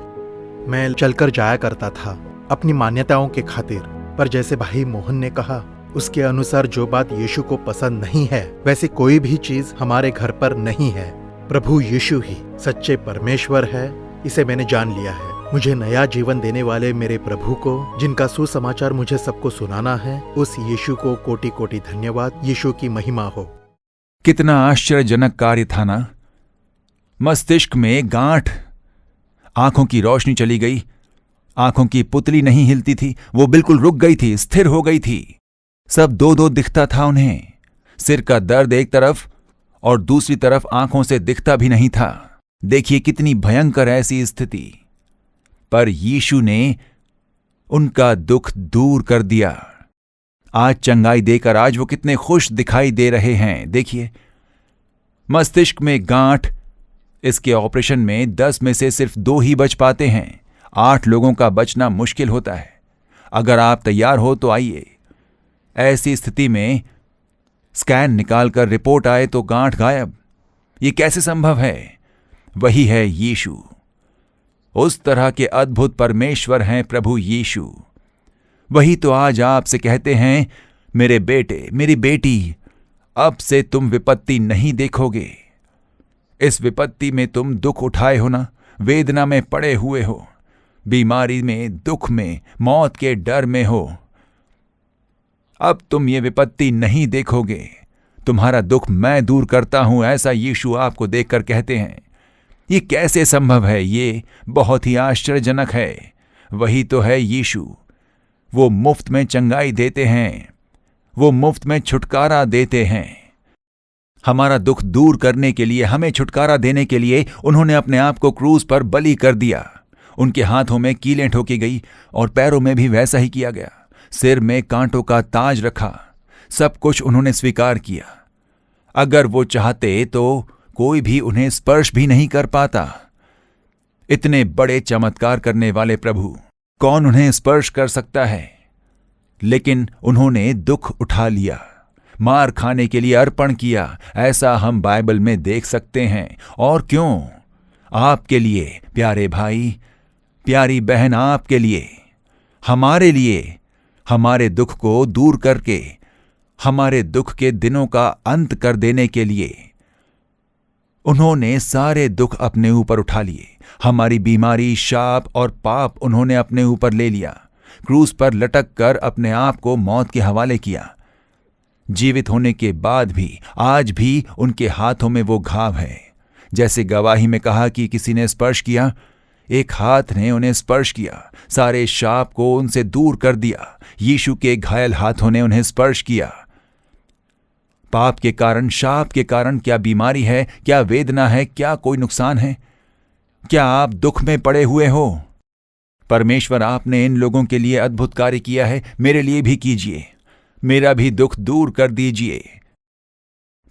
[SPEAKER 4] मैं चलकर जाया करता था अपनी मान्यताओं के खातिर। पर जैसे भाई मोहन ने कहा, उसके अनुसार जो बात यीशु को पसंद नहीं है, वैसे कोई भी चीज हमारे घर पर नहीं है। प्रभु यीशु ही सच्चे परमेश्वर है, इसे मैंने जान लिया है। मुझे नया जीवन देने वाले मेरे प्रभु को, जिनका सुसमाचार मुझे सबको सुनाना है, उस यीशु को कोटि कोटि धन्यवाद। यीशु की महिमा हो।
[SPEAKER 1] कितना आश्चर्यजनक कार्य था ना। मस्तिष्क में गांठ, आंखों की रोशनी चली गई, आंखों की पुतली नहीं हिलती थी, वो बिल्कुल रुक गई थी, स्थिर हो गई थी। सब 2-2 दिखता था उन्हें। सिर का दर्द एक तरफ और दूसरी तरफ आंखों से दिखता भी नहीं था। देखिए कितनी भयंकर ऐसी स्थिति। पर यीशु ने उनका दुख दूर कर दिया। आज चंगाई देकर आज वो कितने खुश दिखाई दे रहे हैं। देखिए, मस्तिष्क में गांठ, इसके ऑपरेशन में 10 में से सिर्फ 2 ही बच पाते हैं। 8 लोगों का बचना मुश्किल होता है। अगर आप तैयार हो तो आइए। ऐसी स्थिति में स्कैन निकालकर रिपोर्ट आए तो गांठ गायब। ये कैसे संभव है? वही है यीशु। उस तरह के अद्भुत परमेश्वर हैं प्रभु यीशु। वही तो आज आपसे कहते हैं, मेरे बेटे, मेरी बेटी, अब से तुम विपत्ति नहीं देखोगे। इस विपत्ति में तुम दुख उठाए हो ना, वेदना में पड़े हुए हो, बीमारी में, दुख में, मौत के डर में हो। अब तुम ये विपत्ति नहीं देखोगे। तुम्हारा दुख मैं दूर करता हूं, ऐसा यीशु आपको देखकर कहते हैं। ये कैसे संभव है? ये बहुत ही आश्चर्यजनक है। वही तो है यीशु। वो मुफ्त में चंगाई देते हैं, वो मुफ्त में छुटकारा देते हैं। हमारा दुख दूर करने के लिए, हमें छुटकारा देने के लिए उन्होंने अपने आप को क्रूस पर बलि कर दिया। उनके हाथों में कीलें ठोकी गई और पैरों में भी वैसा ही किया गया। सिर में कांटों का ताज रखा। सब कुछ उन्होंने स्वीकार किया। अगर वो चाहते तो कोई भी उन्हें स्पर्श भी नहीं कर पाता। इतने बड़े चमत्कार करने वाले प्रभु, कौन उन्हें स्पर्श कर सकता है? लेकिन उन्होंने दुख उठा लिया, मार खाने के लिए अर्पण किया। ऐसा हम बाइबल में देख सकते हैं। और क्यों? आपके लिए प्यारे भाई, प्यारी बहन, आपके लिए, हमारे लिए, हमारे दुख को दूर करके, हमारे दुख के दिनों का अंत कर देने के लिए उन्होंने सारे दुख अपने ऊपर उठा लिए। हमारी बीमारी, शाप और पाप उन्होंने अपने ऊपर ले लिया। क्रूस पर लटक कर अपने आप को मौत के हवाले किया। जीवित होने के बाद भी आज भी उनके हाथों में वो घाव है। जैसे गवाही में कहा कि किसी ने स्पर्श किया, एक हाथ ने उन्हें स्पर्श किया, सारे शाप को उनसे दूर कर दिया। यीशु के घायल हाथों ने उन्हें स्पर्श किया। पाप के कारण, शाप के कारण क्या बीमारी है, क्या वेदना है, क्या कोई नुकसान है? क्या आप दुख में पड़े हुए हो? परमेश्वर, आपने इन लोगों के लिए अद्भुत कार्य किया है, मेरे लिए भी कीजिए। मेरा भी दुख दूर कर दीजिए।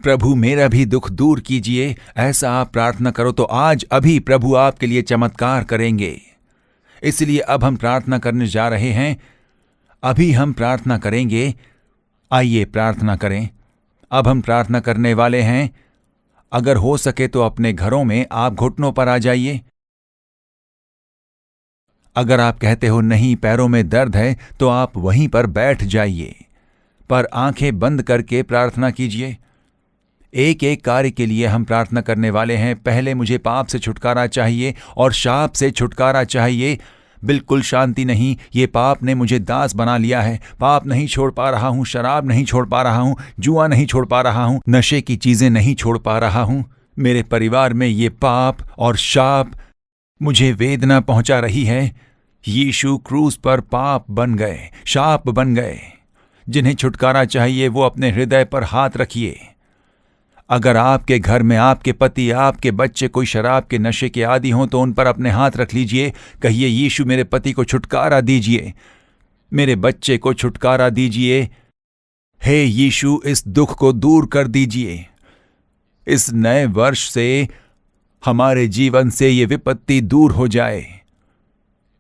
[SPEAKER 1] प्रभु मेरा भी दुख दूर कीजिए, ऐसा आप प्रार्थना करो तो आज अभी प्रभु आपके लिए चमत्कार करेंगे। इसलिए अब हम प्रार्थना करने जा रहे हैं। अभी हम प्रार्थना करेंगे। आइए प्रार्थना करें। अब हम प्रार्थना करने वाले हैं। अगर हो सके तो अपने घरों में आप घुटनों पर आ जाइए। अगर आप कहते हो नहीं पैरों में दर्द है तो आप वहीं पर बैठ जाइए, पर आंखें बंद करके प्रार्थना कीजिए। एक एक कार्य के लिए हम प्रार्थना करने वाले हैं। पहले मुझे पाप से छुटकारा चाहिए और शाप से छुटकारा चाहिए। बिल्कुल शांति नहीं, ये पाप ने मुझे दास बना लिया है। पाप नहीं छोड़ पा रहा हूँ, शराब नहीं छोड़ पा रहा हूँ, जुआ नहीं छोड़ पा रहा हूँ, नशे की चीजें नहीं छोड़ पा रहा हूँ। मेरे परिवार में ये पाप और शाप मुझे वेदना पहुंचा रही है। यीशु क्रूस पर पाप बन गए, शाप बन गए। जिन्हें छुटकारा चाहिए वो अपने हृदय पर हाथ रखिए। अगर आपके घर में आपके पति, आपके बच्चे कोई शराब के नशे के आदी हों तो उन पर अपने हाथ रख लीजिए। कहिए, यीशु मेरे पति को छुटकारा दीजिए, मेरे बच्चे को छुटकारा दीजिए। हे यीशु, इस दुख को दूर कर दीजिए। इस नए वर्ष से हमारे जीवन से ये विपत्ति दूर हो जाए।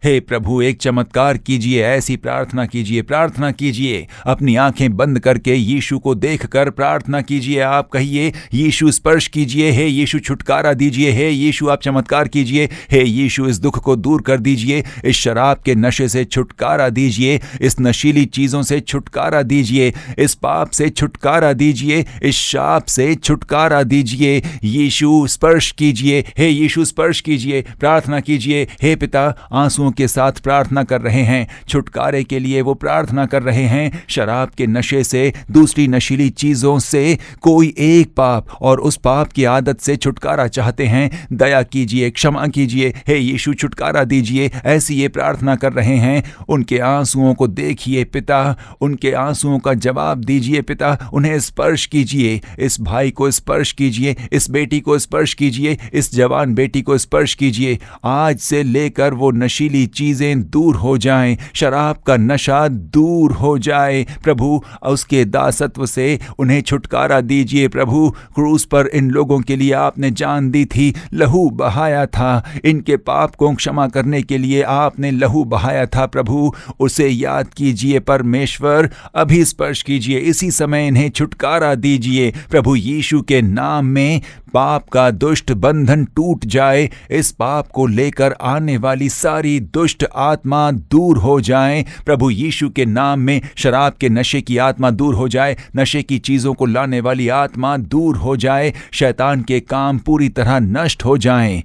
[SPEAKER 1] हे प्रभु, एक चमत्कार कीजिए। ऐसी प्रार्थना कीजिए, प्रार्थना कीजिए। अपनी आंखें बंद करके यीशु को देखकर प्रार्थना कीजिए। आप कहिए, यीशु स्पर्श कीजिए। हे यीशु छुटकारा दीजिए। हे यीशु आप चमत्कार कीजिए। हे यीशु इस दुख को दूर कर दीजिए। इस शराब के नशे से छुटकारा दीजिए। इस नशीली चीजों से छुटकारा दीजिए। इस पाप से छुटकारा दीजिए। इस शाप से छुटकारा दीजिए। यीशु स्पर्श कीजिए। हे यीशु स्पर्श कीजिए। प्रार्थना कीजिए। हे पिता, आंसू के साथ प्रार्थना कर रहे हैं। छुटकारे के लिए वो प्रार्थना कर रहे हैं। शराब के नशे से, दूसरी नशीली चीजों से कोई एक पाप और उस पाप की आदत से छुटकारा चाहते हैं। दया कीजिए, क्षमा कीजिए। हे यीशु छुटकारा दीजिए। ऐसी ये प्रार्थना कर रहे हैं। उनके आंसुओं को देखिए पिता, उनके आंसुओं का जवाब दीजिए पिता। उन्हें स्पर्श कीजिए। इस भाई को स्पर्श कीजिए, इस बेटी को स्पर्श कीजिए, इस जवान बेटी को स्पर्श कीजिए। आज से लेकर वो नशीली चीजें दूर हो जाएं, शराब का नशा दूर हो जाए। प्रभु, उसके दासत्व से उन्हें छुटकारा दीजिए। प्रभु, क्रूस पर इन लोगों के लिए आपने जान दी थी, लहू बहाया था। इनके पाप को क्षमा करने के लिए आपने लहू बहाया था। प्रभु, उसे याद कीजिए। परमेश्वर, अभी स्पर्श कीजिए। इसी समय इन्हें छुटकारा दीजिए। प्रभु यीशु के नाम में पाप का दुष्ट बंधन टूट जाए। इस पाप को लेकर आने वाली सारी दुष्ट आत्मा दूर हो जाए। प्रभु यीशु के नाम में शराब के नशे की आत्मा दूर हो जाए। नशे की चीजों को लाने वाली आत्मा दूर हो जाए। शैतान के काम पूरी तरह नष्ट हो जाएं।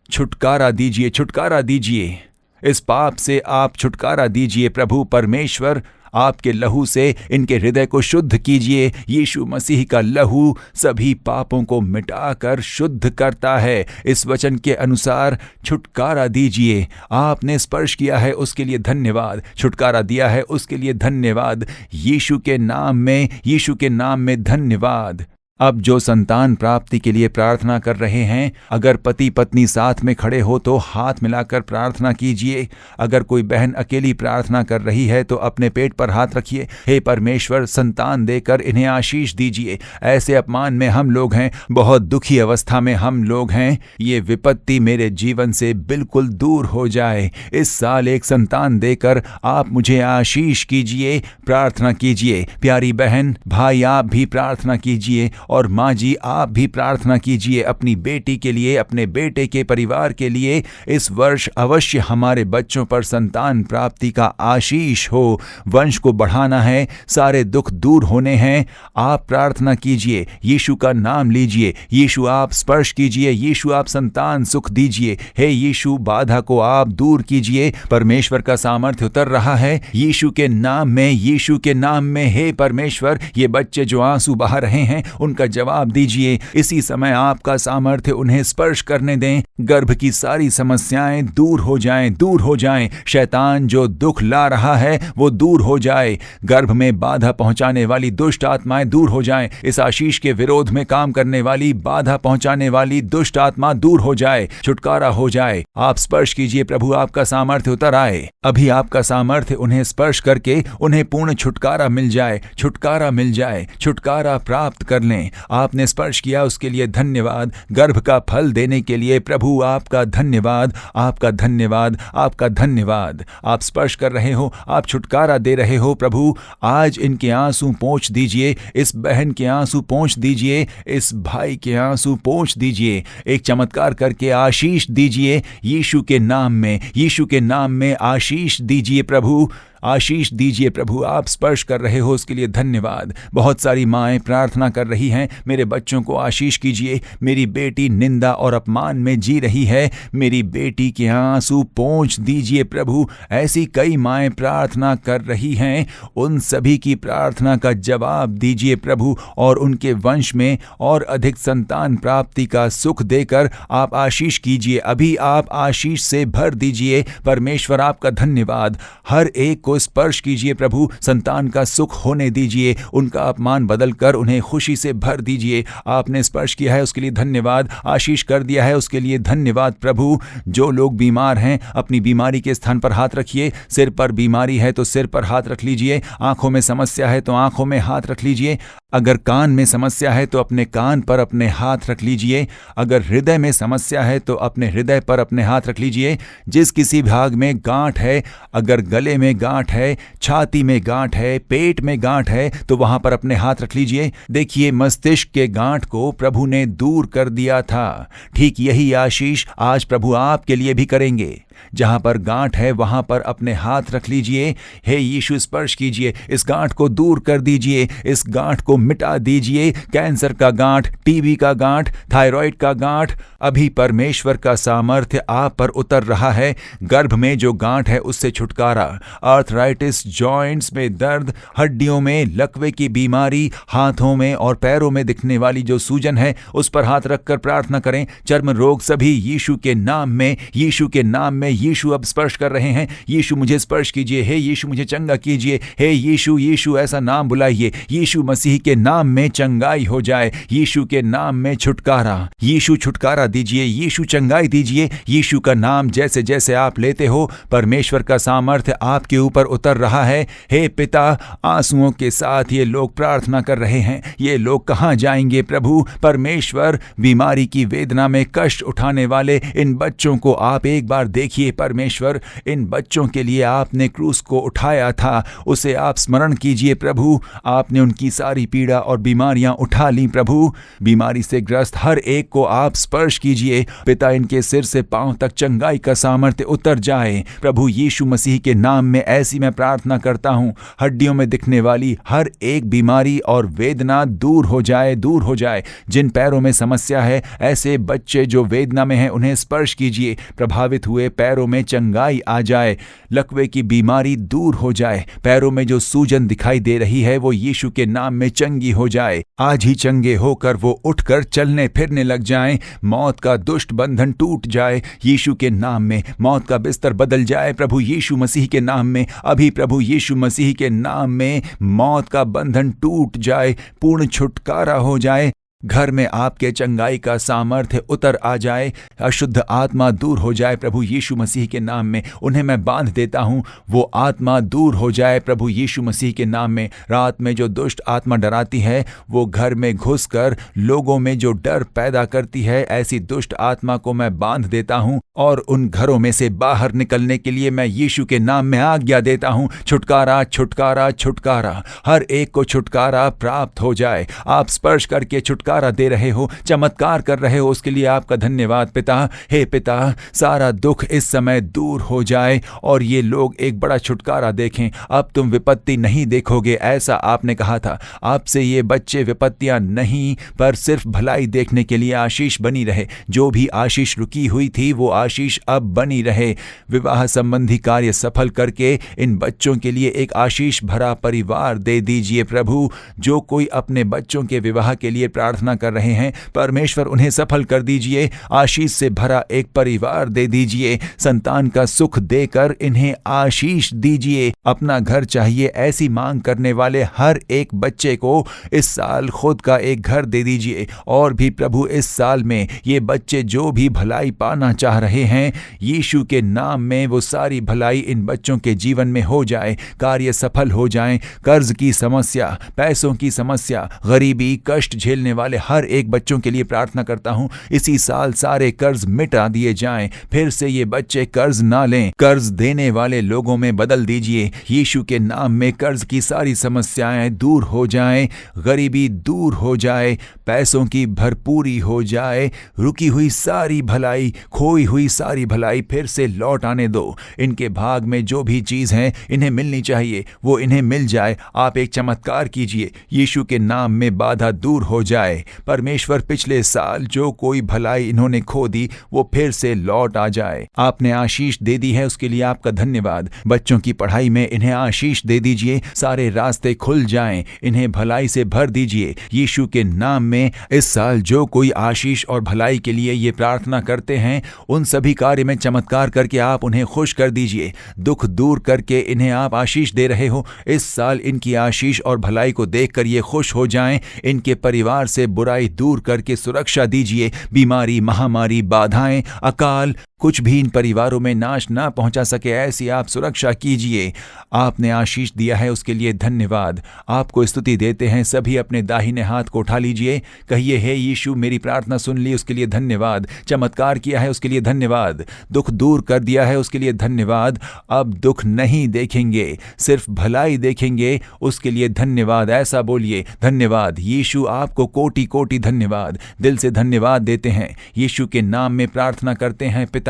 [SPEAKER 1] छुटकारा दीजिए, छुटकारा दीजिए। इस पाप से आप छुटकारा दीजिए। प्रभु परमेश्वर, आपके लहू से इनके हृदय को शुद्ध कीजिए। यीशु मसीह का लहू सभी पापों को मिटाकर शुद्ध करता है। इस वचन के अनुसार छुटकारा दीजिए। आपने स्पर्श किया है उसके लिए धन्यवाद। छुटकारा दिया है उसके लिए धन्यवाद। यीशु के नाम में धन्यवाद। अब जो संतान प्राप्ति के लिए प्रार्थना कर रहे हैं, अगर पति पत्नी साथ में खड़े हो तो हाथ मिलाकर प्रार्थना कीजिए। अगर कोई बहन अकेली प्रार्थना कर रही है तो अपने पेट पर हाथ रखिए। हे परमेश्वर, संतान देकर इन्हें आशीष दीजिए। ऐसे अपमान में हम लोग हैं, बहुत दुखी अवस्था में हम लोग हैं। ये विपत्ति मेरे जीवन से बिल्कुल दूर हो जाए। इस साल एक संतान देकर आप मुझे आशीष कीजिए। प्रार्थना कीजिए। प्यारी बहन, भाई, आप भी प्रार्थना कीजिए। और माँ जी, आप भी प्रार्थना कीजिए अपनी बेटी के लिए, अपने बेटे के परिवार के लिए। इस वर्ष अवश्य हमारे बच्चों पर संतान प्राप्ति का आशीष हो। वंश को बढ़ाना है, सारे दुख दूर होने हैं। आप प्रार्थना कीजिए, यीशु का नाम लीजिए। यीशु आप स्पर्श कीजिए। यीशु आप संतान सुख दीजिए। हे यीशु, बाधा को आप दूर कीजिए। परमेश्वर का सामर्थ्य उतर रहा है यीशु के नाम में, यीशु के नाम में। हे परमेश्वर, ये बच्चे जो आंसू बहा रहे हैं उनका का जवाब दीजिए। इसी समय आपका सामर्थ्य उन्हें स्पर्श करने दें। गर्भ की सारी समस्याएं दूर हो जाएं, दूर हो जाएं। शैतान जो दुख ला रहा है वो दूर हो जाए। गर्भ में बाधा पहुंचाने वाली दुष्ट आत्माएं दूर हो जाएं। इस आशीष के विरोध में काम करने वाली, बाधा पहुंचाने वाली दुष्ट आत्मा दूर हो जाए, छुटकारा हो जाए। आप स्पर्श कीजिए प्रभु, आपका सामर्थ्य उतर आए। अभी आपका सामर्थ्य उन्हें स्पर्श करके उन्हें पूर्ण छुटकारा मिल जाए, छुटकारा मिल जाए, छुटकारा प्राप्त कर लें। आपने स्पर्श किया उसके लिए धन्यवाद। गर्भ का फल देने के लिए प्रभु आपका धन्यवाद, आपका धन्यवाद, आपका धन्यवाद। आप स्पर्श कर रहे हो, आप छुटकारा दे रहे हो प्रभु। आज इनके आंसू पोंछ दीजिए, इस बहन के आंसू पोंछ दीजिए, इस भाई के आंसू पोंछ दीजिए। एक चमत्कार करके आशीष दीजिए यीशु के नाम में, यीशु के नाम में आशीष दीजिए प्रभु, आशीष दीजिए प्रभु। आप स्पर्श कर रहे हो उसके लिए धन्यवाद। बहुत सारी माएँ प्रार्थना कर रही हैं, मेरे बच्चों को आशीष कीजिए। मेरी बेटी निंदा और अपमान में जी रही है, मेरी बेटी के आंसू पोंछ दीजिए प्रभु। ऐसी कई माएँ प्रार्थना कर रही हैं, उन सभी की प्रार्थना का जवाब दीजिए प्रभु, और उनके वंश में और अधिक संतान प्राप्ति का सुख देकर आप आशीष कीजिए। अभी आप आशीष से भर दीजिए परमेश्वर, आपका धन्यवाद। हर एक को स्पर्श कीजिए प्रभु, संतान का सुख होने दीजिए, उनका अपमान बदलकर उन्हें खुशी से भर दीजिए। आपने स्पर्श किया है उसके लिए धन्यवाद, आशीष कर दिया है उसके लिए धन्यवाद प्रभु। जो लोग बीमार हैं अपनी बीमारी के स्थान पर हाथ रखिए। सिर पर बीमारी है तो सिर पर हाथ रख लीजिए, आंखों में समस्या है तो आंखों में हाथ रख लीजिए, अगर कान में समस्या है तो अपने कान पर अपने हाथ रख लीजिए, अगर हृदय में समस्या है तो अपने हृदय पर अपने हाथ रख लीजिए। जिस किसी भाग में गांठ है, अगर गले में गांठ है, छाती में गांठ है, पेट में गांठ है तो वहां पर अपने हाथ रख लीजिए। देखिए मस्तिष्क के गांठ को प्रभु ने दूर कर दिया था। ठीक यही आशीष आज प्रभु आपके लिए भी करेंगे। जहां पर गांठ है वहां पर अपने हाथ रख लीजिए। हे यीशु स्पर्श कीजिए, इस गांठ को दूर कर दीजिए, इस गांठ को मिटा दीजिए। कैंसर का गांठ, टीबी का गांठ, थायराइड का गांठ, अभी परमेश्वर का सामर्थ्य आप पर उतर रहा है। गर्भ में जो गांठ है उससे छुटकारा, आर्थराइटिस, जॉइंट्स में दर्द, हड्डियों में लकवे की बीमारी, हाथों में और पैरों में दिखने वाली जो सूजन है उस पर हाथ रखकर प्रार्थना करें। चर्म रोग सभी यीशु के नाम में, यीशु के नाम में यीशु अब स्पर्श कर रहे हैं। यीशु मुझे स्पर्श कीजिए, हे यीशु मुझे चंगा कीजिए, हे यीशु, यीशु ऐसा नाम बुलाइए। यीशु मसीह के नाम में चंगाई हो जाए, यीशु के नाम में छुटकारा। यीशु छुटकारा दीजिए, यीशु चंगाई दीजिए। यीशु का नाम जैसे जैसे आप लेते हो परमेश्वर का सामर्थ्य आपके ऊपर उतर रहा है। हे पिता, आंसुओं के साथ ये लोग प्रार्थना कर रहे हैं। ये लोग कहां जाएंगे प्रभु? परमेश्वर, बीमारी की वेदना में कष्ट उठाने वाले इन बच्चों को आप एक बार देखिए परमेश्वर। इन बच्चों के लिए आपने क्रूस को उठाया था, उसे आप स्मरण कीजिए प्रभु। आपने उनकी सारी पीड़ा और बीमारियां उठा ली प्रभु। बीमारी से ग्रस्त हर एक को आप स्पर्श कीजिए पिता। इनके सिर से पांव तक चंगाई का सामर्थ्य उतर जाए प्रभु। यीशु मसीह के नाम में ऐसी मैं प्रार्थना करता हूं, हड्डियों में दिखने वाली हर एक बीमारी और वेदना दूर हो जाए, दूर हो जाए। जिन पैरों में समस्या है, ऐसे बच्चे जो वेदना में हैं उन्हें स्पर्श कीजिए। प्रभावित हुए पैरों में चंगाई आ जाए, लकवे की बीमारी दूर हो जाए। पैरों में जो सूजन दिखाई दे रही है वो यीशु के नाम में चंगी हो जाए। आज ही चंगे होकर वो उठकर चलने फिरने लग जाएं। मौत का दुष्ट बंधन टूट जाए यीशु के नाम में। मौत का बिस्तर बदल जाए प्रभु यीशु मसीह के नाम में। अभी प्रभु यीशु मसीह के नाम में मौत का बंधन टूट जाए, पूर्ण छुटकारा हो जाए। घर में आपके चंगाई का सामर्थ्य उतर आ जाए, अशुद्ध आत्मा दूर हो जाए प्रभु यीशु मसीह के नाम में। उन्हें मैं बांध देता हूँ, वो आत्मा दूर हो जाए प्रभु यीशु मसीह के नाम में। रात में जो दुष्ट आत्मा डराती है वो घर में घुसकर लोगों में जो डर पैदा करती है, ऐसी दुष्ट आत्मा को मैं बांध देता हूँ और उन घरों में से बाहर निकलने के लिए मैं यीशु के नाम में आज्ञा देता हूँ। छुटकारा, छुटकारा, छुटकारा, हर एक को छुटकारा प्राप्त हो जाए। आप स्पर्श करके छुटकारा छुटकारा दे रहे हो, चमत्कार कर रहे हो, उसके लिए आपका धन्यवाद पिता। हे पिता, सारा दुख इस समय दूर हो जाए और ये लोग एक बड़ा छुटकारा देखें। अब तुम विपत्ति नहीं देखोगे, ऐसा आपने कहा था। आपसे ये बच्चे विपत्तियां नहीं पर सिर्फ भलाई देखने के लिए आशीष बनी रहे। जो भी आशीष रुकी हुई थी वो आशीष अब बनी रहे। विवाह संबंधी कार्य सफल करके इन बच्चों के लिए एक आशीष भरा परिवार दे दीजिए प्रभु। जो कोई अपने बच्चों के विवाह के लिए प्रार्थना कर रहे हैं, परमेश्वर उन्हें सफल कर दीजिए। आशीष से भरा एक परिवार दे दीजिए। संतान का सुख देकर इन्हें आशीष दीजिए। अपना घर चाहिए ऐसी मांग करने वाले हर एक बच्चे को इस साल खुद का एक घर दे दीजिए। और भी प्रभु, इस साल में ये बच्चे जो भी भलाई पाना चाह रहे हैं, यीशु के नाम में वो सारी भलाई इन बच्चों के जीवन में हो जाए, कार्य सफल हो जाएं। कर्ज की समस्या, पैसों की समस्या, गरीबी, कष्ट झेलने वाले हर एक बच्चों के लिए प्रार्थना करता हूं, इसी साल सारे कर्ज मिटा दिए जाएं। फिर से ये बच्चे कर्ज ना लें, कर्ज देने वाले लोगों में बदल दीजिए। यीशु के नाम में कर्ज की सारी समस्याएं दूर हो जाएं, गरीबी दूर हो जाए, पैसों की भरपूरी हो जाए, रुकी हुई सारी भलाई, खोई हुई सारी भलाई फिर से लौट आने दो। इनके भाग में जो भी चीज है इन्हें मिलनी चाहिए, वो इन्हें मिल जाए। आप एक चमत्कार कीजिए, यीशु के नाम में बाधा दूर हो जाए। परमेश्वर, पिछले साल जो कोई भलाई इन्होंने खो दी वो फिर से लौट आ जाए। आपने आशीष दे दी है, उसके लिए आपका धन्यवाद। बच्चों की पढ़ाई में इन्हें आशीष दे दीजिए, सारे रास्ते खुल जाएं, इन्हें भलाई से भर दीजिए। यीशु के नाम में इस साल जो कोई आशीष और भलाई के लिए ये प्रार्थना करते हैं, उन सभी कार्य में चमत्कार करके आप उन्हें खुश कर दीजिए। दुख दूर करके इन्हें आप आशीष दे रहे हो। इस साल इनकी आशीष और भलाई को देखकर ये खुश हो जाएं। इनके परिवार से बुराई दूर करके सुरक्षा दीजिए। बीमारी, महामारी, बाधाएं, अकाल कुछ भी इन परिवारों में नाश ना पहुंचा सके, ऐसी आप सुरक्षा कीजिए। आपने आशीष दिया है, उसके लिए धन्यवाद। आपको स्तुति देते हैं। सभी अपने दाहिने हाथ को उठा लीजिए, कहिए, हे यीशु, मेरी प्रार्थना सुन ली, उसके लिए धन्यवाद। चमत्कार किया है, उसके लिए धन्यवाद। दुख दूर कर दिया है, उसके लिए धन्यवाद। अब दुख नहीं देखेंगे, सिर्फ भलाई देखेंगे, उसके लिए धन्यवाद। ऐसा बोलिए, धन्यवाद यीशु, आपको कोटि कोटि धन्यवाद। दिल से धन्यवाद देते हैं। यीशु के नाम में प्रार्थना करते हैं पिता,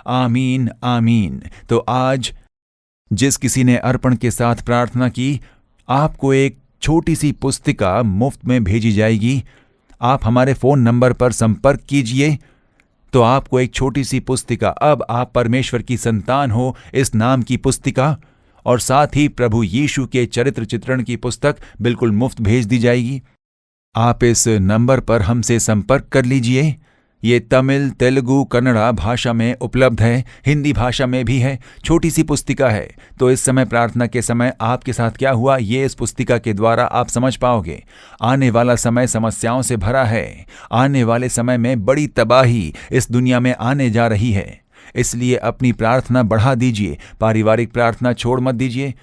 [SPEAKER 1] आमीन आमीन। तो आज जिस किसी ने अर्पण के साथ प्रार्थना की, आपको एक छोटी सी पुस्तिका मुफ्त में भेजी जाएगी। आप हमारे फोन नंबर पर संपर्क कीजिए तो आपको एक छोटी सी पुस्तिका, अब आप परमेश्वर की संतान हो, इस नाम की पुस्तिका और साथ ही प्रभु यीशु के चरित्र चित्रण की पुस्तक बिल्कुल मुफ्त भेज दी जाएगी। आप इस नंबर पर हमसे संपर्क कर लीजिए। ये तमिल, तेलुगु, कन्नड़ा भाषा में उपलब्ध है, हिंदी भाषा में भी है। छोटी सी पुस्तिका है, तो इस समय प्रार्थना के समय आपके साथ क्या हुआ ये इस पुस्तिका के द्वारा आप समझ पाओगे। आने वाला समय समस्याओं से भरा है। आने वाले समय में बड़ी तबाही इस दुनिया में आने जा रही है, इसलिए अपनी प्रार्थना बढ़ा दीजिए। पारिवारिक प्रार्थना छोड़ मत दीजिए।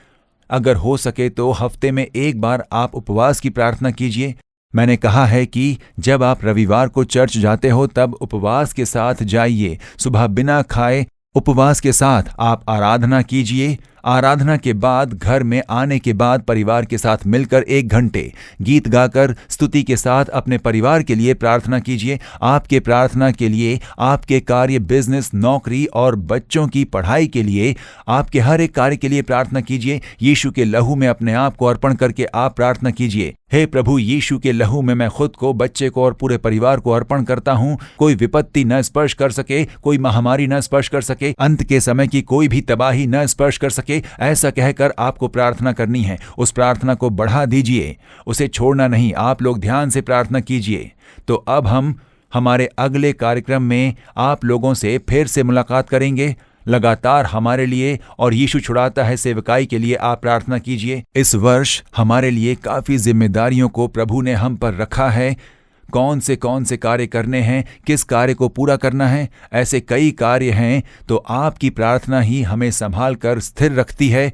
[SPEAKER 1] अगर हो सके तो हफ्ते में एक बार आप उपवास की प्रार्थना कीजिए। मैंने कहा है कि जब आप रविवार को चर्च जाते हो तब उपवास के साथ जाइए। सुबह बिना खाए उपवास के साथ आप आराधना कीजिए। आराधना के बाद घर में आने के बाद परिवार के साथ मिलकर 1 घंटे गीत गाकर स्तुति के साथ अपने परिवार के लिए प्रार्थना कीजिए। आपके प्रार्थना के लिए, आपके कार्य, बिजनेस, नौकरी और बच्चों की पढ़ाई के लिए, आपके हर एक कार्य के लिए प्रार्थना कीजिए। यीशु के लहू में अपने आप को अर्पण करके आप प्रार्थना कीजिए, हे प्रभु यीशु के लहू में मैं खुद को, बच्चे को और पूरे परिवार को अर्पण करता हूँ। कोई विपत्ति न स्पर्श कर सके, कोई महामारी न स्पर्श कर सके, अंत के समय की कोई भी तबाही न स्पर्श कर सके, ऐसा कहकर आपको प्रार्थना करनी है। उस प्रार्थना को बढ़ा दीजिए, उसे छोड़ना नहीं। आप लोग ध्यान से प्रार्थना कीजिए। तो अब हम हमारे अगले कार्यक्रम में आप लोगों से फिर से मुलाकात करेंगे। लगातार हमारे लिए और यीशु छुड़ाता है सेवकाई के लिए आप प्रार्थना कीजिए। इस वर्ष हमारे लिए काफ़ी जिम्मेदारियों को प्रभु ने हम पर रखा है। कौन से कार्य करने हैं, किस कार्य को पूरा करना है, ऐसे कई कार्य हैं। तो आपकी प्रार्थना ही हमें संभाल कर स्थिर रखती है।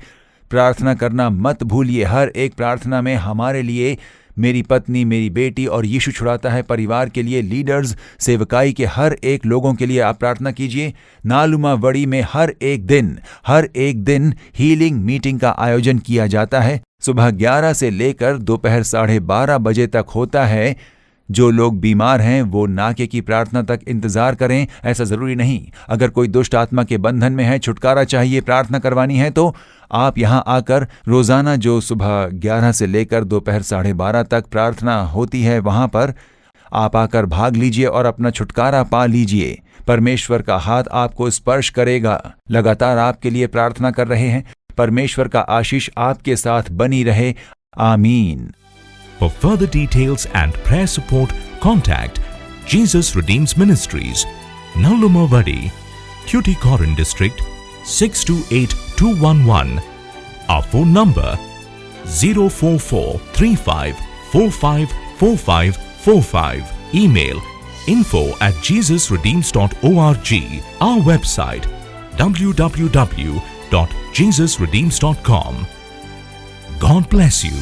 [SPEAKER 1] प्रार्थना करना मत भूलिए। हर एक प्रार्थना में हमारे लिए, मेरी पत्नी, मेरी बेटी और यीशु छुड़ाता है परिवार के लिए, लीडर्स, सेवकाई के हर एक लोगों के लिए आप प्रार्थना कीजिए। नालुमा वड़ी में हर एक दिन हीलिंग मीटिंग का आयोजन किया जाता है। सुबह 11 से लेकर दोपहर 12:30 बजे तक होता है। जो लोग बीमार हैं वो नाके की प्रार्थना तक इंतजार करें, ऐसा जरूरी नहीं। अगर कोई दुष्ट आत्मा के बंधन में है, छुटकारा चाहिए, प्रार्थना करवानी है, तो आप यहाँ आकर रोजाना जो सुबह 11 से लेकर दोपहर 12:30 तक प्रार्थना होती है, वहां पर आप आकर भाग लीजिए और अपना छुटकारा पा लीजिए। परमेश्वर का हाथ आपको स्पर्श करेगा। लगातार आपके लिए प्रार्थना कर रहे हैं। परमेश्वर का आशीष आपके साथ बनी रहे। आमीन।
[SPEAKER 8] For further details and prayer support, contact Jesus Redeems Ministries, Nallumavadi, Tuticorin District, 628211. Our phone number 04435454545. Email info@jesusredeems.org. Our website www.jesusredeems.com. God bless you.